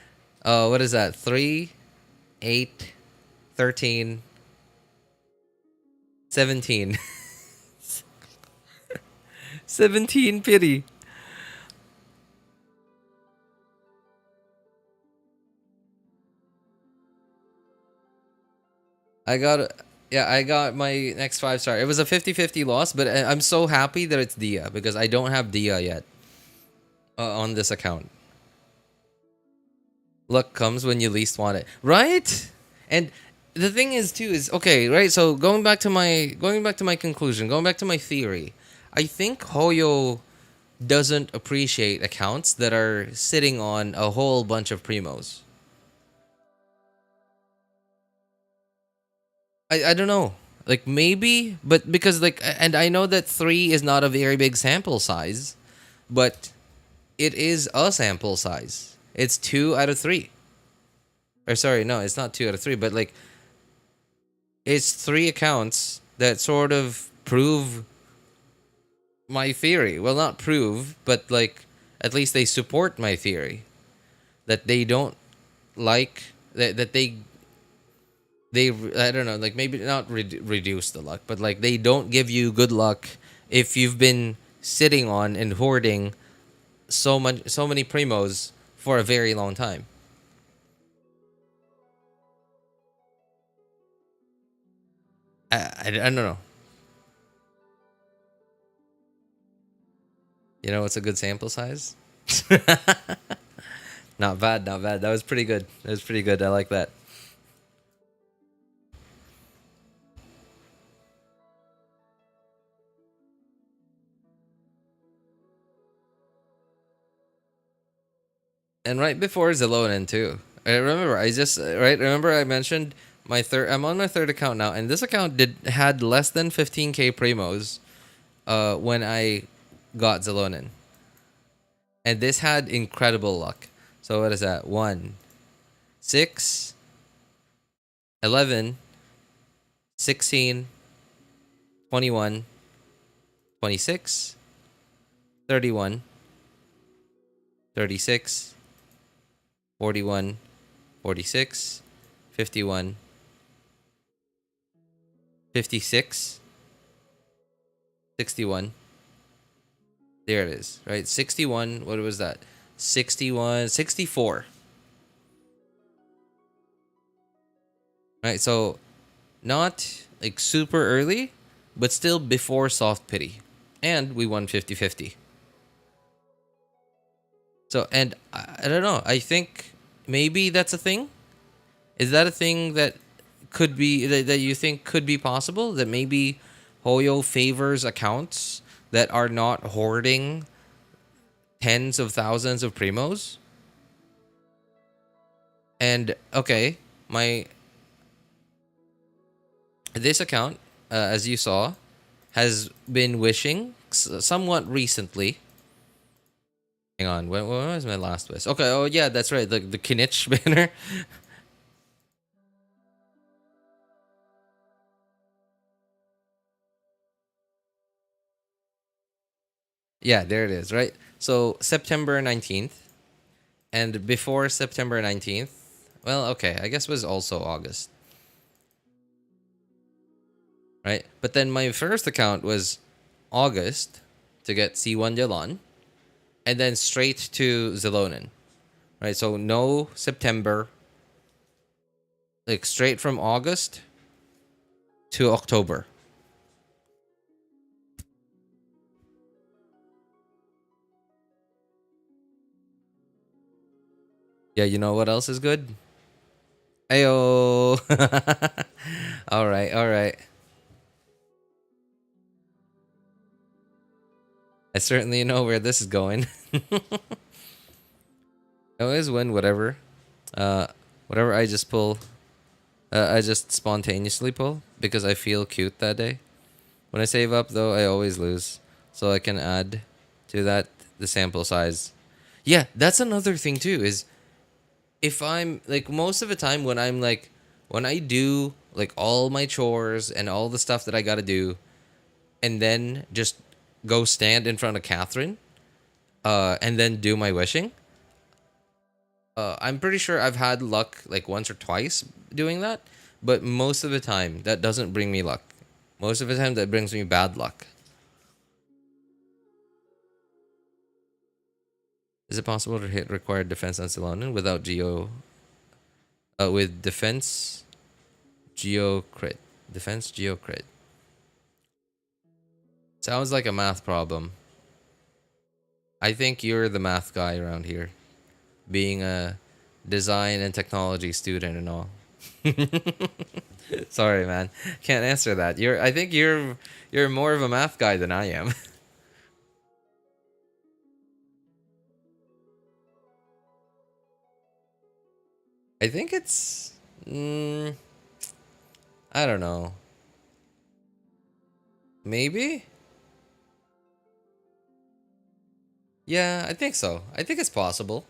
What is that? 3, 8, 13, 17. 17 pity. I got yeah, I got my next 5-star. It was a 50-50 loss, but I'm so happy that it's Dia because I don't have Dia yet on this account. Luck comes when you least want it, right? And the thing is too is okay, right? So going back to my conclusion, going back to my theory, I think Hoyo doesn't appreciate accounts that are sitting on a whole bunch of primos. I don't know. Like maybe, but because like and I know that 3 is not a very big sample size, but it is a sample size. It's 2 out of 3. Or sorry, no, it's not 2 out of 3, but like it's 3 accounts that sort of prove my theory. Well, not prove, but like at least they support my theory that they don't like that they I don't know, like maybe not reduce the luck, but like they don't give you good luck if you've been sitting on and hoarding so many primos for a very long time. I don't know. You know what's a good sample size? Not bad, not bad. That was pretty good. That was pretty good. I like that. And right before Xilonen too. I remember. I just right. Remember, I mentioned my third. I'm on my third account now, and this account had less than 15k primos. When I got Xilonen, and this had incredible luck. So what is that? 1, 6, 11, 16, 21, 26, 31, 36, 41, 46, 51, 56, 61. There it is, right? 61. What was that? 61, 64. Right, so not like super early, but still before soft pity. And we won 50-50. So, and I don't know. I think maybe that's a thing. Is that a thing that could be that you think could be possible? That maybe Hoyo favors accounts that are not hoarding tens of thousands of primos? And okay, my this account, as you saw, has been wishing somewhat recently. Hang on, when was my last wish? Okay, oh yeah, that's right, the Kinich banner. Yeah, there it is, right? So September 19th, and before September 19th, well, okay, I guess it was also August, right? But then my first account was August to get C1 Yalan, and then straight to Xilonen, right? So no September, like straight from August to October. Yeah, you know what else is good? Ayo. All right, all right. I certainly know where this is going. I always win whatever. Uh, whatever I just pull. I just spontaneously pull because I feel cute that day. When I save up, though, I always lose. So I can add to that the sample size. Yeah, that's another thing too. Is if I'm like most of the time when I do like all my chores and all the stuff that I gotta do, and then just go stand in front of Catherine, and then do my wishing. I'm pretty sure I've had luck like once or twice doing that, but most of the time that doesn't bring me luck. Most of the time that brings me bad luck. Is it possible to hit required defense on Xilonen without Geo? With defense, Geo crit. Defense, Geo crit. Sounds like a math problem. I think you're the math guy around here, being a design and technology student and all. Sorry, man. Can't answer that. I think you're more of a math guy than I am. I think it's I don't know. Maybe? Yeah, I think so. I think it's possible.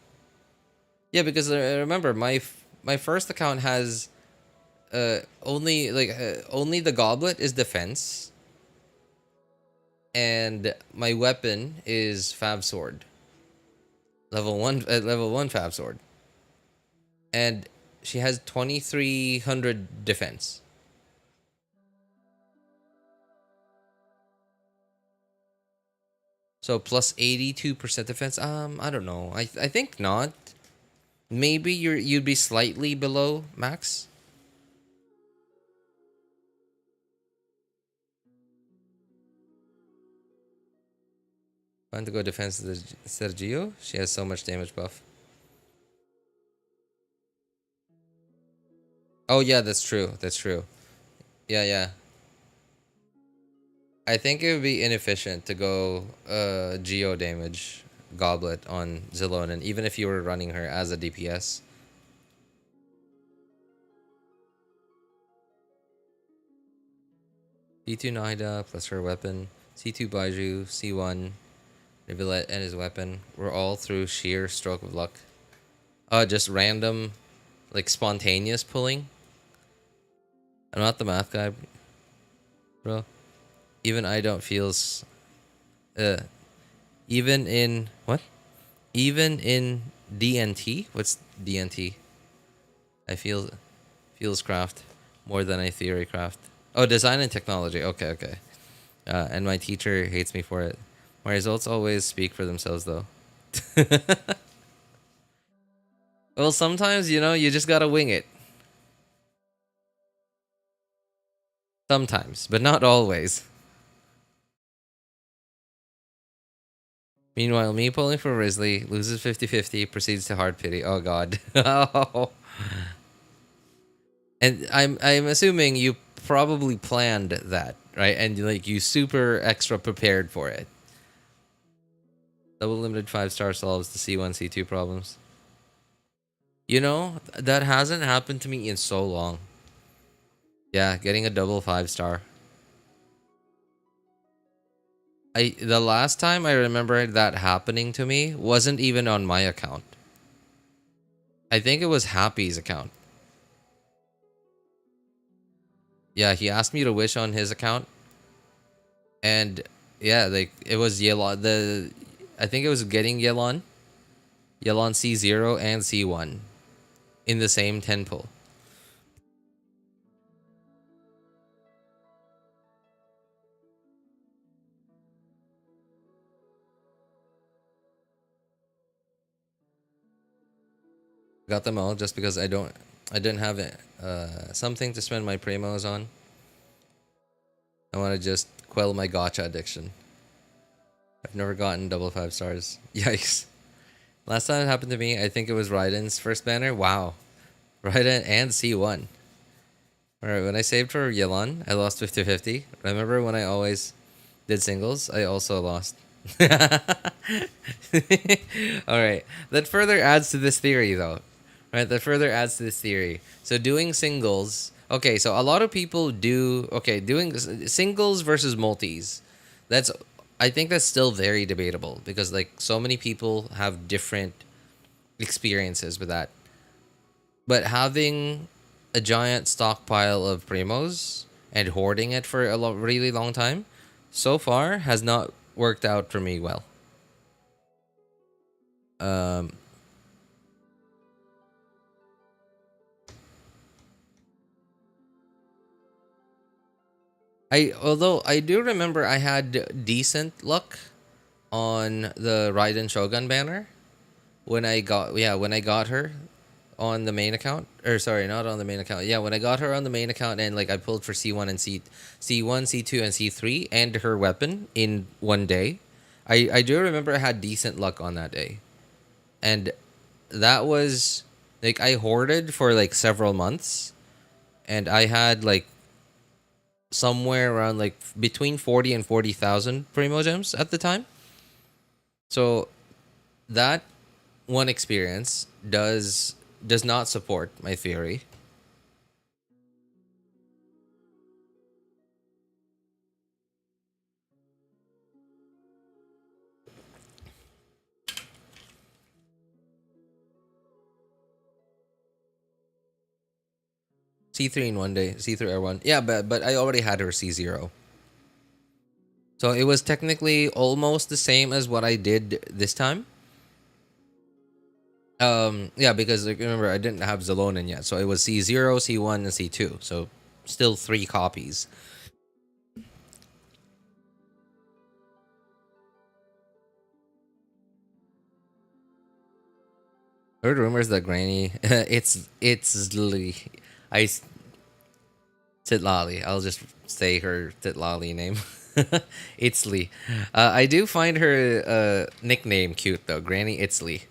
Yeah, because remember my first account has only the goblet is defense, and my weapon is Fab Sword. Level 1 Fab Sword. And she has 2300 defense. So plus 82% defense. I don't know. I think not. Maybe you'd be slightly below max. Want to go defense the Sergio? She has so much damage buff. Oh yeah, that's true. That's true. Yeah, yeah. I think it would be inefficient to go geo damage goblet on Xilonen, even if you were running her as a DPS. C2 Nahida plus her weapon. C2 Baiju, C1 Rivulet and his weapon. We're all through sheer stroke of luck. Just random, like spontaneous pulling. I'm not the math guy, bro. Even I don't feels. Uh, even in what? Even in DNT. What's DNT? I feels craft more than I theory craft. Oh, design and technology. Okay, okay. And my teacher hates me for it. My results always speak for themselves, though. Well, sometimes, you just gotta wing it. Sometimes, but not always. Meanwhile, me pulling for Risley, loses 50-50, proceeds to hard pity. Oh, God. Oh. And I'm assuming you probably planned that, right? And like you super extra prepared for it. Double limited 5-star solves the C1, C2 problems. That hasn't happened to me in so long. Yeah, getting a double 5-star. The last time I remember that happening to me wasn't even on my account. I think it was Happy's account. Yeah, he asked me to wish on his account. And yeah, like it was Yelon. I think it was getting Yelon C0 and C1 in the same 10 pull. Got them all just because I didn't have it, something to spend my primos on. I want to just quell my gotcha addiction. I've never gotten double 5-stars. Yikes. Last time it happened to me, I think it was Raiden's first banner. Wow. Raiden and C1. Alright, when I saved for Yelan, I lost 50-50. Remember when I always did singles? I also lost. Alright. That further adds to this theory, though. Right? That further adds to this theory. So doing singles. Okay, so a lot of people do. Okay, doing singles versus multis. That's. I think that's still very debatable because like so many people have different experiences with that. But having a giant stockpile of primos and hoarding it for a really long time, so far has not worked out for me well. Um, although I do remember I had decent luck on the Raiden Shogun banner when I got her on the main account, or sorry, not on the main account. Yeah, when I got her on the main account and like I pulled for C1 and C1, C2 and C3 and her weapon in one day. I do remember I had decent luck on that day. And that was like I hoarded for like several months and I had like somewhere around like between 40 and 40,000 Primogems at the time. So that one experience does not support my theory. C3 in one day, C3 R1. Yeah, but I already had her C0. So it was technically almost the same as what I did this time. Yeah, because like remember I didn't have Xilonen yet, so it was C0, C1, and C2. So still 3 copies. Heard rumors that Granny, it's Lee. I Titlali. I'll just say her Titlali name. It's Lee. I do find her nickname cute though. Granny Itzley.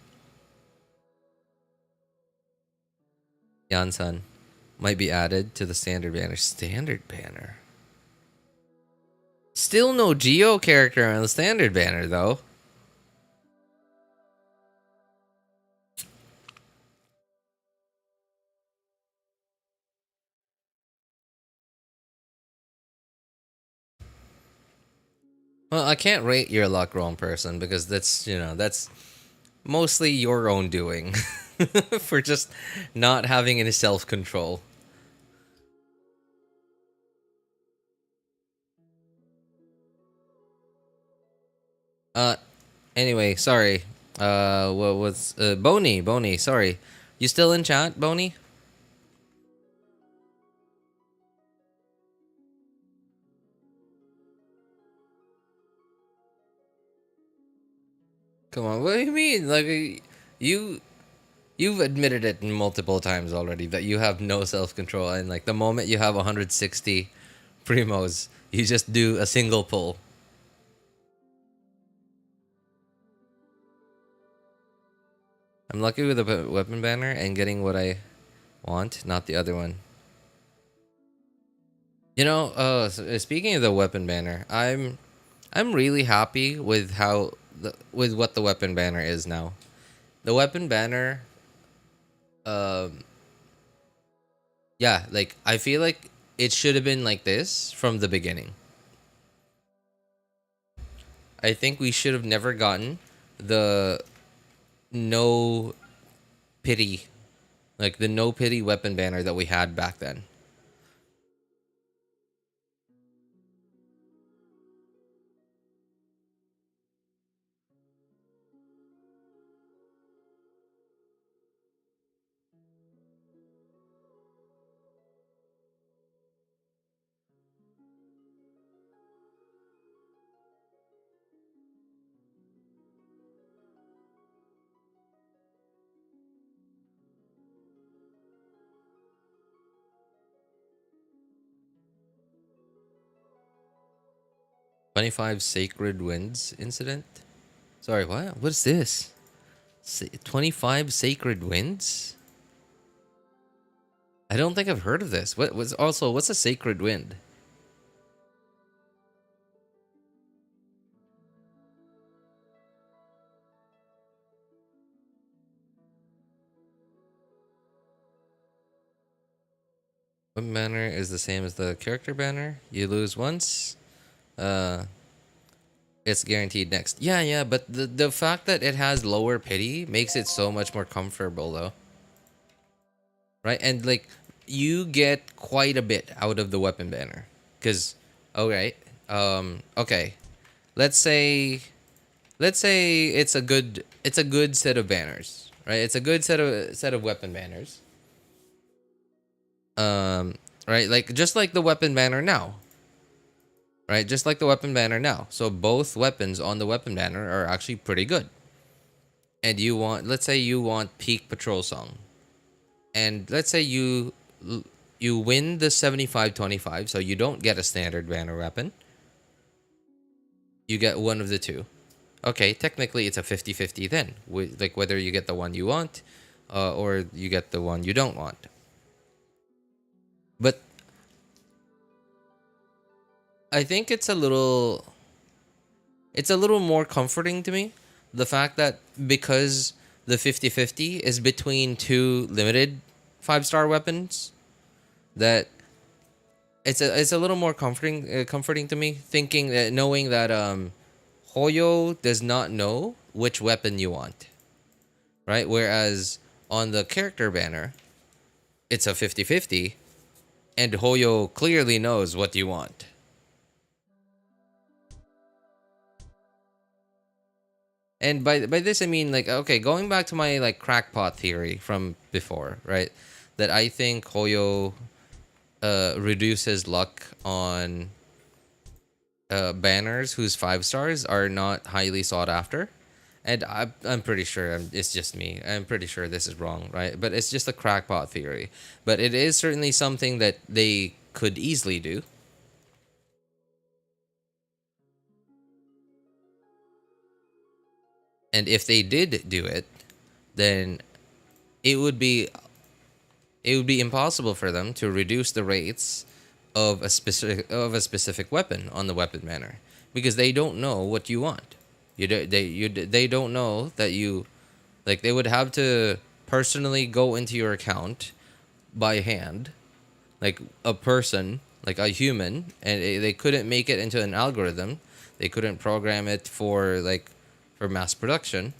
Yansan might be added to the standard banner. Standard banner. Still no Geo character on the standard banner though. Well, I can't rate your luck, wrong person, because that's mostly your own doing for just not having any self control. Uh, anyway, sorry. What was Boney? Boney, sorry. You still in chat, Boney? Come on, what do you mean? Like you you've admitted it multiple times already that you have no self control, and like the moment you have 160 primos, you just do a single pull. I'm lucky with the weapon banner and getting what I want, not the other one. Speaking of the weapon banner, I'm really happy with with what the weapon banner is now. The weapon banner, um, yeah, like I feel like it should have been like this from the beginning. I think we should have never gotten the no pity, like the no pity weapon banner that we had back then. $25 Sacred Winds incident. Sorry, what? What's this? 25 Sacred Winds? I don't think I've heard of this. What's a Sacred Wind? What banner is the same as the character banner? You lose once. Uh, it's guaranteed next. Yeah, yeah, but the fact that it has lower pity makes it so much more comfortable, though. Right, and like you get quite a bit out of the weapon banner, because, all right, okay, let's say, it's a good set of banners, right? It's a good set of weapon banners. Right, like just like the weapon banner now, right? Just like the weapon banner now. So both weapons on the weapon banner are actually pretty good. And let's say you want peak patrol song, and let's say you win the 75-25, so you don't get a standard banner weapon. You get one of the two. Okay, technically it's a 50-50 then, like whether you get the one you want, or you get the one you don't want. But I think it's a little more comforting to me, the fact that because the 50-50 is between two limited 5-star weapons, that it's a little more comforting to me, thinking that, knowing that Hoyo does not know which weapon you want, right? Whereas on the character banner, it's a 50-50, and Hoyo clearly knows what you want. And by this I mean, like, okay, going back to my like crackpot theory from before, right? That I think Hoyo reduces luck on banners whose 5 stars are not highly sought after. And I'm pretty sure it's just me. I'm pretty sure this is wrong, right? But it's just a crackpot theory. But it is certainly something that they could easily do. And if they did do it, then it would be impossible for them to reduce the rates of a specific weapon on the weapon banner, because they don't know what you want. They don't know that you, like, they would have to personally go into your account by hand, like a person, like a human, and they couldn't make it into an algorithm. They couldn't program it for like for mass production.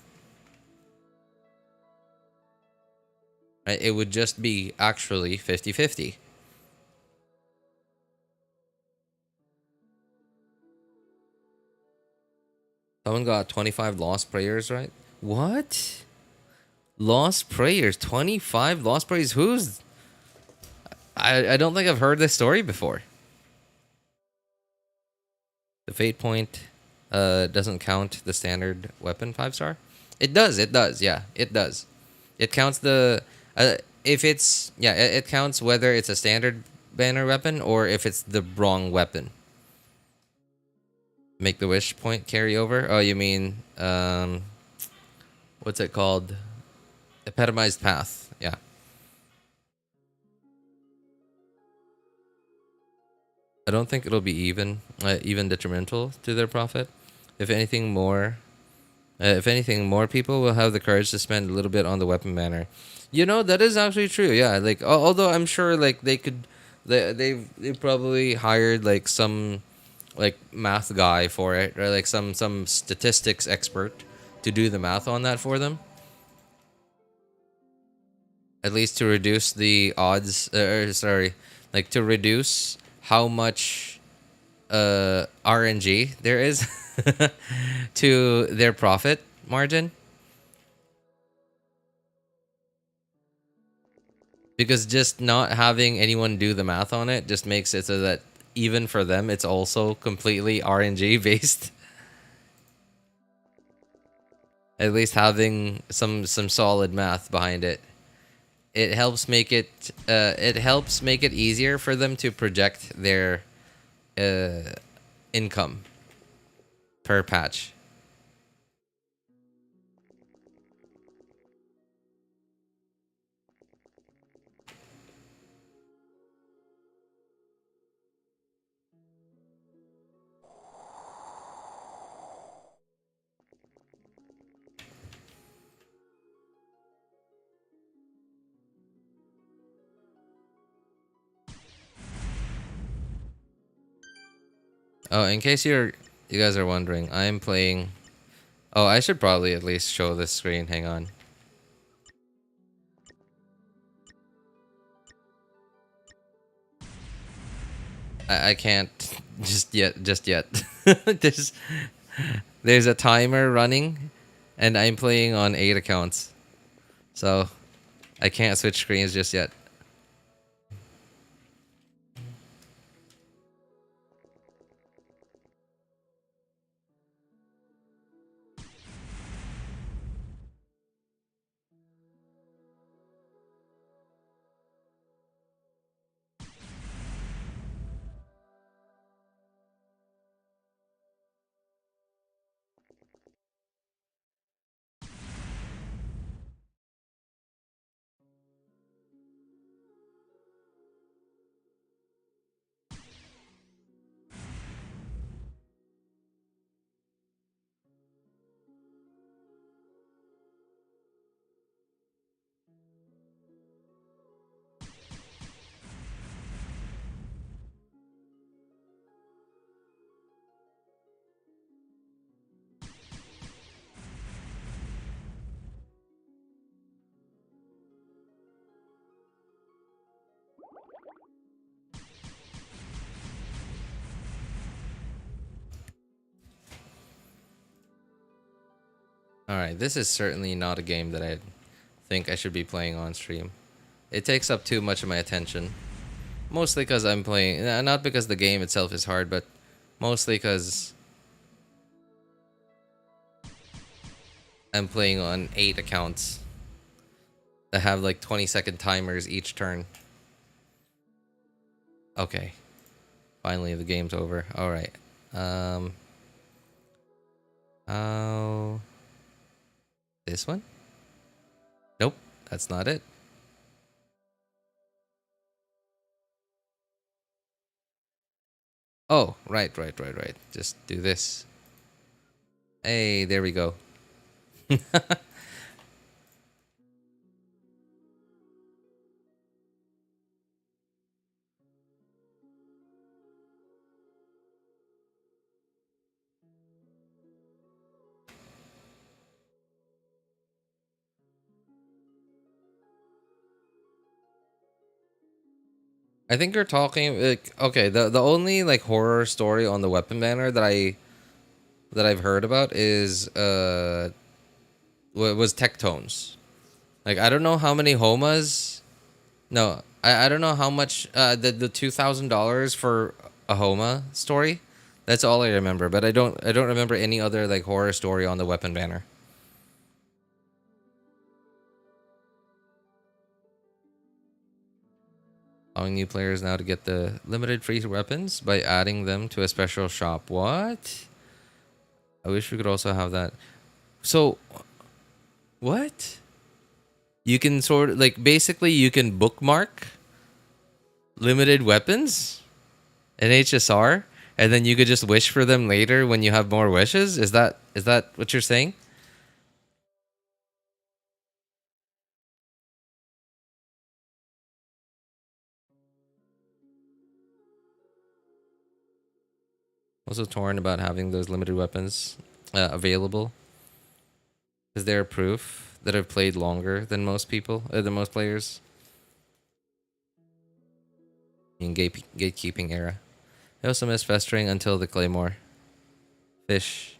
Right? It would just be actually 50-50. Someone got 25 lost prayers, right? What? Lost prayers? 25 lost prayers? Who's... I don't think I've heard this story before. The fate point doesn't count the standard weapon 5-star. It does, yeah, it does. It counts the if it's yeah, it counts whether it's a standard banner weapon or if it's the wrong weapon. Make the wish point carry over. Oh, you mean what's it called? Epitomized path. Yeah. I don't think it'll be even detrimental to their profit. If anything more, if anything, more people will have the courage to spend a little bit on the weapon banner. You know, that is actually true. Yeah, like although I'm sure like they could, they probably hired like some like math guy for it, or like some statistics expert to do the math on that for them. At least to reduce the odds, sorry, like to reduce how much RNG there is to their profit margin. Because just not having anyone do the math on it just makes it so that even for them, it's also completely RNG based. At least having some solid math behind it, it helps make it easier for them to project their income per patch. Oh, in case you guys are wondering, I'm playing. Oh, I should probably at least show this screen. Hang on. I can't just yet. Just yet. there's there's a timer running, and I'm playing on 8 accounts, so I can't switch screens just yet. All right, this is certainly not a game that I think I should be playing on stream. It takes up too much of my attention. Mostly because I'm playing, not because the game itself is hard, but mostly because I'm playing on 8 accounts that have like 20-second timers each turn. Okay. Finally, the game's over. All right. Oh, this one? Nope, that's not it. Oh, right. Just do this. Hey, there we go. I think you're talking like okay. The only like horror story on the weapon banner that I've heard about is was Tectones. Like I don't know how many Homas. No, I don't know how much the $2,000 for a Homa story. That's all I remember, but I don't remember any other like horror story on the weapon banner. Allowing new players now to get the limited free weapons by adding them to a special shop. What? I wish we could also have that. So what? You can sort of like basically you can bookmark limited weapons in HSR, and then you could just wish for them later when you have more wishes. Is that what you're saying? Also torn about having those limited weapons available. Is there proof that I've played longer than most people, than most players in gatekeeping era? I also miss festering until the claymore. Fish.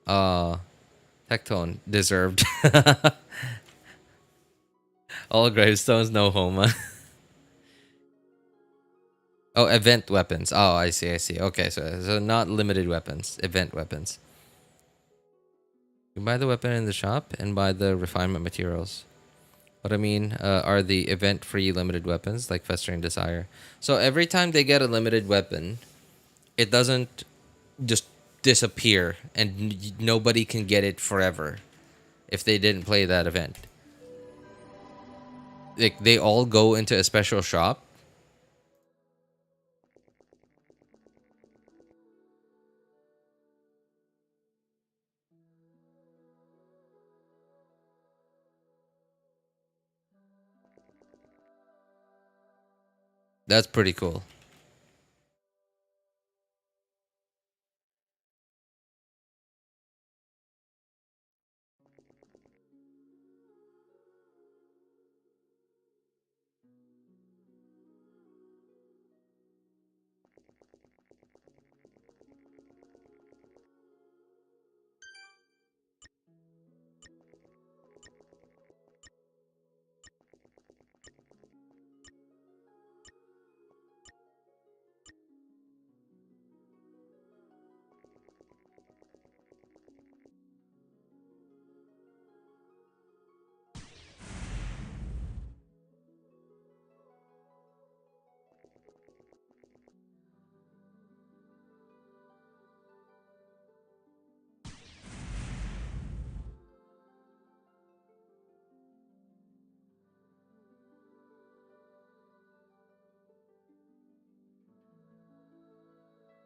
Tectone deserved. All gravestones, no Homa. Oh, event weapons. Oh, I see. I see. Okay, so not limited weapons, event weapons. You buy the weapon in the shop and buy the refinement materials. What I mean are the event-free limited weapons like Festering Desire. So every time they get a limited weapon, it doesn't just disappear and nobody can get it forever if they didn't play that event. Like they all go into a special shop. That's pretty cool.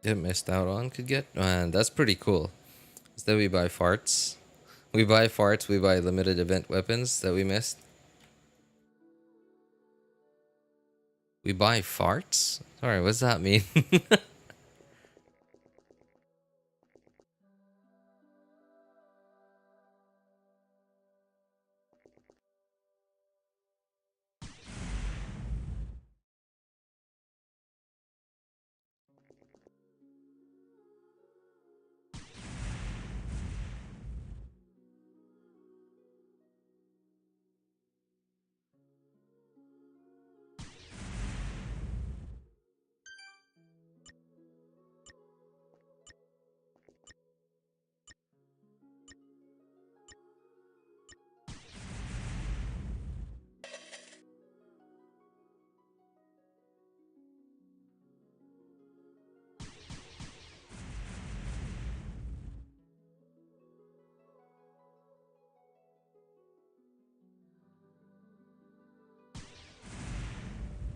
It missed out on could get. Man, that's pretty cool. Instead we buy farts. We buy farts, we buy limited event weapons that we missed. We buy farts? Sorry, what's that mean?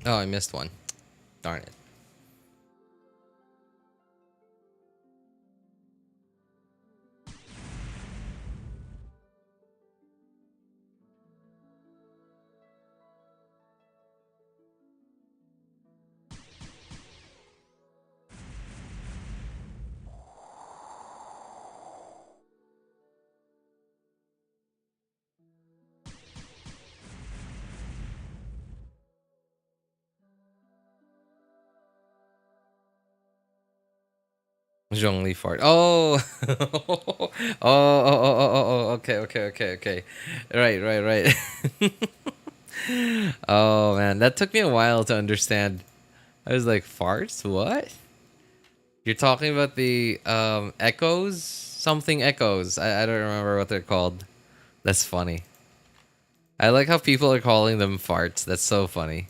Oh, I missed one. Darn it. Zhongli fart. Oh, oh. Okay, okay. Right. Oh man, that took me a while to understand. I was like, farts? What? You're talking about the echoes? Something echoes. I don't remember what they're called. That's funny. I like how people are calling them farts. That's so funny.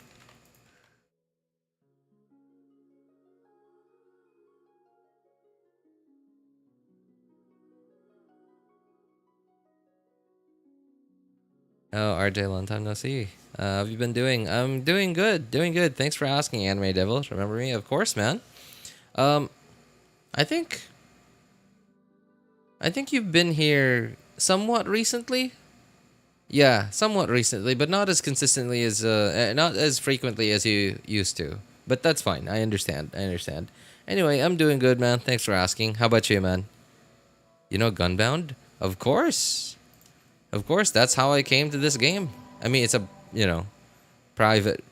Oh, RJ, long time no see. How have you been doing? I'm doing good. Doing good. Thanks for asking, Anime Devils. Remember me? Of course, man. Um, I think you've been here somewhat recently. Yeah, somewhat recently, but not as consistently as not as frequently as you used to. But that's fine. I understand. Anyway, I'm doing good, man. Thanks for asking. How about you, man? You know Gunbound? Of course. Of course, that's how I came to this game. I mean, it's a, private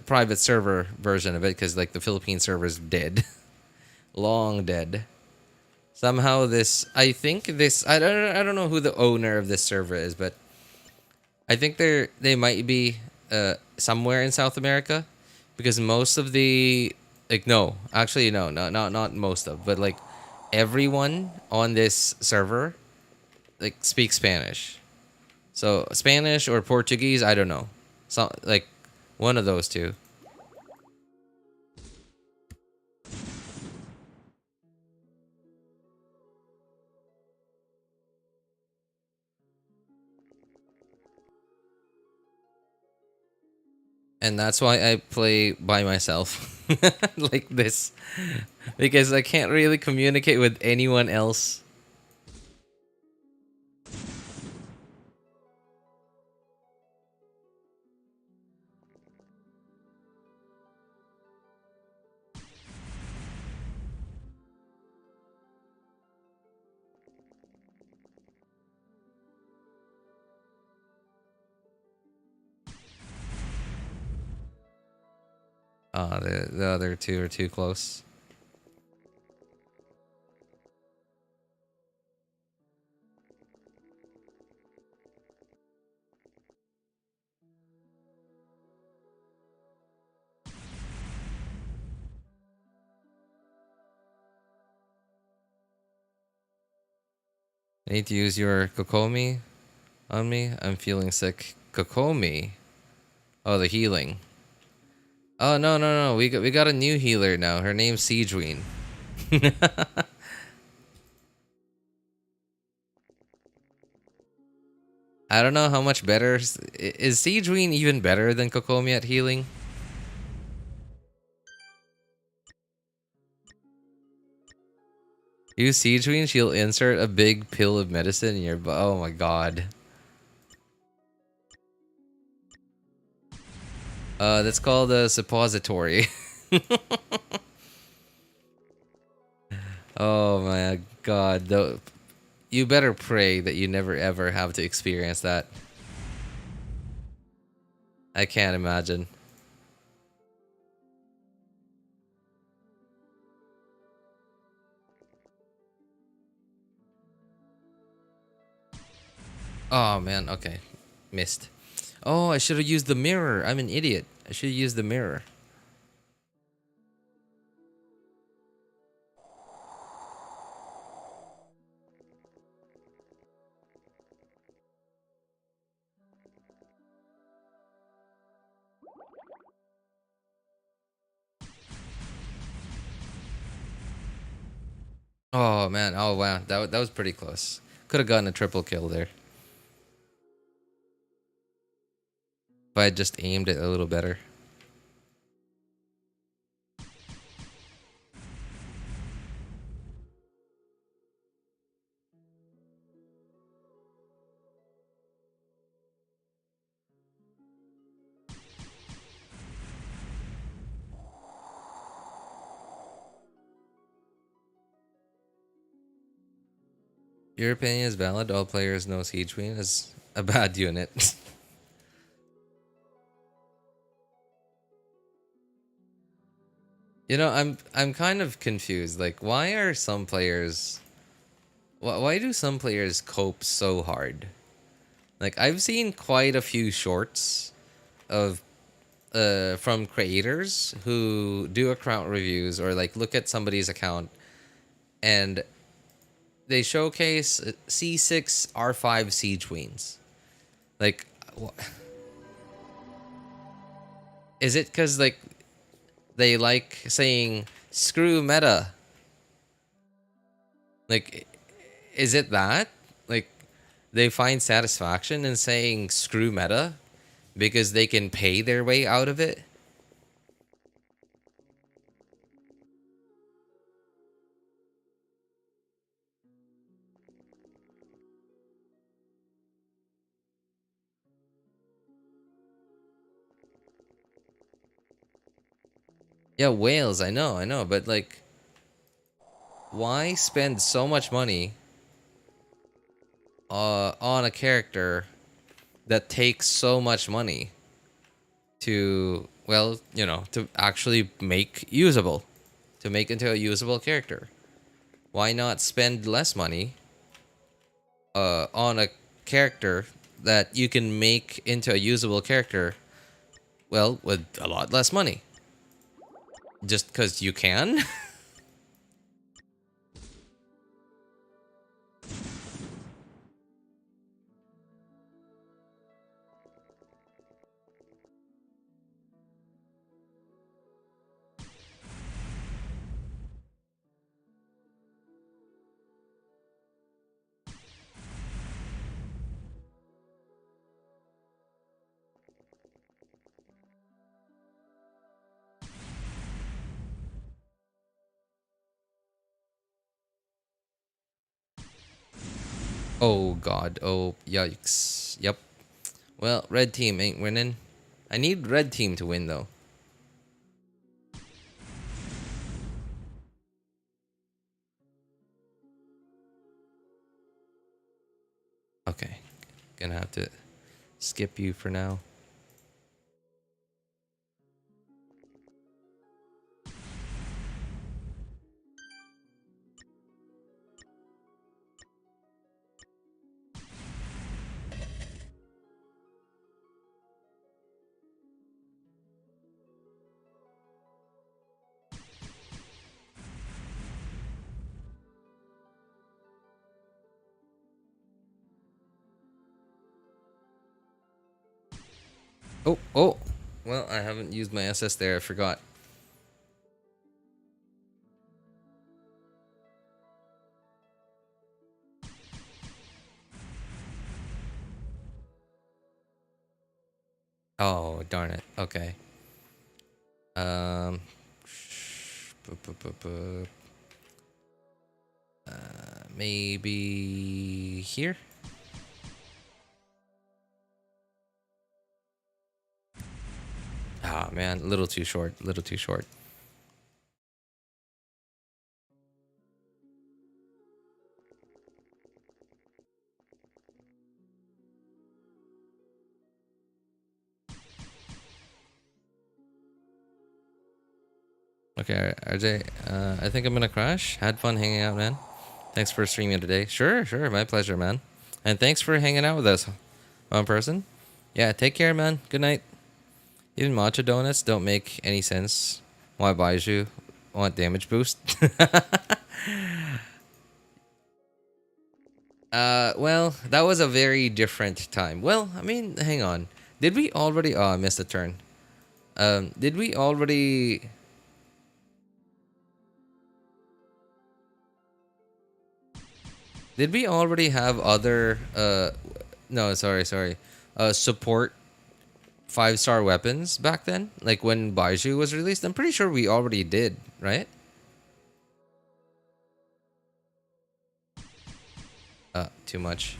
private server version of it cuz like the Philippine server's dead. Long dead. Somehow this I don't know who the owner of this server is, but I think they might be somewhere in South America because most of the like no, actually no, not most of, but like everyone on this server like speaks Spanish. So Spanish or Portuguese, I don't know. So like one of those two. And that's why I play by myself like this because I can't really communicate with anyone else. The other two are too close. I need to use your Kokomi on me. I'm feeling sick. Kokomi. Oh, the healing. Oh no. We got a new healer now. Her name's Siegeween. I don't know how much better is Siegeween even better than Kokomi at healing? Use Siegeween, she'll insert a big pill of medicine in your butt. Oh my god. That's called a suppository. Oh my god. Though, you better pray that you never ever have to experience that. I can't imagine. Oh man, okay. Missed. Oh, I should have used the mirror. I'm an idiot. I should have used the mirror. Oh man, oh wow. That was pretty close. Could have gotten a triple kill there. If I had just aimed it a little better. Your opinion is valid. All players know Siege Queen is a bad unit. You know, I'm kind of confused. Like, why are some players? Why do some players cope so hard? Like, I've seen quite a few shorts of from creators who do account reviews or like look at somebody's account and they showcase C6 R5 siege queens. Like, is it because like they like saying screw meta? Like, is it that like they find satisfaction in saying screw meta because they can pay their way out of it? Yeah, whales. I know, but like, why spend so much money on a character that takes so much money to, well, you know, to actually make usable, to make into a usable character? Why not spend less money on a character that you can make into a usable character, well, with a lot less money? Just because you can? Oh god, oh yikes. Yep. Well, red team ain't winning. I need red team to win though. Okay. Gonna have to skip you for now. Oh, oh. Well, I haven't used my SS there. I forgot. Oh, darn it. Okay. Um. Maybe here? Ah, man. A little too short. A little too short. Okay, RJ. I think I'm gonna crash. Had fun hanging out, man. Thanks for streaming today. Sure, sure. My pleasure, man. And thanks for hanging out with us one person. Yeah, take care, man. Good night. Even matcha donuts don't make any sense. Why Baiju want damage boost? Well, that was a very different time. Well, I mean, hang on. Did we already? Oh, I missed a turn. Did we already? Did we already have other? No, sorry, sorry. Support 5-star weapons back then, like when Baiju was released. I'm pretty sure we already did, right? Too much.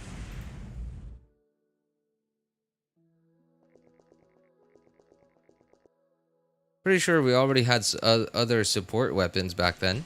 Pretty sure we already had other support weapons back then.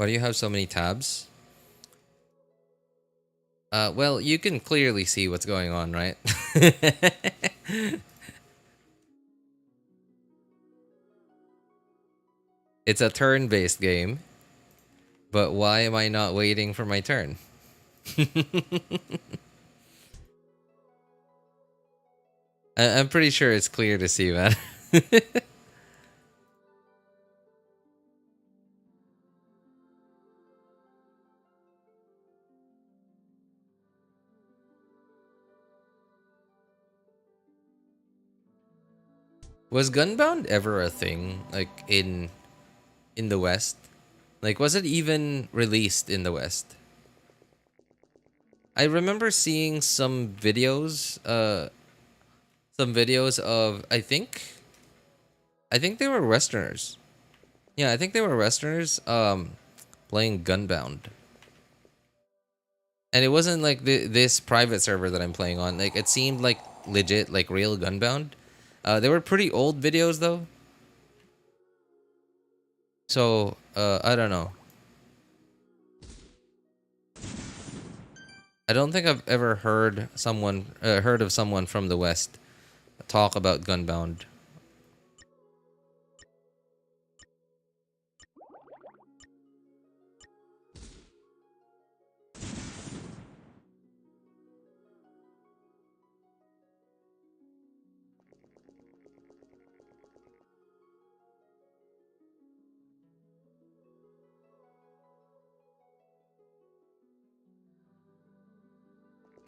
Why do you have so many tabs? Well, you can clearly see what's going on, right? It's a turn-based game, but why am I not waiting for my turn? I'm pretty sure it's clear to see, man. Was Gunbound ever a thing, like in the West? Like, was it even released in the West? I remember seeing some videos of I think they were Westerners. Yeah, I think they were Westerners playing Gunbound. And it wasn't like this private server that I'm playing on. Like it seemed like legit, like real Gunbound. They were pretty old videos though. So, I don't know. I don't think I've ever heard of someone from the West talk about Gunbound.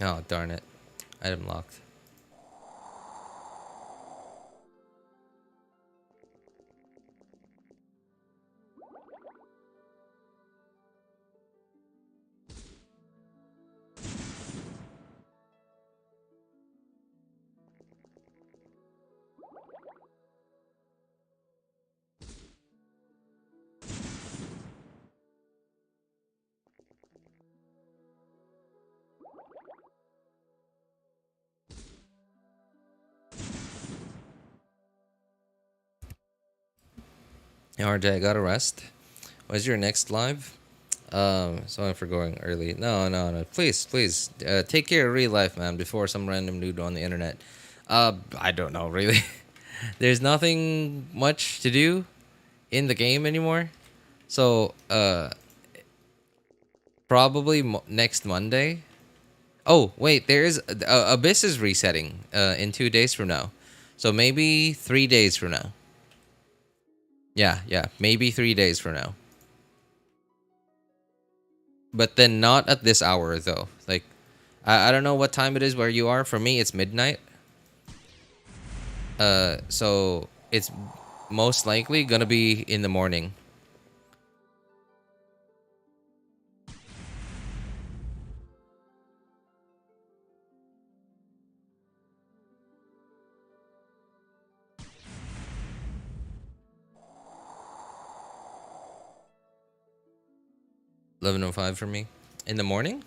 Oh, darn it. Item locked. Hey, RJ, I got a rest. When's your next live? Sorry for going early. No. Please, please, take care of real life, man, before some random dude on the internet. I don't know, really. There's nothing much to do in the game anymore. So, probably next Monday. Oh, wait, there is Abyss is resetting in 2 days from now. So maybe 3 days from now. Yeah, maybe 3 days from now. But then not at this hour though. Like, I don't know what time it is where you are. For me, it's midnight. So it's most likely gonna be in the morning. $11:05 for me. In the morning?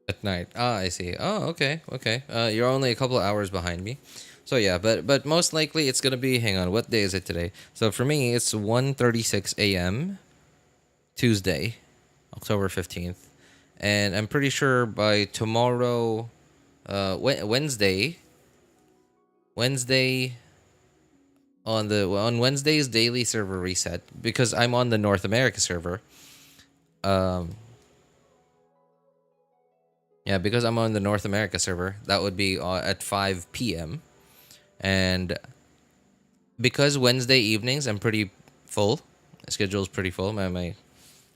At night. Ah, I see. Oh, okay. You're only a couple of hours behind me. So yeah, but most likely it's gonna be. Hang on, what day is it today? So for me, it's 1:36 a.m. Tuesday, October 15th, and I'm pretty sure by tomorrow, Wednesday on Wednesday's daily server reset because I'm on the North America server. Um, yeah, because I'm on the North America server, that would be at 5 p.m. And because Wednesday evenings I'm pretty full, my schedule's pretty full. My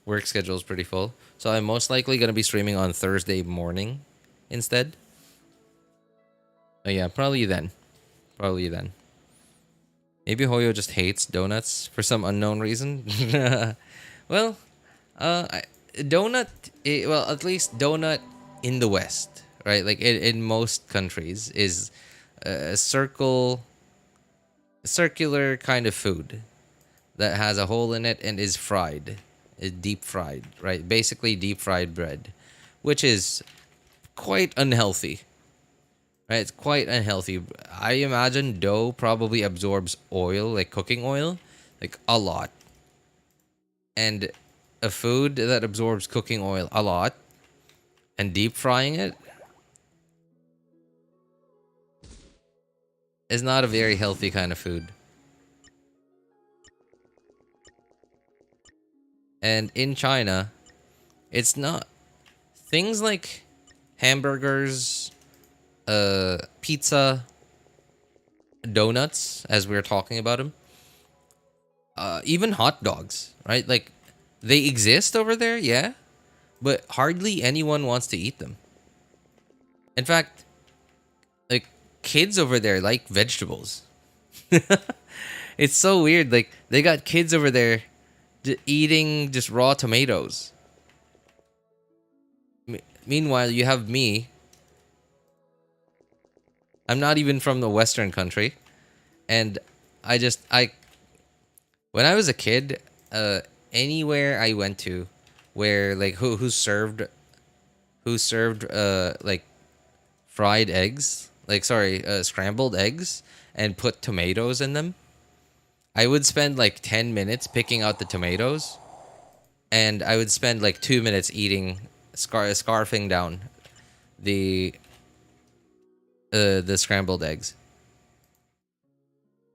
work schedule's pretty full, so I'm most likely gonna be streaming on Thursday morning instead. Oh yeah, probably then. Probably then. Maybe Hoyo just hates donuts for some unknown reason. Well, Donut. Well, at least donut in the West, right? Like in most countries, is a circular kind of food that has a hole in it and is fried, deep fried, right? Basically, deep fried bread, which is quite unhealthy, right? It's quite unhealthy. I imagine dough probably absorbs oil, like cooking oil, like a lot. And a food that absorbs cooking oil a lot and deep frying it is not a very healthy kind of food. And in China, it's not things like hamburgers, pizza, donuts, as we were talking about them, even hot dogs, right? Like they exist over there, yeah, but hardly anyone wants to eat them. In fact, like kids over there like vegetables. It's so weird. Like they got kids over there eating just raw tomatoes. Meanwhile, you have me. I'm not even from the Western country, and I when I was a kid, anywhere I went to, where like who served like fried eggs, like sorry, scrambled eggs, and put tomatoes in them. I would spend like 10 minutes picking out the tomatoes, and I would spend like 2 minutes eating, scarfing down the the scrambled eggs.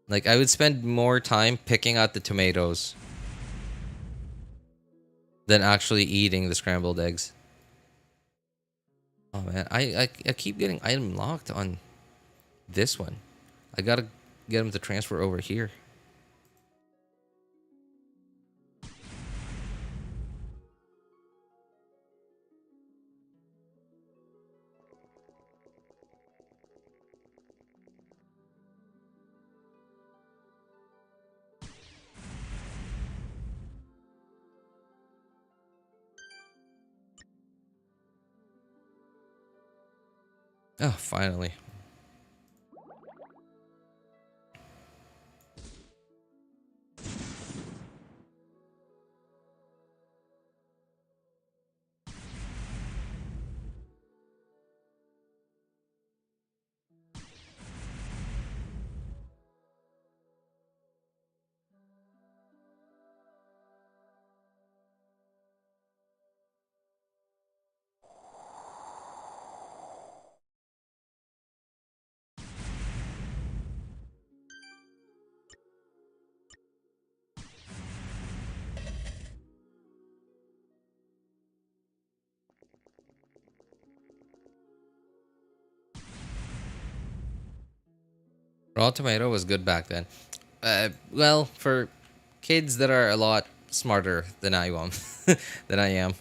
Like I would spend more time picking out the tomatoes than actually eating the scrambled eggs. Oh man, I keep getting item locked on this one. I gotta get him to transfer over here. Oh, finally. Raw tomato was good back then. Well, for kids that are a lot smarter than I am, than I am.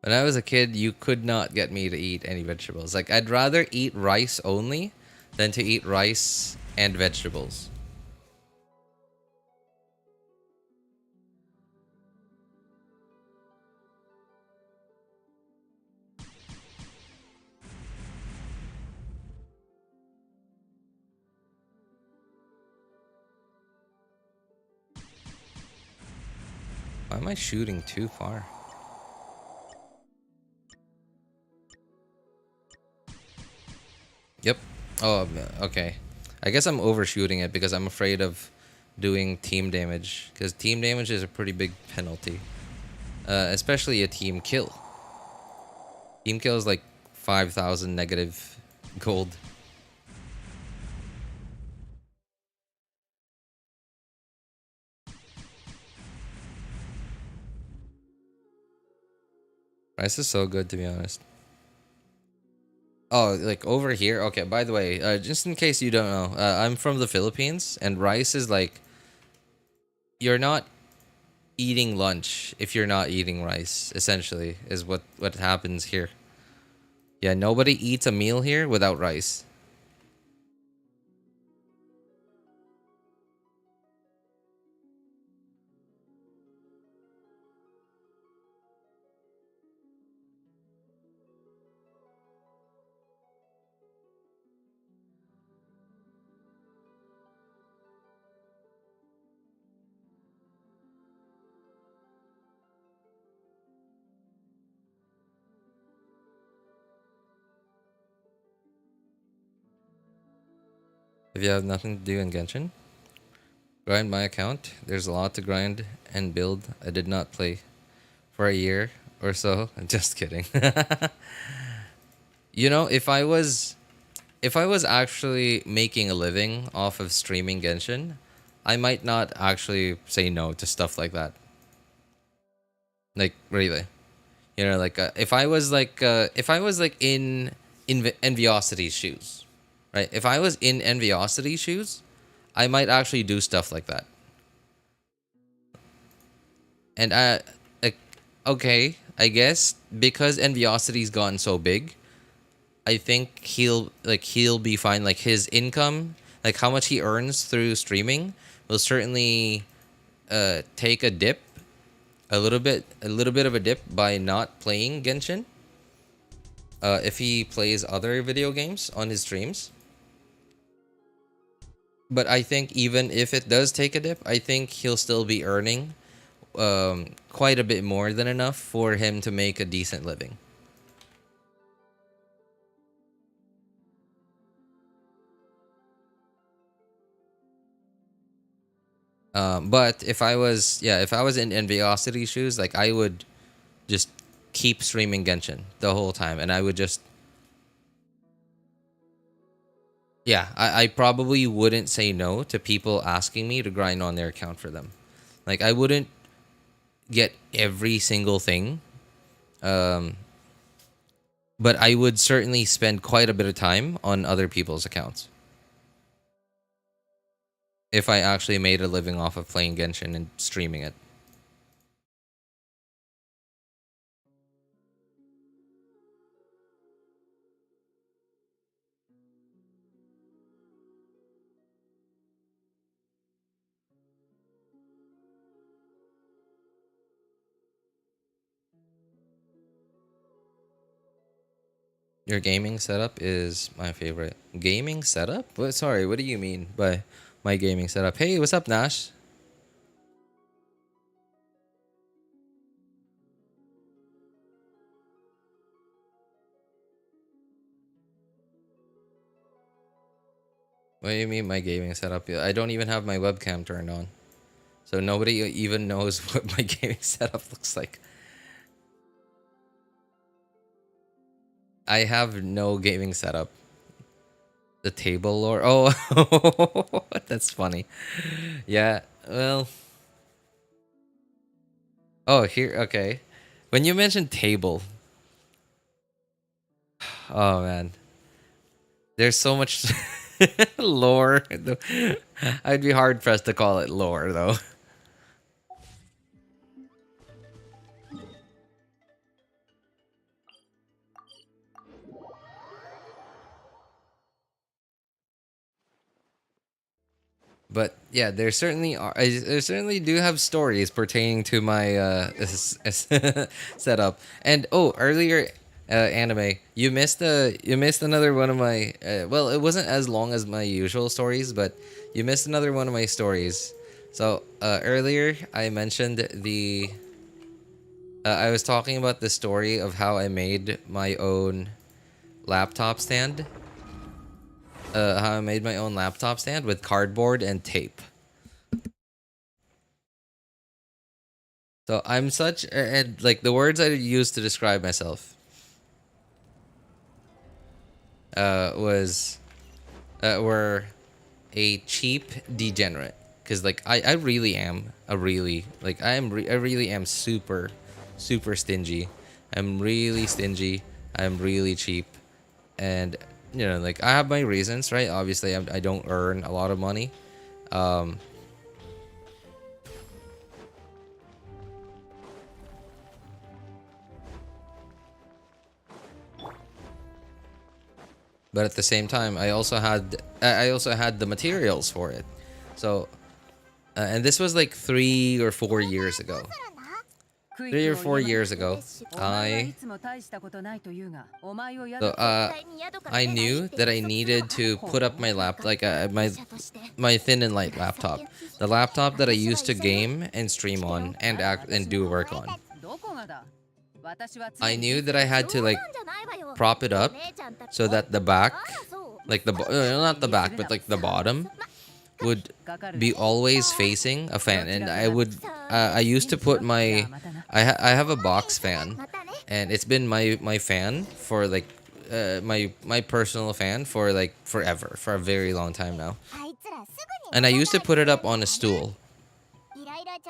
When I was a kid, you could not get me to eat any vegetables. Like I'd rather eat rice only than to eat rice and vegetables. Why am I shooting too far? Yep. Oh, okay. I guess I'm overshooting it because I'm afraid of doing team damage. Because team damage is a pretty big penalty. Especially a team kill. Team kill is like 5,000 negative gold. Rice is so good, to be honest. Oh, like over here? Okay, by the way, just in case you don't know, I'm from the Philippines, and rice is like, you're not eating lunch if you're not eating rice, essentially, is what happens here. Yeah, nobody eats a meal here without rice. If you have nothing to do in Genshin, grind my account. There's a lot to grind and build. I did not play for a year or so. Just kidding. You know, if I was actually making a living off of streaming Genshin, I might not actually say no to stuff like that. Like really, you know, like if I was like in Enviosity's shoes, right? If I was in Enviosity's shoes, I might actually do stuff like that. And like, okay, I guess because Enviosity's gotten so big, I think he'll be fine. Like his income, like how much he earns through streaming, will certainly take a dip, a little bit of a dip by not playing Genshin. If he plays other video games on his streams. But I think even if it does take a dip, I think he'll still be earning quite a bit more than enough for him to make a decent living. But if I was in Enviosity shoes, like I would just keep streaming Genshin the whole time, and I would just, yeah, I probably wouldn't say no to people asking me to grind on their account for them. Like I wouldn't get every single thing, um, but I would certainly spend quite a bit of time on other people's accounts if I actually made a living off of playing Genshin and streaming it. Your gaming setup is my favorite. Gaming setup? What? Sorry, what do you mean by my gaming setup? Hey, what's up, Nash? What do you mean my gaming setup? I don't even have my webcam turned on. So nobody even knows what my gaming setup looks like. I have no gaming setup. The table lore. Oh, that's funny. Yeah, well. Oh, here. Okay. When you mentioned table. Oh, man. There's so much lore. I'd be hard pressed to call it lore, though. But yeah, there certainly are. I certainly do have stories pertaining to my setup. And oh, earlier, anime, you missed another one of my. Well, it wasn't as long as my usual stories, but you missed another one of my stories. So earlier, I mentioned the. I was talking about the story of how I made my own laptop stand. How I made my own laptop stand with cardboard and tape. So I'm such, and like the words I use to describe myself was were a cheap degenerate, because like I really am a really like I really am super stingy. I'm really stingy. I'm really cheap, and you know, like I have my reasons, right? Obviously, I don't earn a lot of money. Um, but at the same time, I also had the materials for it. So, and this was like 3 or 4 years ago. 3 or 4 years ago, I knew that I needed to put up my my thin and light laptop, the laptop that I used to game and stream on and act and do work on. I knew that I had to like prop it up so that the back like not the back, but like the bottom would be always facing a fan, and I used to put my I have a box fan, and it's been my fan for like my personal fan for like forever, for a very long time now. And I used to put it up on a stool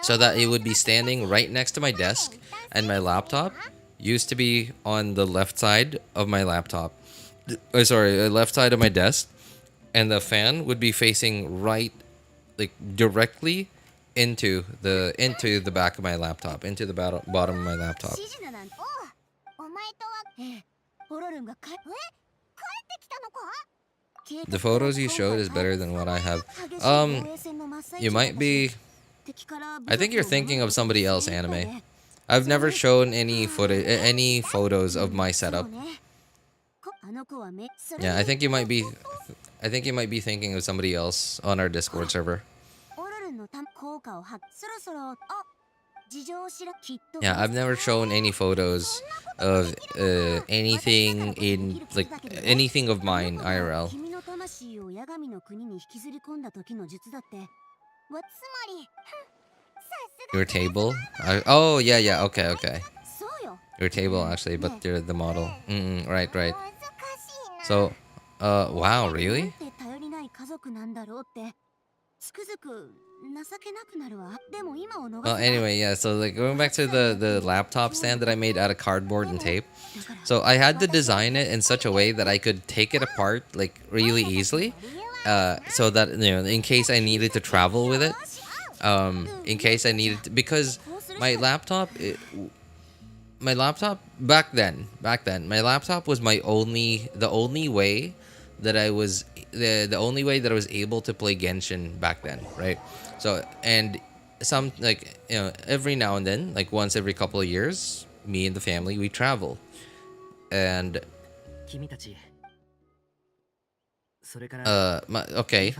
so that it would be standing right next to my desk, and my laptop used to be on the left side of my laptop. Sorry, left side of my desk, and the fan would be facing right, like directly into the back of my laptop, into the bottom of my laptop. The photos you showed is better than what I have. You might be. I think you're thinking of somebody else, anime. I've never shown any photos of my setup. Yeah, I think you might be. I think you might be thinking of somebody else on our Discord server. Yeah, I've never shown any photos of anything in like anything of mine IRL. Your table? Oh yeah, okay. Your table actually, but you're the model. Right. So, wow, really? Well, anyway, yeah, so like going back to the laptop stand that I made out of cardboard and tape. So I had to design it in such a way that I could take it apart like really easily, so that, you know, in case I needed to travel with it, in case I needed to, because my laptop back then, my laptop was the only way that I was able to play Genshin back then, right? So, and some, like, you know, every now and then, like once every couple of years, me and the family, we travel. And okay,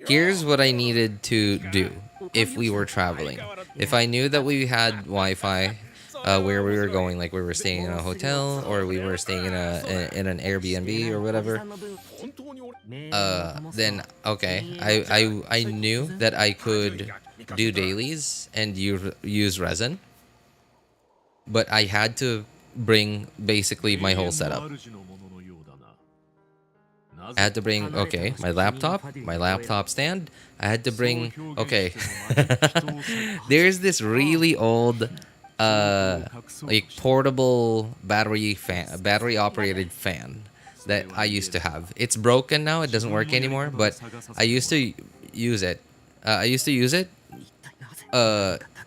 here's what I needed to do if we were traveling. If I knew that we had Wi-Fi where we were going, like we were staying in a hotel or we were staying in an Airbnb or whatever, then okay, I knew that I could do dailies and use resin, but I had to bring basically my whole setup. I had to bring, okay, my laptop stand. I had to bring, okay. There's this really old like portable battery operated fan that I used to have. It's broken now, it doesn't work anymore, but I used to use it.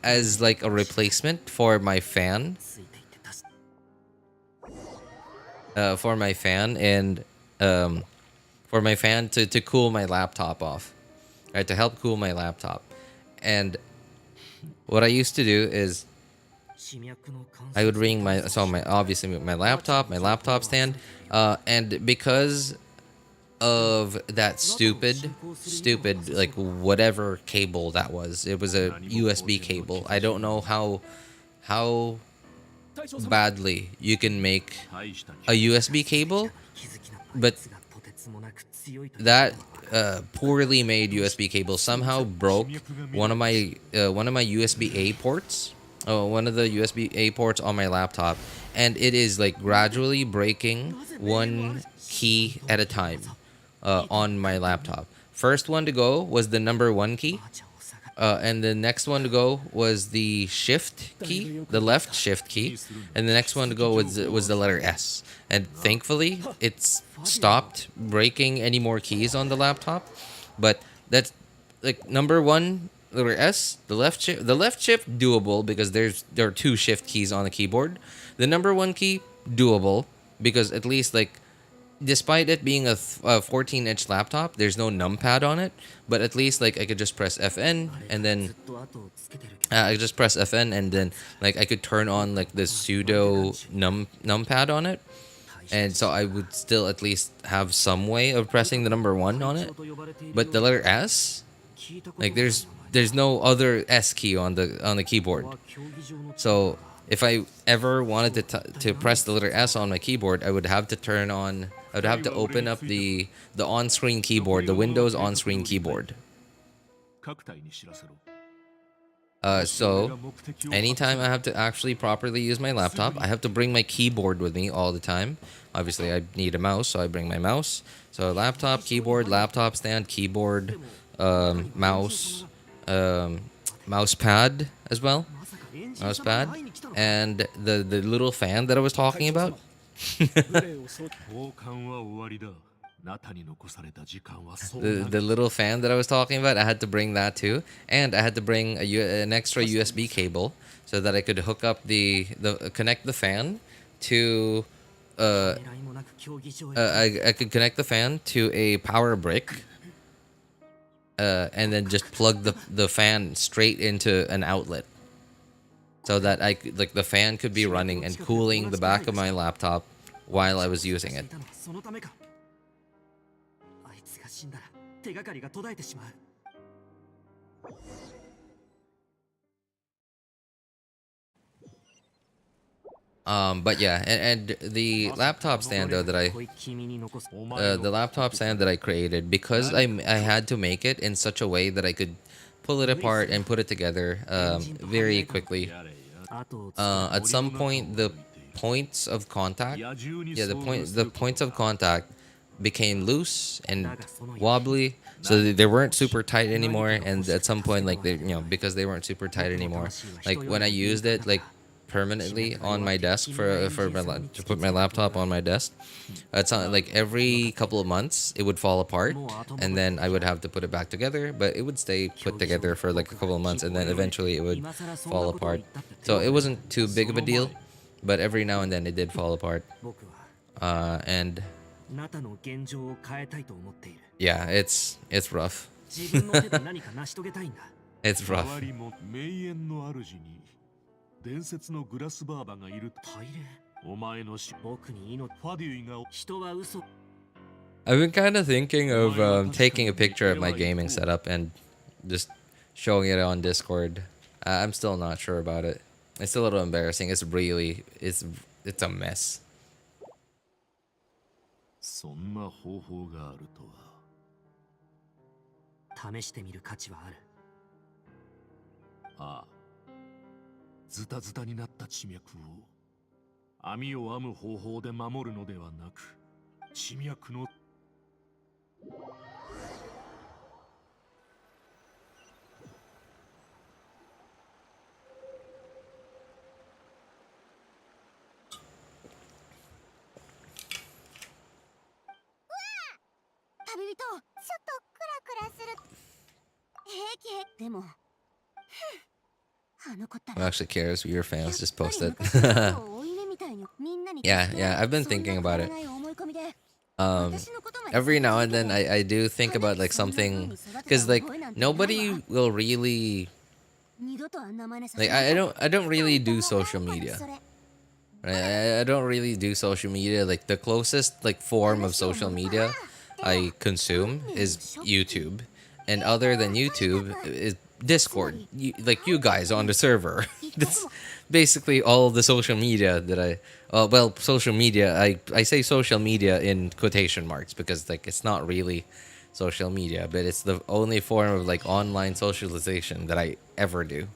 As like a replacement for my fan. For my fan to cool my laptop off, right? To help cool my laptop. And what I used to do is I would bring my laptop stand, and because of that stupid like whatever cable that was, it was a USB cable. I don't know how badly you can make a USB cable, but that poorly made USB cable somehow broke one of my USB-A ports. One of the USB-A ports on my laptop, and it is like gradually breaking one key at a time on my laptop. First one to go was the number 1 key, and the next one to go was the shift key, the left shift key, and the next one to go was the letter S. And thankfully, it's stopped breaking any more keys on the laptop. But that's like number 1, letter S, the left shift doable because there are 2 shift keys on the keyboard. The number 1 key doable because at least, like, despite it being a 14-inch laptop, there's no numpad on it, but at least like I could just press FN and then like I could turn on like the pseudo numpad on it, and so I would still at least have some way of pressing the number 1 on it. But the letter S, like there's no other S key on the keyboard. So if I ever wanted to press the letter S on my keyboard, I would have to turn on I would have to open up the on-screen keyboard, the Windows on-screen keyboard. So anytime I have to actually properly use my laptop, I have to bring my keyboard with me all the time. Obviously, I need a mouse, so I bring my mouse. So laptop, keyboard, laptop stand, keyboard, mouse, mouse pad as well. Mouse pad. And the little fan that I was talking about. The little fan that I was talking about, I had to bring that too, and I had to bring an extra USB cable so that I could hook up connect the fan to I could connect the fan to a power brick, and then just plug the fan straight into an outlet, so that the fan could be running and cooling the back of my laptop while I was using it. But yeah, and the laptop stand though that I created, because I had to make it in such a way that I could pull it apart and put it together very quickly. At some point, the points of contact, the points of contact became loose and wobbly, so they weren't super tight anymore. And at some point, like because they weren't super tight anymore, like when I used it like permanently on my desk to put my laptop on my desk, it's not like every couple of months it would fall apart, and then I would have to put it back together, but it would stay put together for like a couple of months, and then eventually it would fall apart. So it wasn't too big of a deal, but every now and then it did fall apart. And yeah, it's rough. It's rough. I've been kind of thinking of taking a picture of my gaming setup and just showing it on Discord. I'm still not sure about it. It's a little embarrassing. It's a mess. そんな方法があるとは。試してみる価値はある。ああ。ズタズタになった地脈を網を編む方法で守るのではなく、地脈の Who actually cares? Your fans just posted. Yeah, I've been thinking about it. Every now and then I do think about like something, because like nobody will really like I don't really do social media. Right? I don't really do social media. Like the closest like form of social media I consume is YouTube, and other than YouTube is Discord. Like you guys on the server. That's basically all the social media that social media. I say social media in quotation marks because like it's not really social media, but it's the only form of like online socialization that I ever do.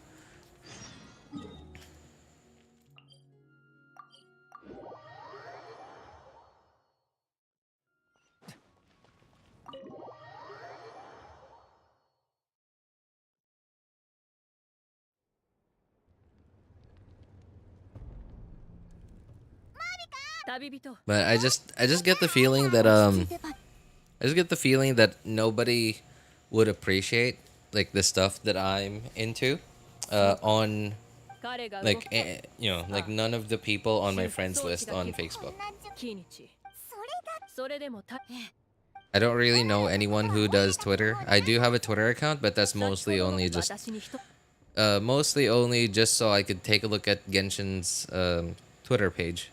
But I just get the feeling that nobody would appreciate like the stuff that I'm into on like like none of the people on my friends list on Facebook. I don't really know anyone who does Twitter. I do have a Twitter account, but that's mostly only just so I could take a look at Genshin's Twitter page.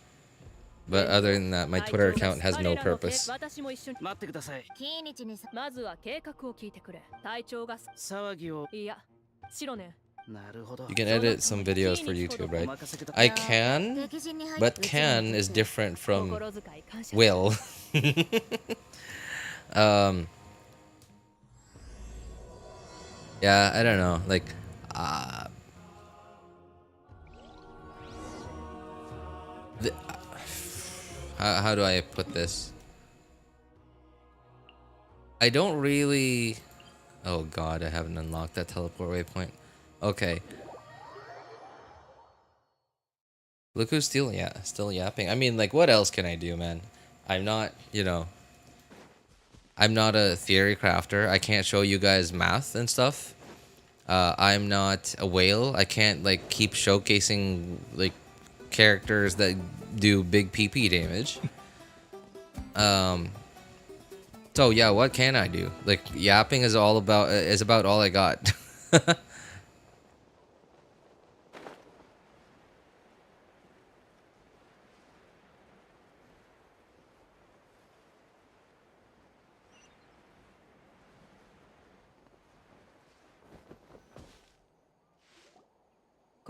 But other than that, my Twitter account has no purpose. You can edit some videos for YouTube, right? I can, but can is different from will. um, yeah, I don't know. Like, uh, the, how do I put this? I don't really. Oh god, I haven't unlocked that teleport waypoint. Okay. Look who's still yapping. I mean, like, what else can I do, man? I'm not, I'm not a theory crafter. I can't show you guys math and stuff. I'm not a whale. I can't, like, keep showcasing, like, characters that do big PP damage. So yeah, what can I do? Like, yapping is about all I got.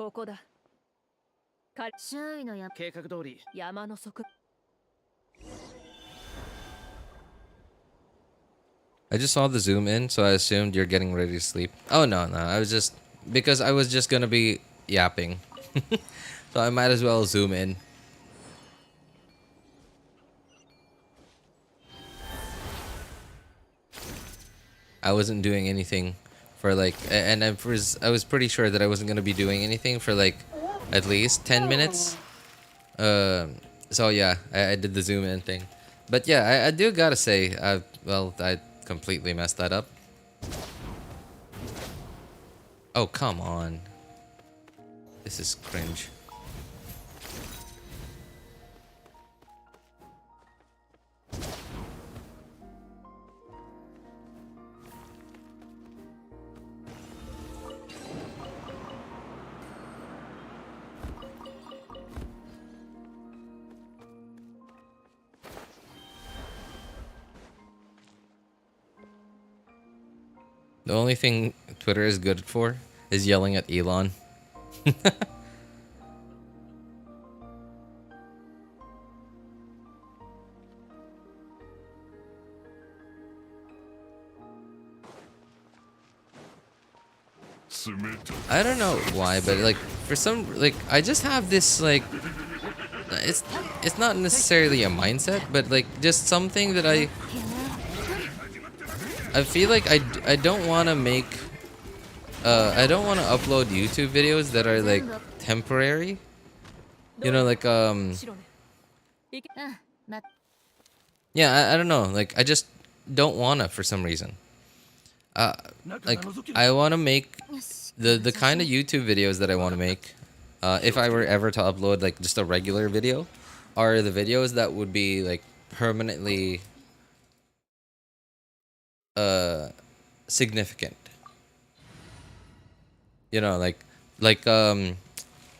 ここだ。周囲の計画通り山の側。I just saw the zoom in, so I assumed you're getting ready to sleep. Oh no, I was just because I was just gonna be yapping, so I might as well zoom in. I wasn't doing anything for like, and I was pretty sure that I wasn't gonna be doing anything for like at least 10 minutes. So yeah, I did the zoom in thing, but yeah, I do gotta say, I completely messed that up. Oh come on, this is cringe. The only thing Twitter is good for is yelling at Elon. I don't know why, but like for some, like I just have this like it's not necessarily a mindset, but like just something that I feel like I don't want to make I don't want to upload YouTube videos that are like temporary. You know, like yeah, I don't know, like I just don't wanna for some reason. Like I want to make the kind of YouTube videos that I want to make, if I were ever to upload like just a regular video, are the videos that would be like permanently significant. You know, like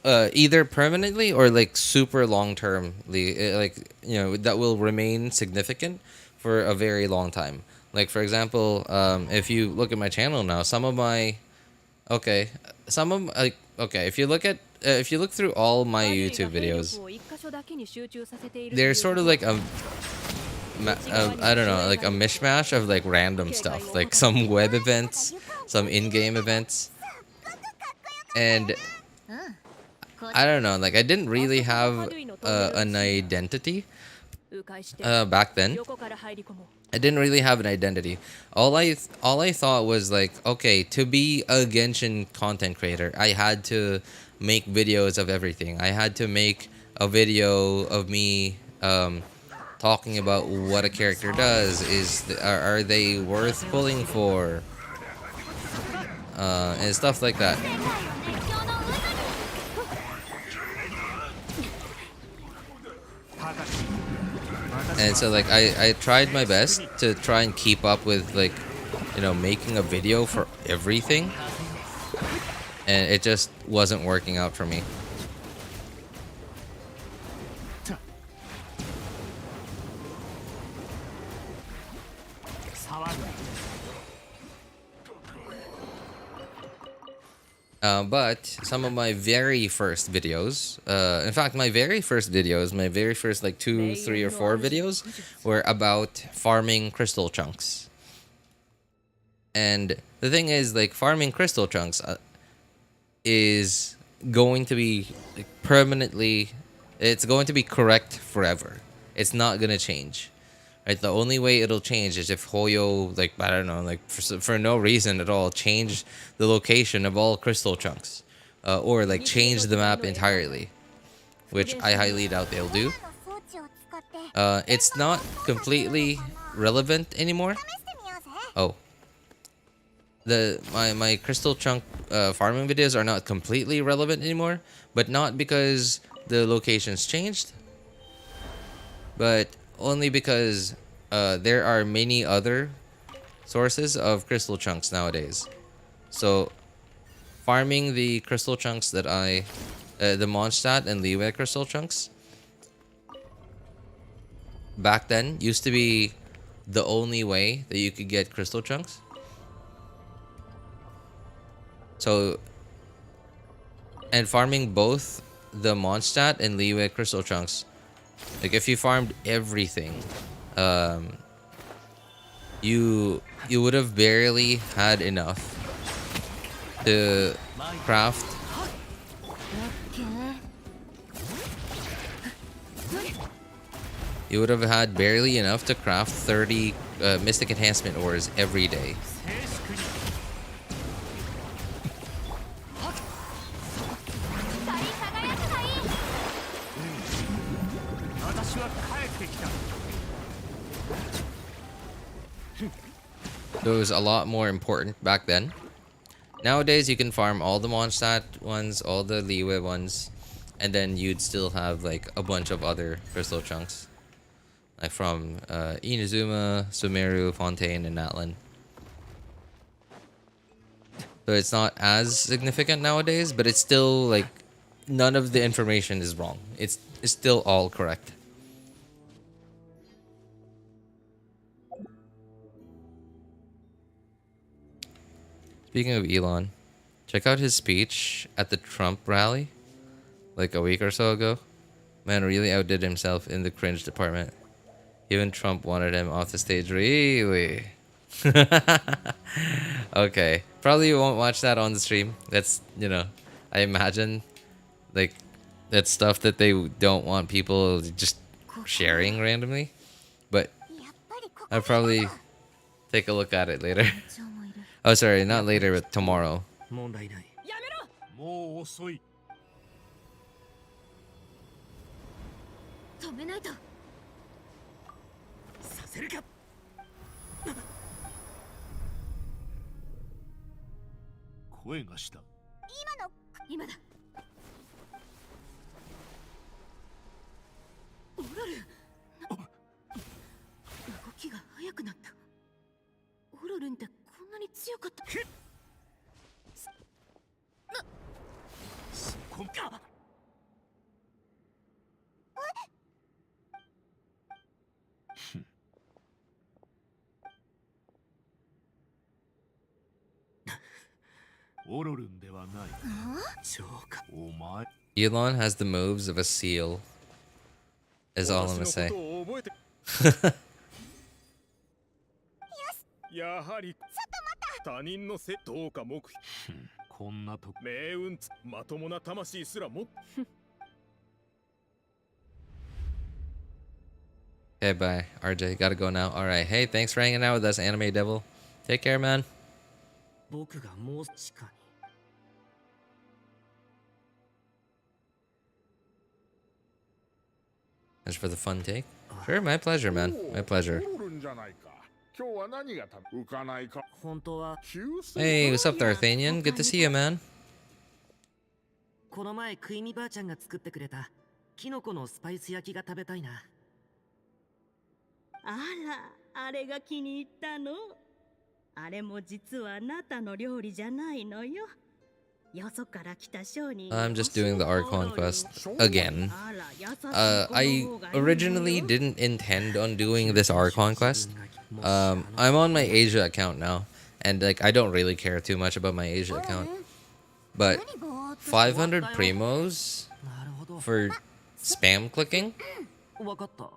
either permanently or like super long termly, like, you know, that will remain significant for a very long time. Like for example, if you look at my channel now, some of my if you look at if you look through all my YouTube videos, they're sort of like I don't know, like a mishmash of like random stuff, like some web events, some in-game events, and I don't know, like I didn't really have an identity back then. I didn't really have an identity. All I thought was like, okay, to be a Genshin content creator, I had to make videos of everything. I had to make a video of me talking about what a character does. Are they worth pulling for? And stuff like that. And so like I tried my best to try and keep up with, like, you know, making a video for everything, and it just wasn't working out for me. But some of my very first videos, in fact, my very first videos, my very first like 2, 3, or 4 videos were about farming crystal chunks. And the thing is, like, farming crystal chunks is going to be like, permanently, it's going to be correct forever. It's not going to change. Right? The only way it'll change is if Hoyo, like, I don't know, like, for no reason at all, change the location of all crystal chunks. Or, like, change the map entirely. Which I highly doubt they'll do. It's not completely relevant anymore. Oh. My crystal chunk farming videos are not completely relevant anymore. But not because the locations changed. But only because there are many other sources of crystal chunks nowadays. So farming the crystal chunks that the Mondstadt and Liyue crystal chunks back then used to be the only way that you could get crystal chunks. So, and farming both the Mondstadt and Liyue crystal chunks, like if you farmed everything, you would have barely had enough to craft. You would have had barely enough to craft 30 Mystic Enhancement ores every day. So it was a lot more important back then. Nowadays, you can farm all the Mondstadt ones, all the Liyue ones, and then you'd still have like a bunch of other crystal chunks. Like from Inazuma, Sumeru, Fontaine, and Natlan. So it's not as significant nowadays, but it's still like none of the information is wrong. It's still all correct. Speaking of Elon, check out his speech at the Trump rally like a week or so ago. Man really outdid himself in the cringe department. Even Trump wanted him off the stage. Really? Okay. Probably won't watch that on the stream. That's, you know, I imagine like that's stuff that they don't want people just sharing randomly. But I'll probably take a look at it later. Oh, sorry, not later, but tomorrow. もう遅い。止めないと。させるか。声がした。今だ。オラル。動きが速くなった。オラルンってこんなに強かった。そこか。オロルンではない。そうか。お前。Elon has the moves of a seal. Is all I'm gonna say. やはり他人のせどうか目こんなと命運まともな魂すらも Okay, bye. RJ, gotta go now. Alright, hey, thanks for hanging out with us, Anime Devil. Take care, man. 僕がもう地下に As for the fun take? Sure, my pleasure, man. My pleasure. Hey, what's up, D'Arthanian? Good to see you, man. この前クイミばあちゃんが作ってくれたキノコのスパイス焼きが食べたいな。あら、あれが気に入ったの。あれも実はあなたの料理じゃないのよ。よそから来た商人。I'm just doing the Archon quest again. I originally didn't intend on doing this Archon quest. I'm on my Asia account now, and like I don't really care too much about my Asia account. But 500 primos for spam clicking? わかった。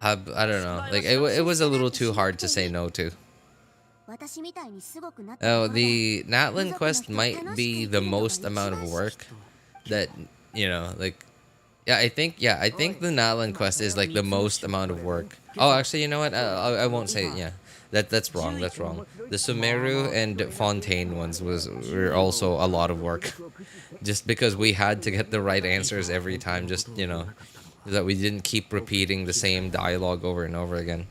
I don't know. Like it was a little too hard to say no to. Oh, the natlan quest might be the most amount of work that, you know, like I think the natlan quest is like the most amount of work. Oh, actually, you know what? I won't say it. Yeah. That's wrong. That's wrong. The Sumeru and Fontaine ones were also a lot of work. Just because we had to get the right answers every time, just, you know, that we didn't keep repeating the same dialogue over and over again.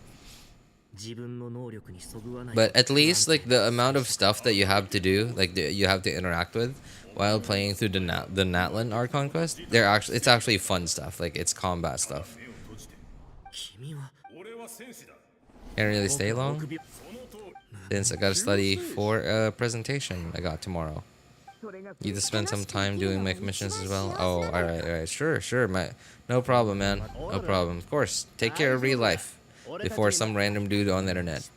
But at least like the amount of stuff that you have to do, like you have to interact with while playing through the natlan Archon quest, it's actually fun stuff. Like it's combat stuff. Can't really stay long since I gotta study for a presentation I got tomorrow. You just spend some time doing my commissions as well. Oh, all right, sure, no problem, man, no problem. Of course, take care of real life before some random dude on the internet.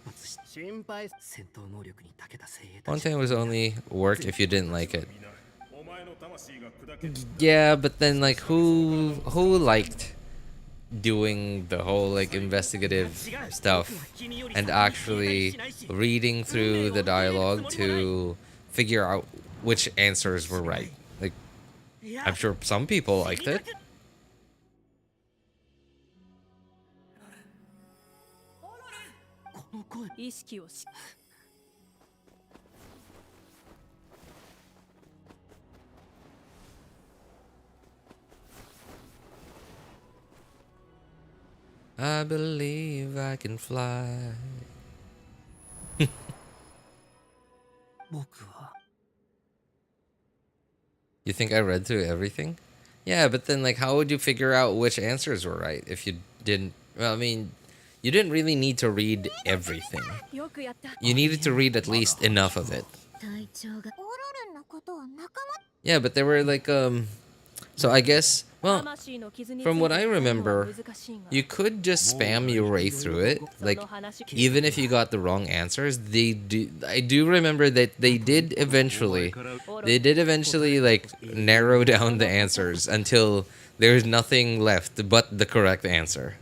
Fontaine was only work if you didn't like it. Yeah, but then like who liked doing the whole like investigative stuff and actually reading through the dialogue to figure out which answers were right? Like, I'm sure some people liked it. I believe I can fly. You think I read through everything? Yeah, but then like how would you figure out which answers were right if you didn't? Well, I mean, you didn't really need to read everything. You needed to read at least enough of it. Yeah, but there were like so I guess, well, from what I remember, you could just spam your way through it. Like, even if you got the wrong answers, I do remember that they did eventually like narrow down the answers until there's nothing left but the correct answer.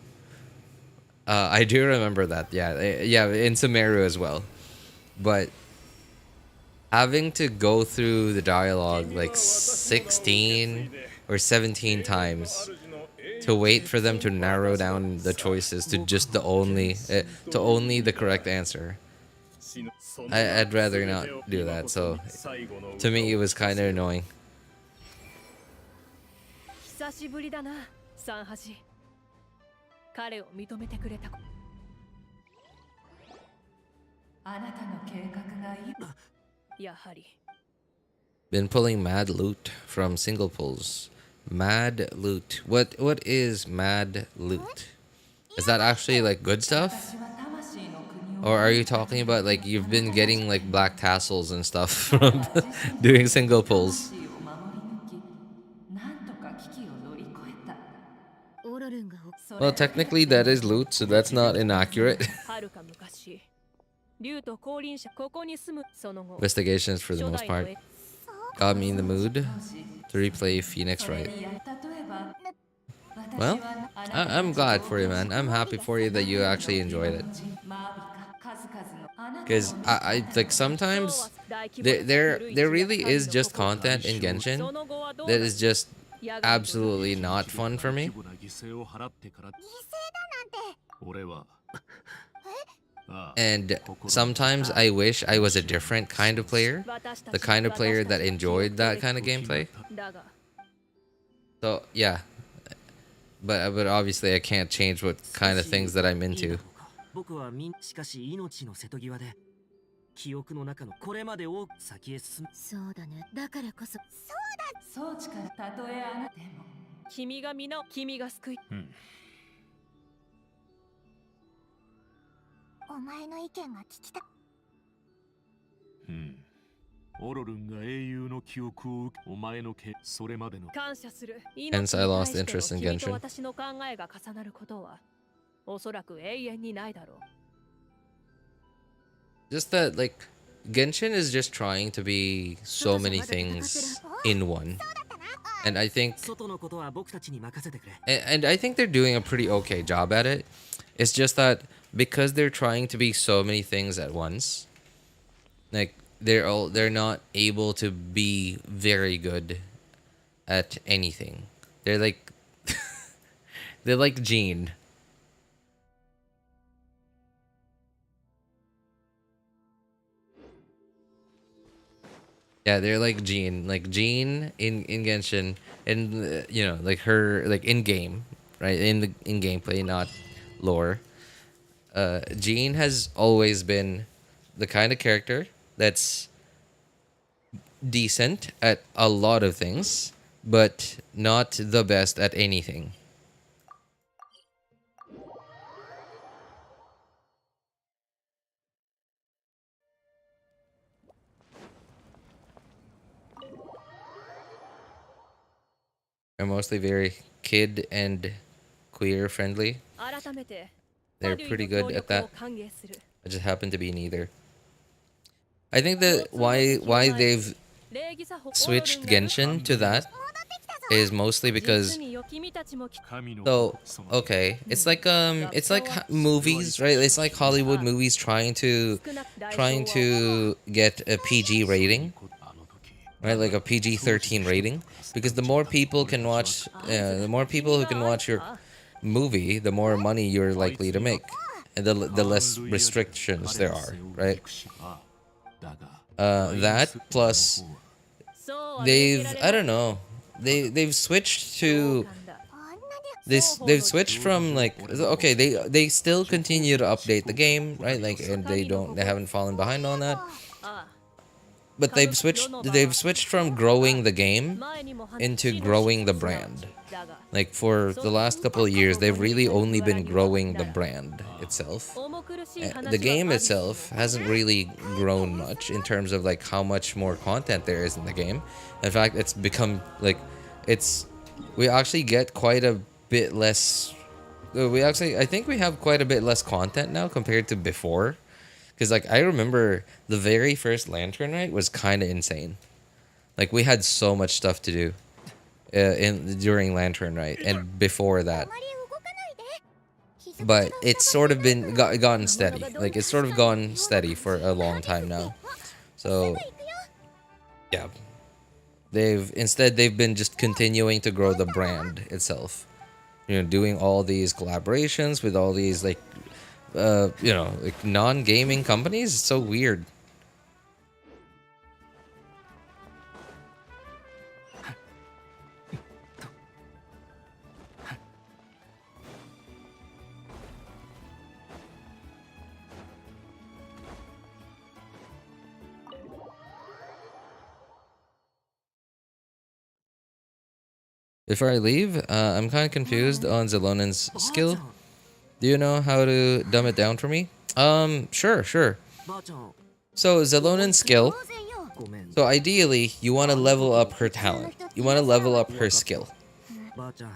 I do remember that. Yeah, in Sumeru as well. But having to go through the dialogue like 16 or 17 times to wait for them to narrow down the choices to just only the correct answer. I'd rather not do that. So to me, it was kind of annoying. Been pulling mad loot from single pulls. Mad loot. What is mad loot? Is that actually like good stuff? Or are you talking about like you've been getting like black tassels and stuff from doing single pulls? Well, technically that is loot, so that's not inaccurate. Investigations for the most part. Got me in the mood to replay Phoenix Wright. Well, I'm glad for you, man. I'm happy for you that you actually enjoyed it. Because I like sometimes there really is just content in Genshin that is just absolutely not fun for me. And sometimes I wish I was a different kind of player, the kind of player that enjoyed that kind of gameplay. So yeah, but obviously I can't change what kind of things that I'm into. Hence I lost interest in Genshin. Just that, like, Genshin is just trying to be so many things in one. And I think 外のことは僕たちに任せてくれ。 and I think they're doing a pretty okay job at it. It's just that because they're trying to be so many things at once, like they're not able to be very good at anything. They're like they're like Jean. Yeah, they're like Jean. Like Jean in Genshin, and you know, like her, like in game, right? In gameplay, not lore. Jean has always been the kind of character that's decent at a lot of things, but not the best at anything. Are mostly very kid and queer friendly. 改めて They're バデュ pretty イの good 協 at 力を that. 歓迎する I just happen to be neither. I think that why they've 礼儀作法 switched Genshin to that is mostly because 実によ君たちも so okay, it's like movies, right? It's like Hollywood movies trying to get a PG rating, right? Like a PG-13 rating, because the more people can watch, the more people who can watch your movie, the more money you're likely to make, and the less restrictions there are, right? That plus I don't know, they've switched to they've switched from like, okay, they still continue to update the game, right? Like, and they haven't fallen behind on that. But they've switched from growing the game into growing the brand. Like for the last couple of years, they've really only been growing the brand itself. The game itself hasn't really grown much in terms of like how much more content there is in the game. In fact, it's become like we actually get quite a bit less. I think we have quite a bit less content now compared to before. Because, like, I remember the very first Lantern Night was kind of insane. Like, we had so much stuff to do during Lantern Night and before that. But it's sort of gotten steady. Like, it's sort of gone steady for a long time now. So, yeah. They've been just continuing to grow the brand itself. You know, doing all these collaborations with all these, like, you know, like non-gaming companies. It's so weird. Before I leave, I'm kind of confused on Xilonen's skill. Do you know how to dumb it down for me? Sure. ばあちゃん So Xilonen's skill. ごめん So ideally, you want to level up her talent. You want to level up her skill. ばあちゃん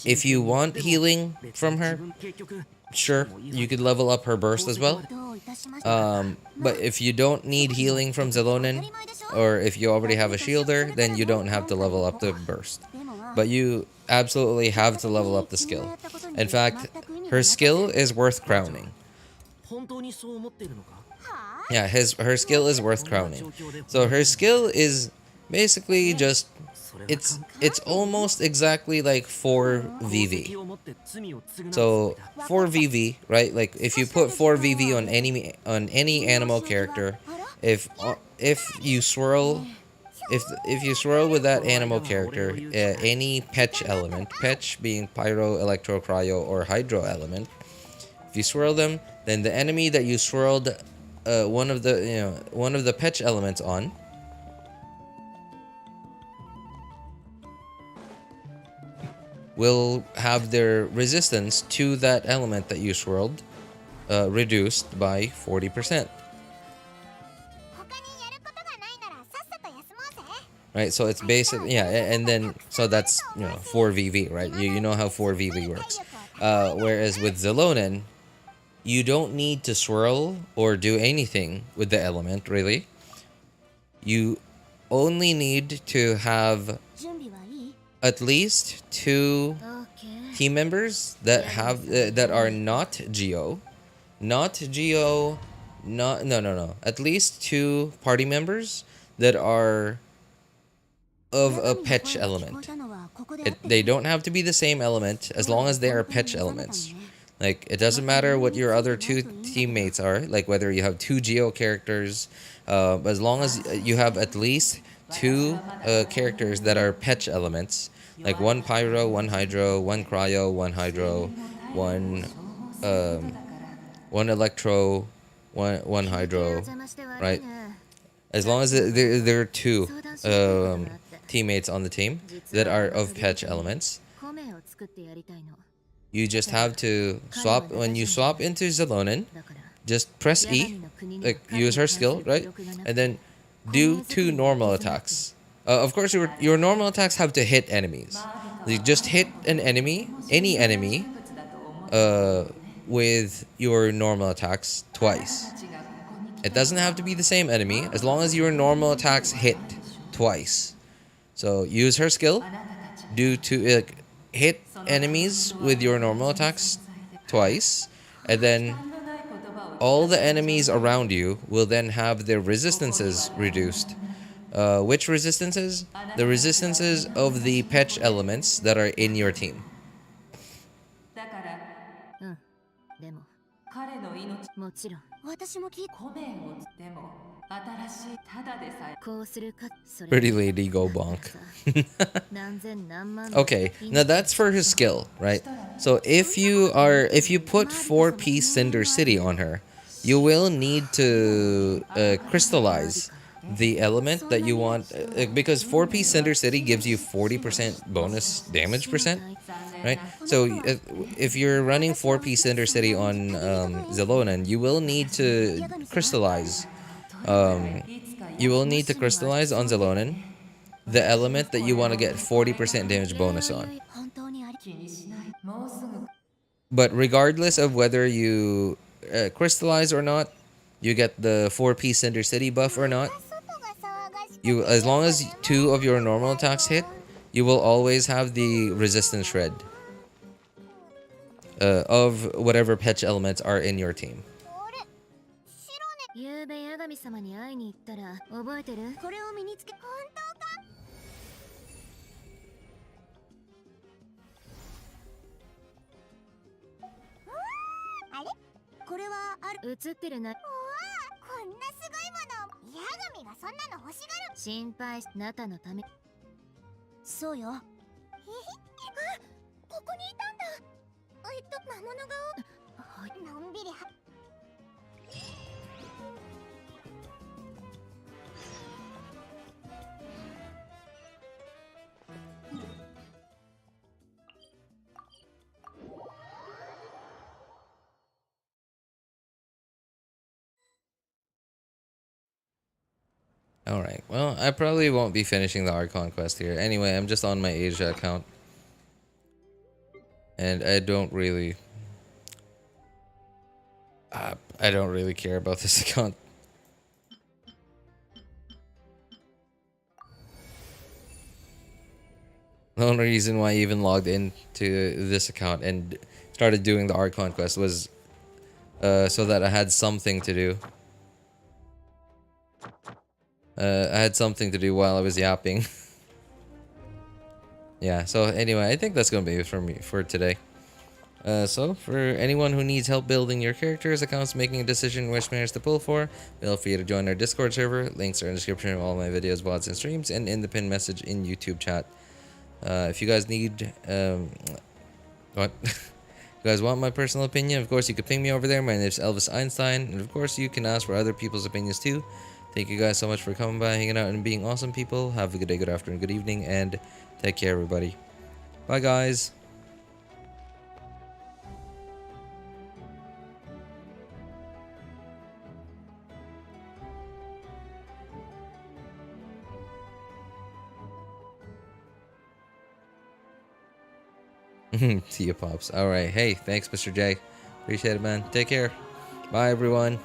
If you want healing from her, 結局 sure, you could level up her burst as well. But if you don't need healing from Xilonen, or if you already have a shielder, then you don't have to level up the burst. But you absolutely have to level up the skill. In fact, her skill is worth crowning. 本当にそう思ってるのか Yeah, her skill is worth crowning. So her skill is basically just it's almost exactly like 4VV. を持って罪を償う So 4VV, right? Like if you put 4VV on any animal character, if you swirl with that animal character, any Petch element, Petch being Pyro, Electro, Cryo, or Hydro element, if you swirl them, then the enemy that you swirled one of the Petch elements on will have their resistance to that element that you swirled reduced by 40%. Right, so it's basic, yeah, and then so that's 4VV, right? You know how 4VV works. Whereas with Xilonen, you don't need to swirl or do anything with the element, really. You only need to have at least 2 team members that have that are not Geo, not Geo, not no. At least 2 party members that are of a Petch element. They don't have to be the same element as long as they are Petch elements. Like, it doesn't matter what your other 2 teammates are, like whether you have 2 Geo characters, as long as you have at least 2 characters that are Petch elements, like 1 Pyro, 1 Hydro, 1 Cryo, 1 Hydro, 1 1 Electro, 1 Hydro, right? As long as there are 2 teammates on the team that are of Petch elements, you just have to swap. When you swap into Xilonen, just press E, like use her skill, right? And then do 2 normal attacks. Of course, your normal attacks have to hit enemies. You just hit an enemy, any enemy, with your normal attacks twice. It doesn't have to be the same enemy, as long as your normal attacks hit twice. So use her skill, do 2 hit enemies with your normal attacks twice, and then all the enemies around you will then have their resistances reduced. Which resistances? The resistances of the Petch elements that are in your team. Pretty lady, go bonk. Okay, now that's for his skill, right? So if you put 4-piece Cinder City on her, you will need to crystallize the element that you want, because 4-piece Cinder City gives you 40% bonus damage percent, right? So if you're running 4-piece Cinder City on Xilonen, you will need to crystallize. You will need to crystallize on Xilonen the element that you want to get 40% damage bonus on. But regardless of whether you crystallize or not, you get the 4-piece Cinder City buff or not, as long as 2 of your normal attacks hit, you will always have the resistance shred of whatever Petch elements are in your team. Alright, well, I probably won't be finishing the Archon quest here. Anyway, I'm just on my Asia account. And I don't really care about this account. The only reason why I even logged into this account and started doing the Archon quest was so that I had something to do. I had something to do while I was yapping. Yeah, so anyway, I think that's gonna be it for me for today. So for anyone who needs help building your characters, accounts, making a decision which players to pull for, feel free to join our Discord server. Links are in the description of all my videos, VODs, and streams, and in the pinned message in YouTube chat. If you guys need what? If you guys want my personal opinion, of course you can ping me over there. My name is Elvis Einstein, and of course you can ask for other people's opinions too. Thank you guys so much for coming by, hanging out, and being awesome people. Have a good day, good afternoon, good evening, and take care, everybody. Bye, guys. See you, Pops. Alright, hey, thanks, Mr. J. Appreciate it, man. Take care. Bye, everyone.